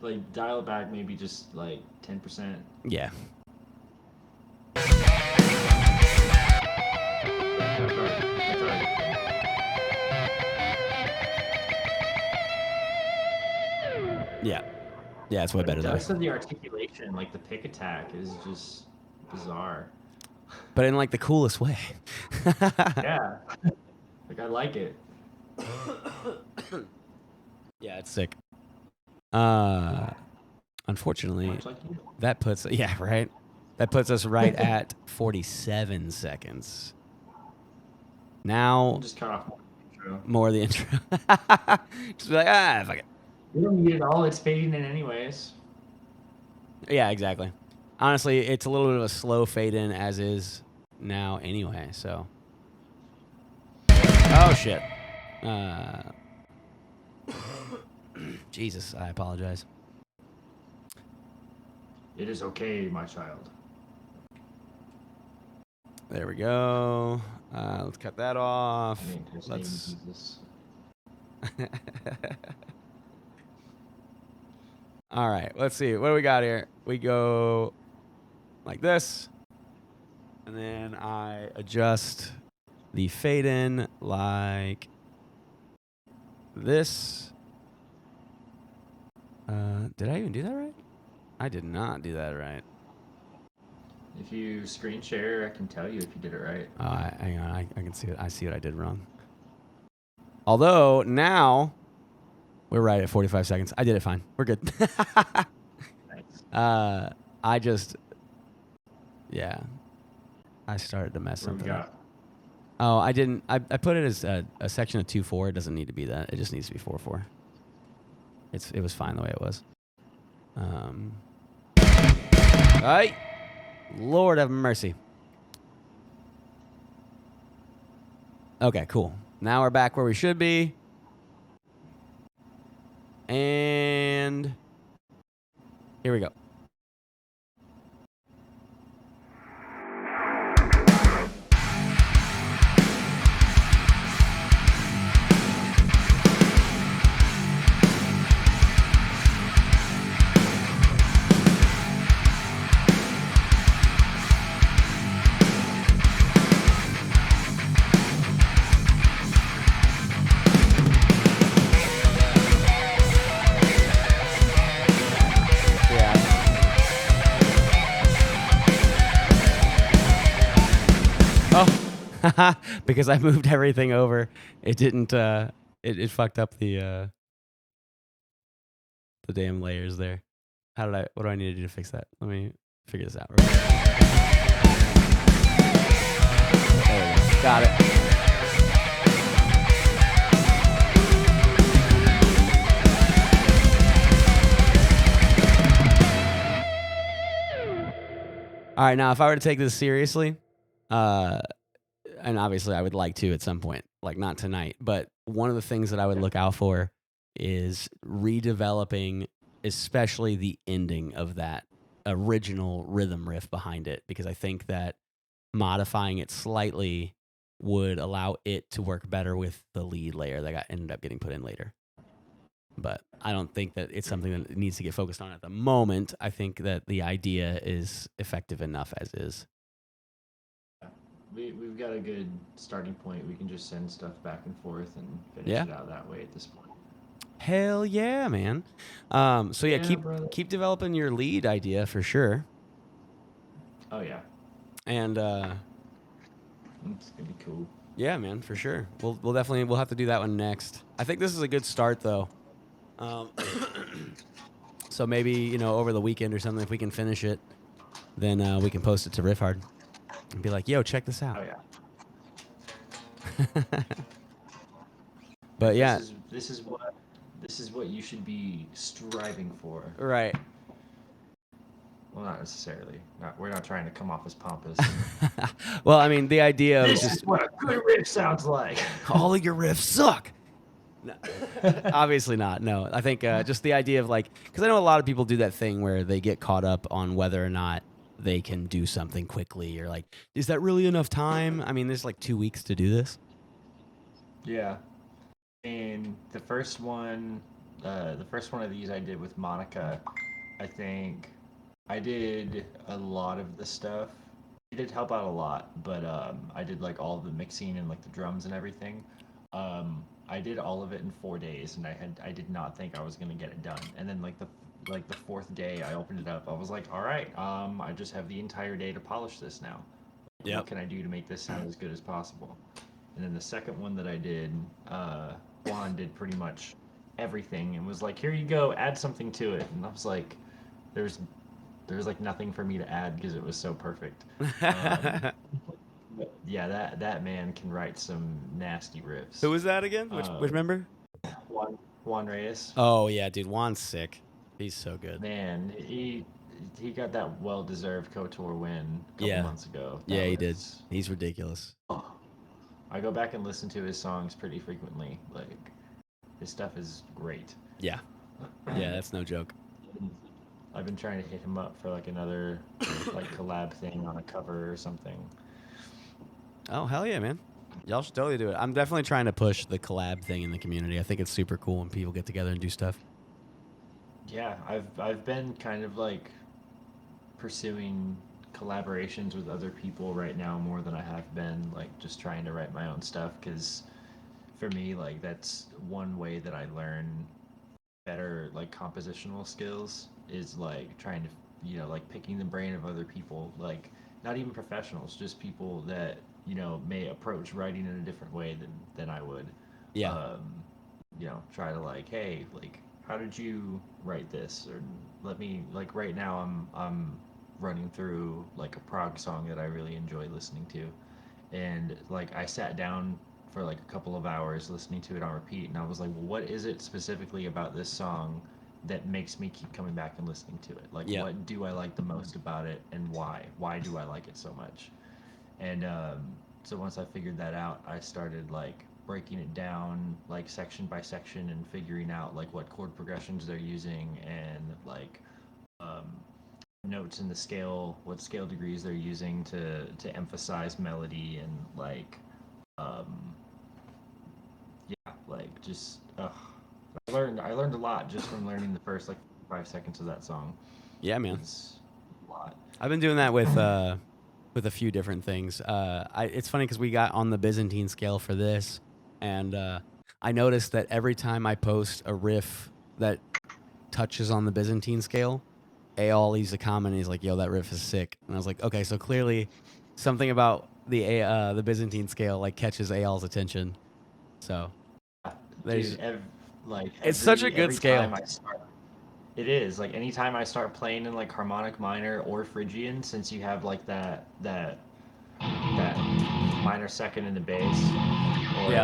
Like dial it back maybe just like 10%. Yeah. Yeah. Yeah, it's way better though. The rest of the articulation, like the pick attack, is just bizarre. But in like the coolest way. Yeah. Like I like it. Yeah, it's sick. Unfortunately, Like that puts right. That puts us right at 47 seconds. Now, just cut off more of the intro. Just be like, fuck it. You don't need it all. It's fading in anyways. Yeah, exactly. Honestly, it's a little bit of a slow fade in as is now anyway, so. Oh, shit. Jesus, I apologize. It is okay, my child. There we go. Let's cut that off. Let's. All right, let's see. What do we got here? We go like this. And then I adjust the fade in like this. Did I even do that right? I did not do that right. If you screen share, I can tell you if you did it right. Hang on. I can see it. I see what I did wrong. Although now we're right at 45 seconds. I did it fine. We're good. Nice. I started to mess something Got? up. Oh, I didn't. I put it as a section of 2/4. It doesn't need to be that. It just needs to be 4/4. It was fine the way it was. Right. Lord have mercy. Okay, cool. Now we're back where we should be. And here we go. Because I moved everything over, it didn't. It fucked up the damn layers there. What do I need to do to fix that? Let me figure this out. There we go. Got it. All right, now if I were to take this seriously, and obviously I would like to at some point, like not tonight, but one of the things that I would look out for is redeveloping, especially the ending of that original rhythm riff behind it, because I think that modifying it slightly would allow it to work better with the lead layer that ended up getting put in later. But I don't think that it's something that needs to get focused on at the moment. I think that the idea is effective enough as is. We've got a good starting point. We can just send stuff back and forth and finish it out that way at this point. Hell yeah, man. So keep developing your lead idea for sure. Oh yeah. And it's gonna be cool. Yeah, man, for sure. We'll definitely have to do that one next. I think this is a good start though. So maybe, over the weekend or something, if we can finish it, then we can post it to Riffhard and be like, yo, check this out. Oh yeah. But yeah, this is what you should be striving for. Right. Well, not necessarily. We're not trying to come off as pompous. Well, I mean, the idea of this is what a good riff sounds like. All of your riffs suck. No, obviously not. No, I think just the idea of because I know a lot of people do that thing where they get caught up on whether or not they can do something quickly, or is that really enough time? I mean, there's 2 weeks to do this. Yeah. And the first one of these I did with Monica, I think I did a lot of the stuff. It did help out a lot, but I did all of the mixing and the drums and everything. I did all of it in 4 days, and I did not think I was gonna get it done. And then the fourth day I opened it up, I was like, all right, I just have the entire day to polish this now. Yep. What can I do to make this sound as good as possible? And then the second one that I did, Juan did pretty much everything and was like, here you go, add something to it. And I was like, there's nothing for me to add because it was so perfect. Yeah, that man can write some nasty riffs. Who was that again? Which member? Juan Reyes. Oh yeah, dude, Juan's sick. He's so good. Man, he got that well-deserved KOTOR win a couple months ago. He did. He's ridiculous. Oh, I go back and listen to his songs pretty frequently. His stuff is great. Yeah. Yeah, that's no joke. I've been trying to hit him up for another collab thing on a cover or something. Oh, hell yeah, man. Y'all should totally do it. I'm definitely trying to push the collab thing in the community. I think it's super cool when people get together and do stuff. Yeah, I've been kind of pursuing collaborations with other people right now more than I have been just trying to write my own stuff, because for me that's one way that I learn better compositional skills is trying to picking the brain of other people, not even professionals, just people that may approach writing in a different way than I would. Yeah. Try to hey, how did you write this? Or let me right now I'm running through a prog song that I really enjoy listening to, and I sat down for a couple of hours listening to it on repeat, and I was like, well, what is it specifically about this song that makes me keep coming back and listening to it? What do I like the most about it, and why do I like it so much? And so once I figured that out, I started breaking it down section by section and figuring out what chord progressions they're using, and notes in the scale, what scale degrees they're using to emphasize melody, and I learned a lot just from learning the first 5 seconds of that song. Yeah, man. It's a lot. I've been doing that with a few different things. It's funny because we got on the Byzantine scale for this, and I noticed that every time I post a riff that touches on the Byzantine scale, Eyal leaves a comment and he's like, yo, that riff is sick. And I was like, okay, so clearly something about the Byzantine scale catches Eyal's attention. So there's it's such a good scale. It is anytime I start playing in harmonic minor or Phrygian, since you have that minor second in the bass, or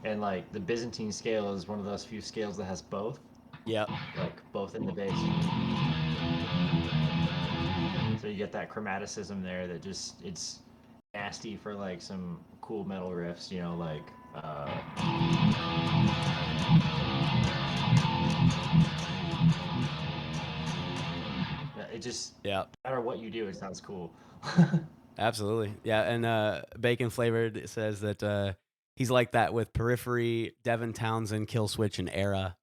and the Byzantine scale is one of those few scales that has both. Yep. like both in the bass. So you get that chromaticism there that just it's nasty for like some cool metal riffs, you know, like it just Yeah. no matter what you do, it sounds cool. Absolutely. Yeah. And Bacon Flavored says that he's like that with Periphery, Devin Townsend, Kill Switch, and Era,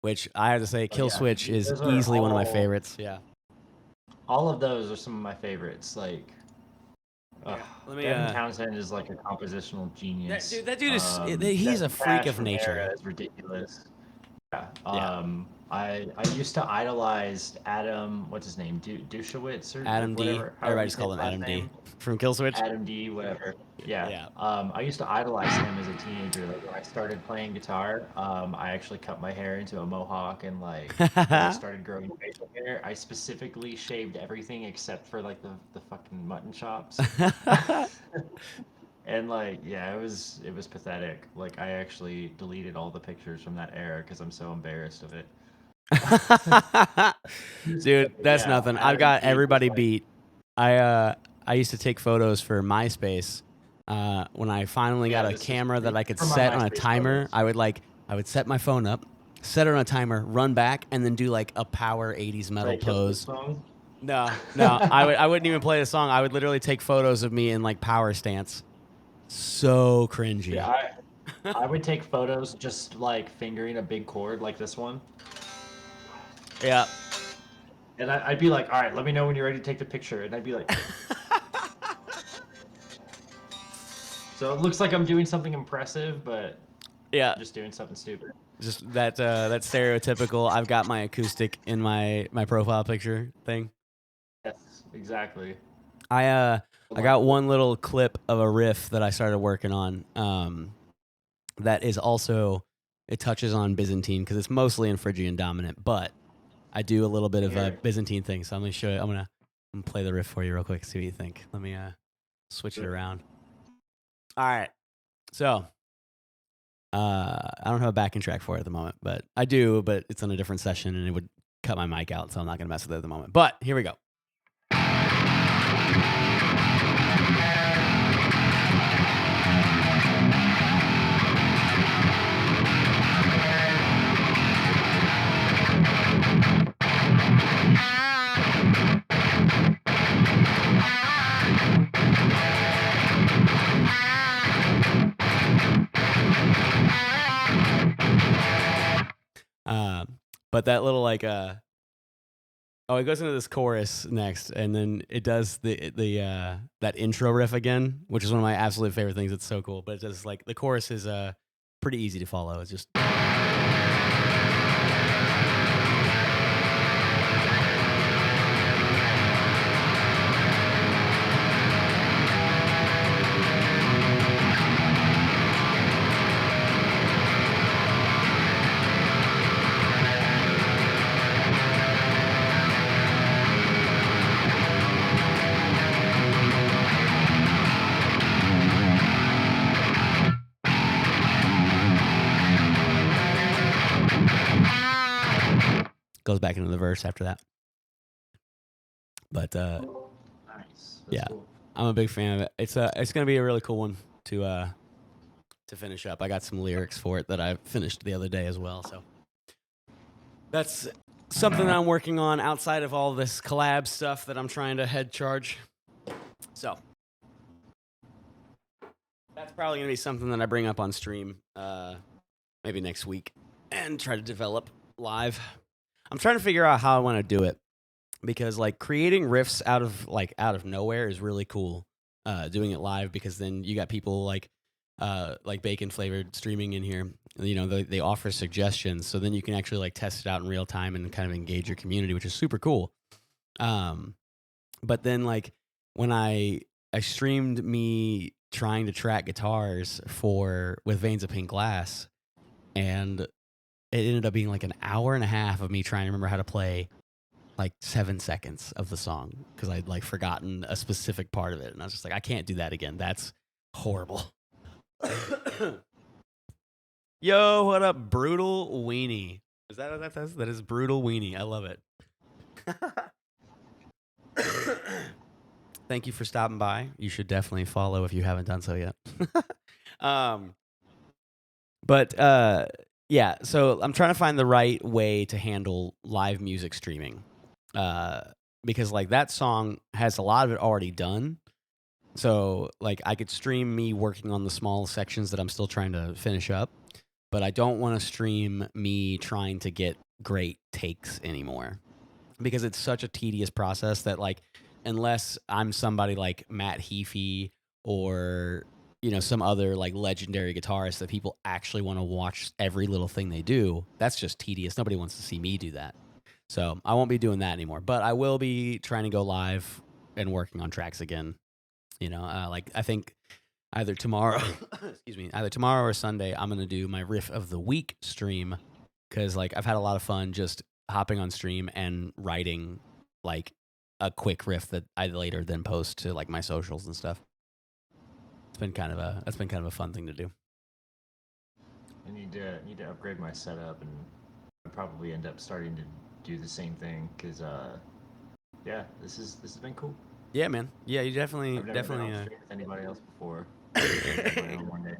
which I have to say, Kill Switch is those are easily one of my favorites. Yeah. All of those are some of my favorites. Like, Let me. Devin Townsend is like a compositional genius. That dude is he's a freak of nature. Is ridiculous. Yeah. Yeah. I used to idolize Adam. What's his name? Dushowitz or Adam D. whatever. Everybody's called him Adam D. From Kill Switch. Adam D. Whatever. Yeah. Yeah. I used to idolize him as a teenager. Like when I started playing guitar, I actually cut my hair into a mohawk and like when I started growing facial hair. I specifically shaved everything except for like the fucking mutton chops. And like, yeah, it was pathetic. Like I actually deleted all the pictures from that era because I'm so embarrassed of it. Dude, that's nothing. I've got everybody beat. I used to take photos for MySpace. When I finally got a camera that I could set on a timer, I would set my phone up, set it on a timer, run back, and then do like a power 80s metal pose. No, I wouldn't even play the song. I would literally take photos of me in like power stance. So cringy. Yeah, I would take photos just like fingering a big chord like this one. Yeah. And I'd be like, all right, let me know when you're ready to take the picture. And I'd be like... So it looks like I'm doing something impressive, but yeah, I'm just doing something stupid. Just that stereotypical, I've got my acoustic in my profile picture thing. Yes, exactly. I got one little clip of a riff that I started working on that is also, it touches on Byzantine because it's mostly in Phrygian dominant, but I do a little bit of a Byzantine thing. So I'm going to show you. I'm going to play the riff for you real quick, see what you think. Let me switch it around. All right. So I don't have a backing track for it at the moment, but I do, but it's on a different session and it would cut my mic out, so I'm not going to mess with it at the moment. But here we go. But that little like it goes into this chorus next, and then it does the that intro riff again, which is one of my absolute favorite things. It's so cool. But it's just like the chorus is pretty easy to follow. It's just goes back into the verse after that. But nice. Yeah, cool. I'm a big fan of it. It's gonna be a really cool one to finish up. I got some lyrics for it that I finished the other day as well. So that's something that I'm working on outside of all this collab stuff that I'm trying to head charge. So that's probably gonna be something that I bring up on stream maybe next week and try to develop live. I'm trying to figure out how I want to do it because like creating riffs out of nowhere is really cool. Doing it live because then you got people like Bacon Flavored streaming in here. You know, they offer suggestions, so then you can actually like test it out in real time and kind of engage your community, which is super cool. But then like when I streamed me trying to track guitars with Veins of Pink Glass, and it ended up being like an hour and a half of me trying to remember how to play like 7 seconds of the song because I'd like forgotten a specific part of it. And I was just like, I can't do that again. That's horrible. Yo, what up, Brutal Weenie? Is that is brutal weenie. I love it. Thank you for stopping by. You should definitely follow if you haven't done so yet. Yeah, so I'm trying to find the right way to handle live music streaming. Because like that song has a lot of it already done. So like I could stream me working on the small sections that I'm still trying to finish up, but I don't want to stream me trying to get great takes anymore because it's such a tedious process that like unless I'm somebody like Matt Heafy or some other like legendary guitarist that people actually want to watch every little thing they do, that's just tedious. Nobody wants to see me do that. So I won't be doing that anymore, but I will be trying to go live and working on tracks again. Like I think either tomorrow, either tomorrow or Sunday, I'm going to do my riff of the week stream. Cause like I've had a lot of fun just hopping on stream and writing like a quick riff that I later then post to like my socials and stuff. That's been kind of a fun thing to do. I need to upgrade my setup, and I'll probably end up starting to do the same thing. Cause yeah, this has been cool. Yeah, man. Yeah, you definitely I've never been on stream with anybody else before. One day.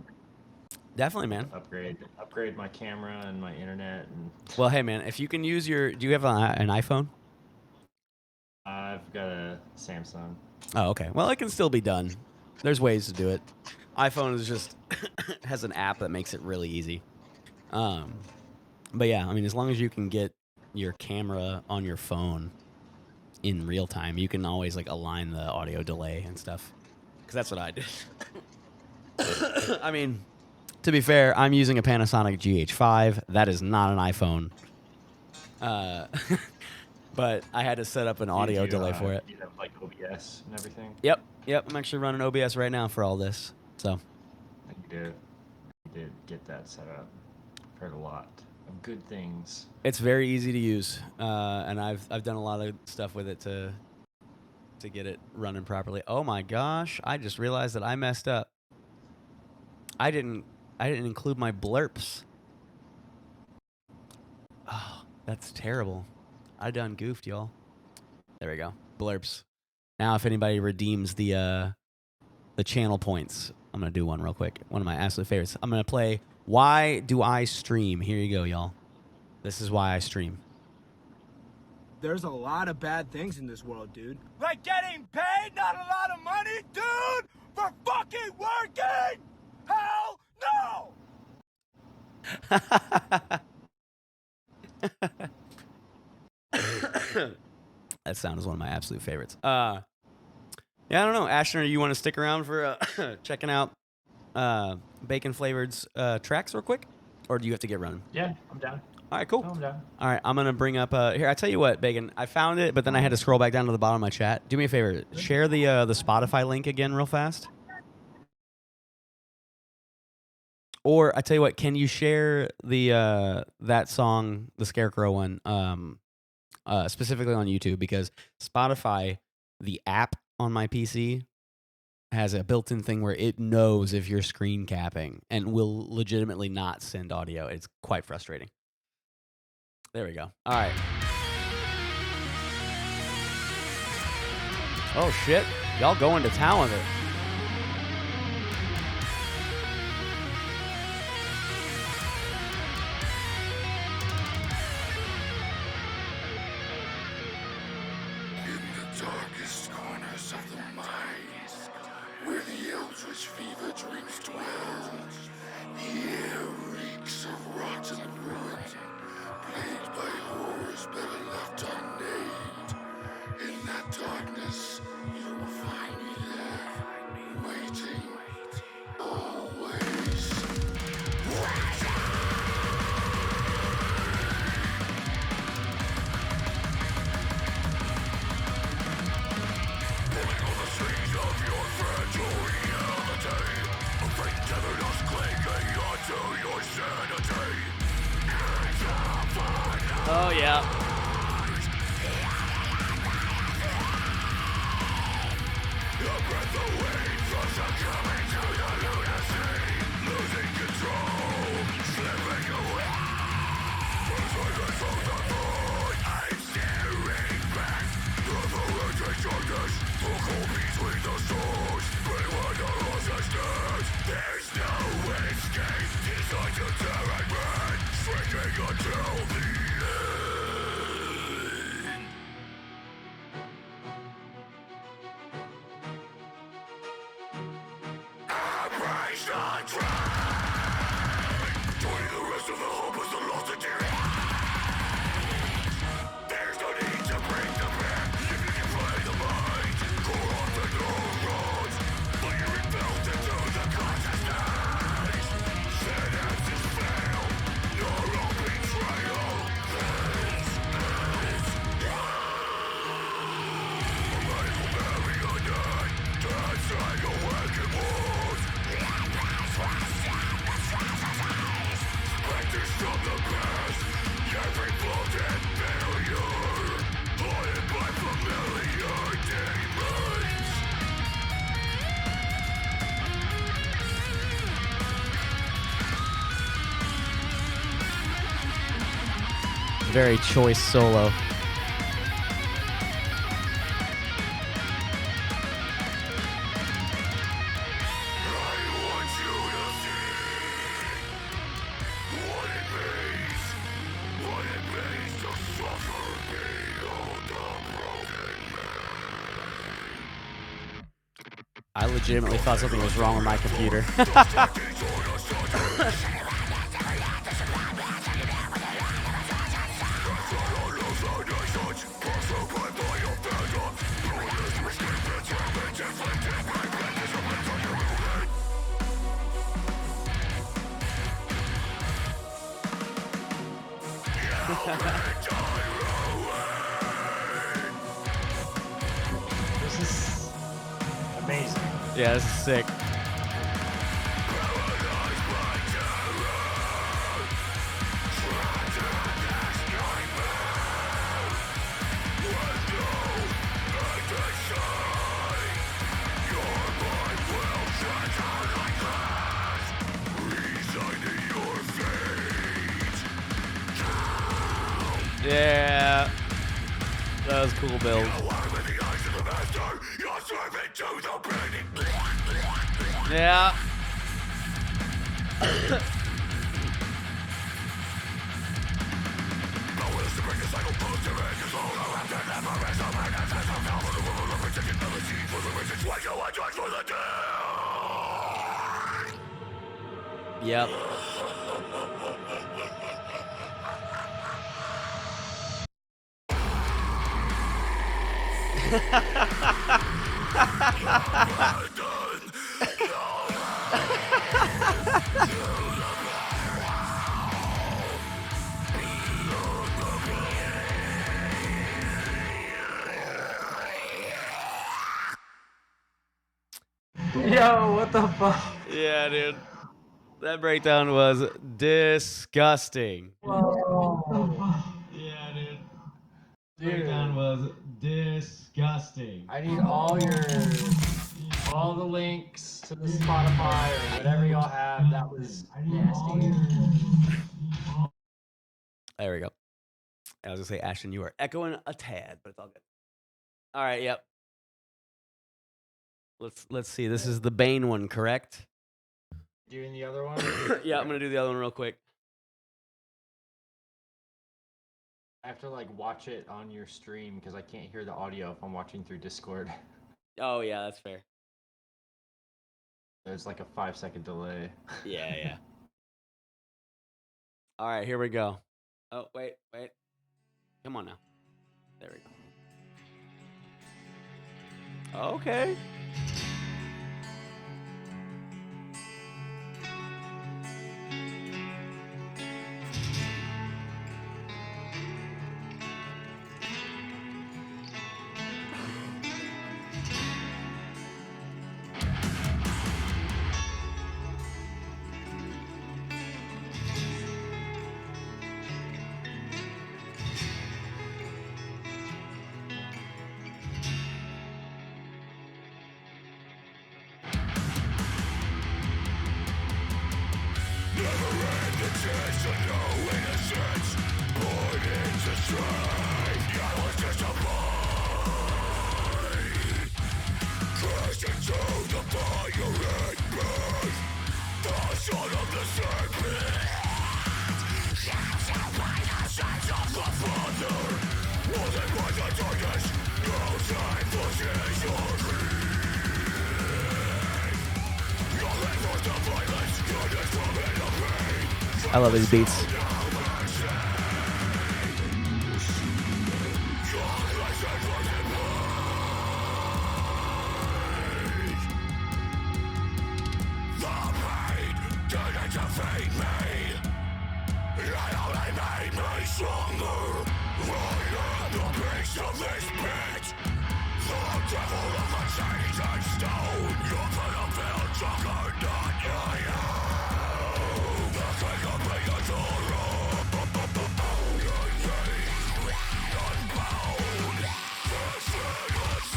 Definitely, man. Upgrade my camera and my internet. And well, hey, man, if you can use do you have an iPhone? I've got a Samsung. Oh, okay. Well, it can still be done. There's ways to do it. iPhone is just has an app that makes it really easy. But yeah, I mean, as long as you can get your camera on your phone in real time, you can always like align the audio delay and stuff. Because that's what I did. I mean, to be fair, I'm using a Panasonic GH5. That is not an iPhone. But I had to set up an audio delay for it. You have like OBS and everything? Yep. I'm actually running OBS right now for all this. So. You did get that set up. I've heard a lot of good things. It's very easy to use, and I've done a lot of stuff with it to get it running properly. Oh my gosh! I just realized that I messed up. I didn't include my blurps. Oh, that's terrible. I done goofed, y'all. There we go. Blurps. Now, if anybody redeems the channel points, I'm gonna do one real quick. One of my absolute favorites. I'm gonna play Why Do I Stream? Here you go, y'all. This is why I stream. There's a lot of bad things in this world, dude. Like getting paid not a lot of money, dude, for fucking working! Hell no! That sound is one of my absolute favorites. Yeah, I don't know. Ashton, you want to stick around for checking out Bacon Flavored's tracks real quick? Or do you have to get running? Yeah, I'm down. All right, cool. No, I'm down. All right, I'm going to bring up... here, I tell you what, Bacon. I found it, but then I had to scroll back down to the bottom of my chat. Do me a favor. Share the Spotify link again real fast. Or, I tell you what, can you share the that song, the Scarecrow one, specifically on YouTube? Because Spotify, the app on my PC, has a built-in thing where it knows if you're screen capping and will legitimately not send audio. It's quite frustrating. There we go. All right. Oh, shit. Y'all going to town with it. In the darkest corners of the mind, where the eldritch fever dreams dwell, the air reeks of rotten ruin, plagued by horrors better left unnamed. In that darkness, you will find me there, waiting, always. Pulling on the strings of your fragile reality, a fate tethered us clinging onto your sanity. Oh, yeah. A breath away from succumbing to the lunacy, losing control, slipping away. Very choice solo. I legitimately thought something was wrong with my computer. This is amazing. Yeah, this is sick. Yeah, that was a cool build. Yeah. Yep. Yo, what the fuck? Yeah, dude. That breakdown was disgusting. Whoa. Yeah, dude. Dude. Breakdown was disgusting. I need all the links to the Spotify or whatever y'all have. That was nasty. There we go. I was gonna say, Ashton, you are echoing a tad, but it's all good. All right, yep. Let's see. This is the Bane one, correct? Doing the other one? Yeah, I'm gonna do the other one real quick. I have to like watch it on your stream because I can't hear the audio if I'm watching through Discord. Oh yeah, that's fair. There's like a 5-second delay. Yeah, yeah. All right, here we go. Oh, wait. Come on now. There we go. Okay. I love these beats.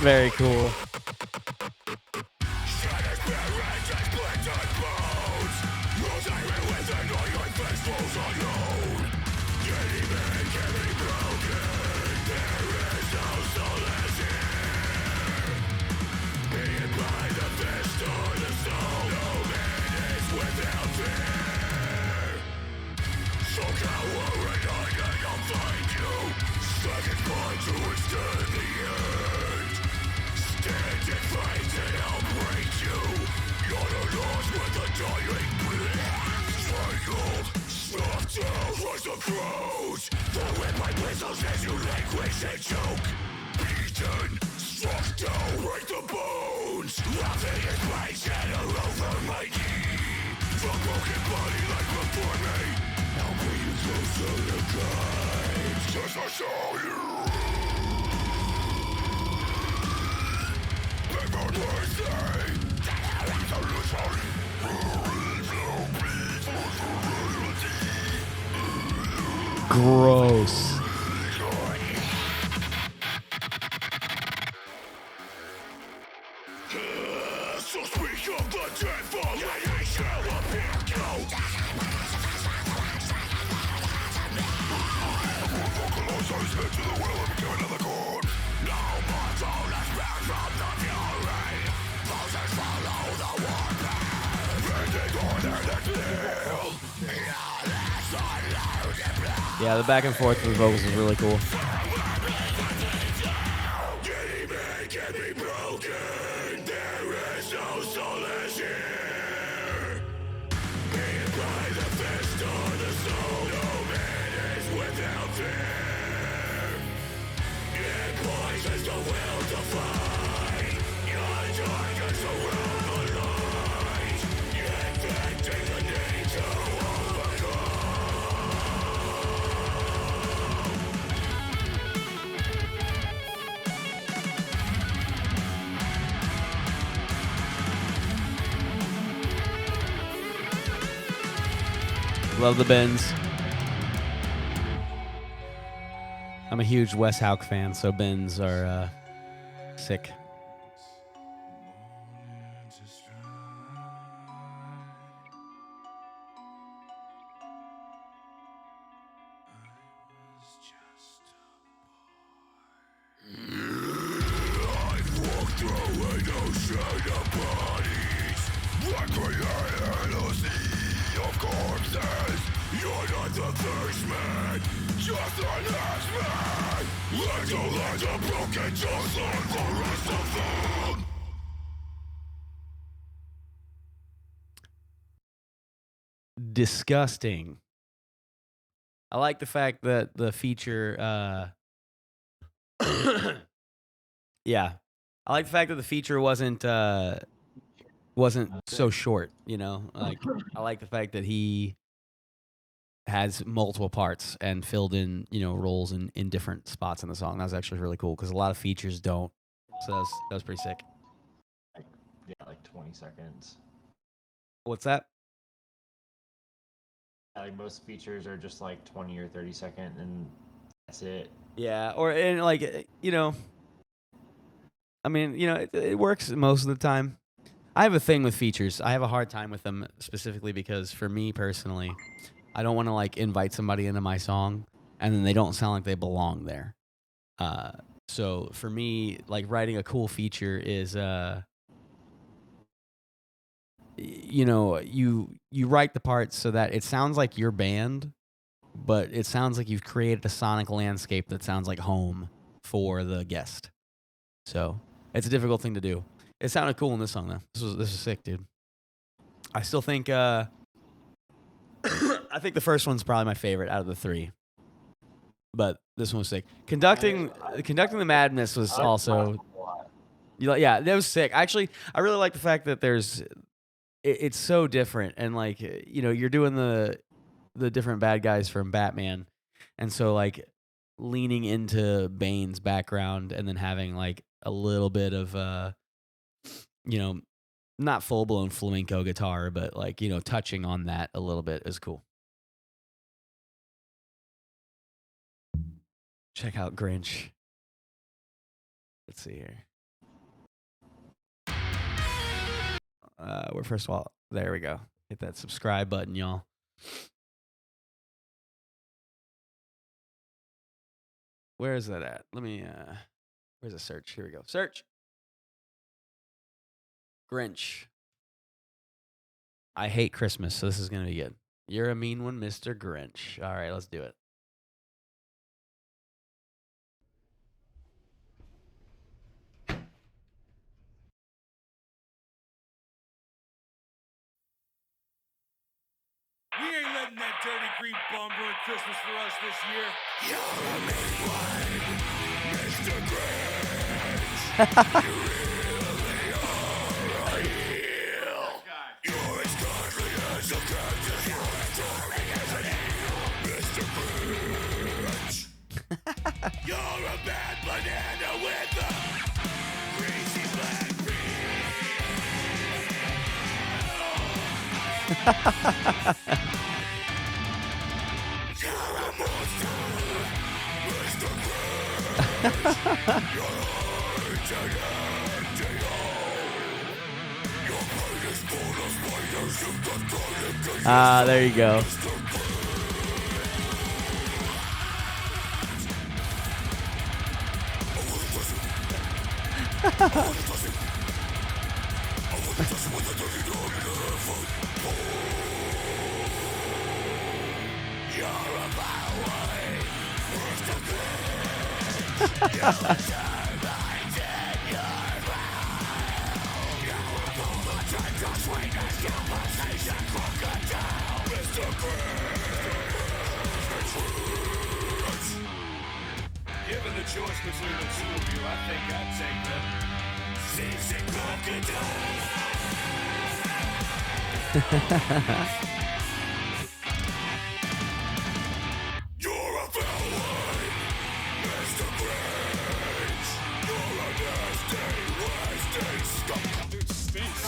Very cool. Gross. Yeah, the back and forth with the vocals is really cool. Love the bends. I'm a huge Wes Hauck fan, so bends are sick. Disgusting. I like the fact that the feature yeah. I like the fact that the feature wasn't so short, you know? Like I like the fact that he has multiple parts and filled in, you know, roles in different spots in the song. That was actually really cool because a lot of features don't. So that was pretty sick. Like 20 seconds. What's that? Like most features are just like 20 or 30 second and that's it. Yeah, and like, you know, I mean, you know, it works most of the time. I have a thing with features. I have a hard time with them specifically because for me personally, I don't want to like invite somebody into my song and then they don't sound like they belong there. So for me, like writing a cool feature is, you know, you write the parts so that it sounds like your band, but it sounds like you've created a sonic landscape that sounds like home for the guest. So it's a difficult thing to do. It sounded cool in this song though. This was sick, dude. I still think I I think the first one's probably my favorite out of the three. But this one was sick. Conducting the Madness was also. Yeah, that was sick. Actually, I really like the fact that it's so different, and like you're doing the different bad guys from Batman, and so like leaning into Bane's background and then having like a little bit of not full blown flamenco guitar, but like touching on that a little bit is cool. Check out Grinch. Let's see here. We're first of all, there we go. Hit that subscribe button, y'all. Where is that at? Let me, where's the search? Here we go. Search. Grinch. I hate Christmas, so this is going to be good. You're a mean one, Mr. Grinch. All right, let's do it. We ain't letting that dirty green bum ruin Christmas for us this year. You're a mean one, Mr. Grinch. You really are a heel. You're as godly as a cactus. You're as charming as an eel, Mr. Grinch. You're a bad banana with a greasy black You're a monster, Mr. Grinch. Your heart's an empty hole. Your brain is full of spiders. You've got garlic. There you go. Given the choice between the two of you, I think I'd take the seasick crocodile. You're a villain, Mr. Grinch. You're a nasty, nasty skunk. Dude, stinks.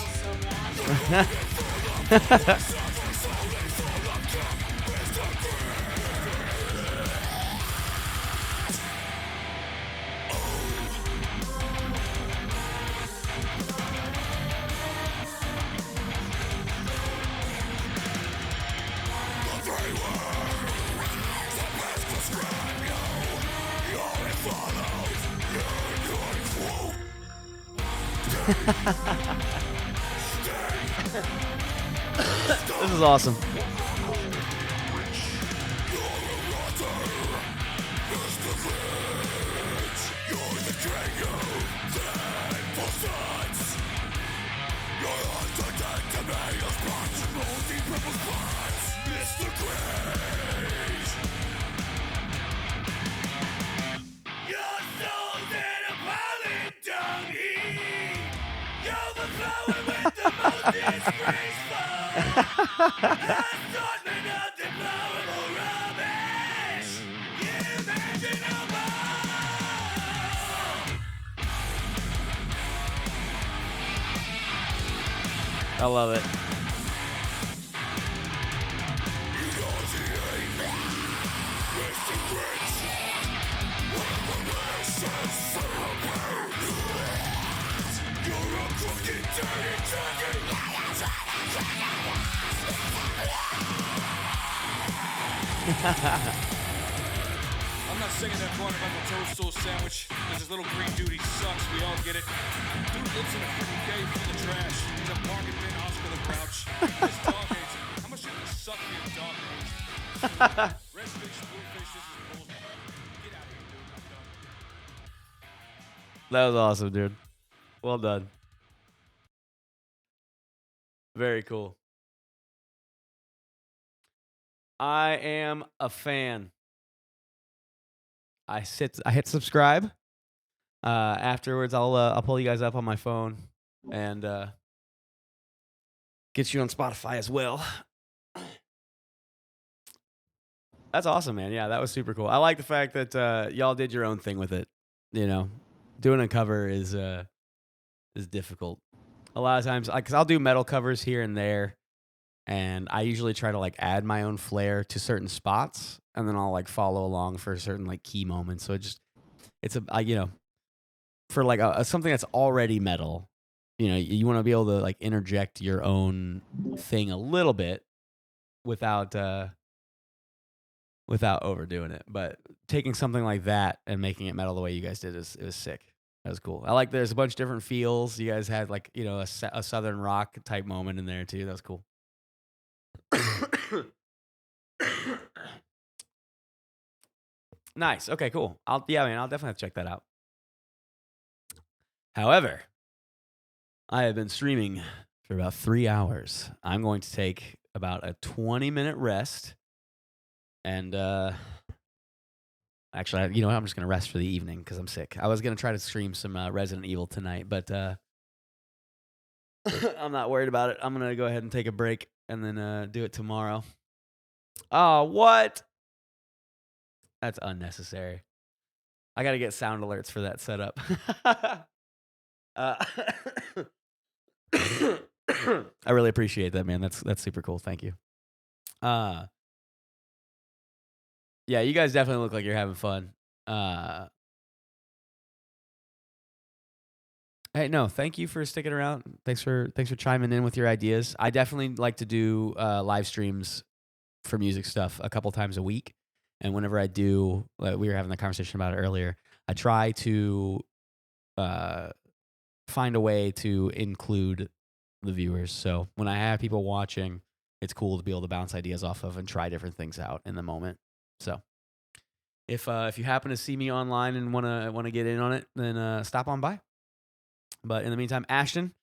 This is awesome. I love it. I'm not singing that part about the toadstool sandwich. There's this little green dude, he sucks. We all get it. Dude lives in a freaking cave full of trash. He's a bargain bin Oscar the Grouch. His dog hates him. How much should this suck your dog hates? Red fish, blue fish, this is bull. Get out of here, dude. I'm done. That was awesome, dude. Well done. Very cool. I am a fan. I hit subscribe. Afterwards, I'll pull you guys up on my phone and get you on Spotify as well. That's awesome, man. Yeah, that was super cool. I like the fact that y'all did your own thing with it. You know, doing a cover is difficult. A lot of times, because I'll do metal covers here and there, and I usually try to like add my own flair to certain spots, and then I'll like follow along for certain like key moments. So it's for like something that's already metal, you want to be able to like interject your own thing a little bit without overdoing it. But taking something like that and making it metal the way you guys did is sick. That was cool. I like there's a bunch of different feels. You guys had like, a southern rock type moment in there too. That was cool. Nice. Okay, cool. I'll definitely have to check that out. However, I have been streaming for about 3 hours. I'm going to take about a 20-minute rest. And actually, I'm just going to rest for the evening because I'm sick. I was going to try to stream some Resident Evil tonight, but I'm not worried about it. I'm going to go ahead and take a break and then do it tomorrow. Oh, what? That's unnecessary. I got to get sound alerts for that setup. I really appreciate that, man. That's super cool. Thank you. Yeah, you guys definitely look like you're having fun. Hey, no, thank you for sticking around. Thanks for chiming in with your ideas. I definitely like to do live streams for music stuff a couple times a week. And whenever I do, we were having the conversation about it earlier, I try to find a way to include the viewers. So when I have people watching, it's cool to be able to bounce ideas off of and try different things out in the moment. So if you happen to see me online and want to get in on it, then stop on by. But in the meantime, Ashton,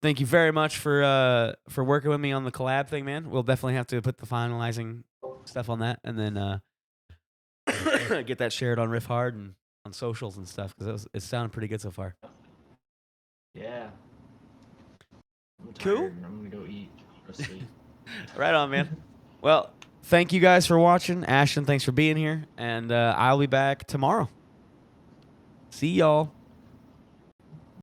thank you very much for working with me on the collab thing, man. We'll definitely have to put the finalizing stuff on that, and then get that shared on Riffhard and on socials and stuff, because it sounded pretty good so far. Yeah. I'm tired. Cool. I'm gonna go eat or sleep. Right on, man. Well, thank you guys for watching. Ashton, thanks for being here, and I'll be back tomorrow. See y'all.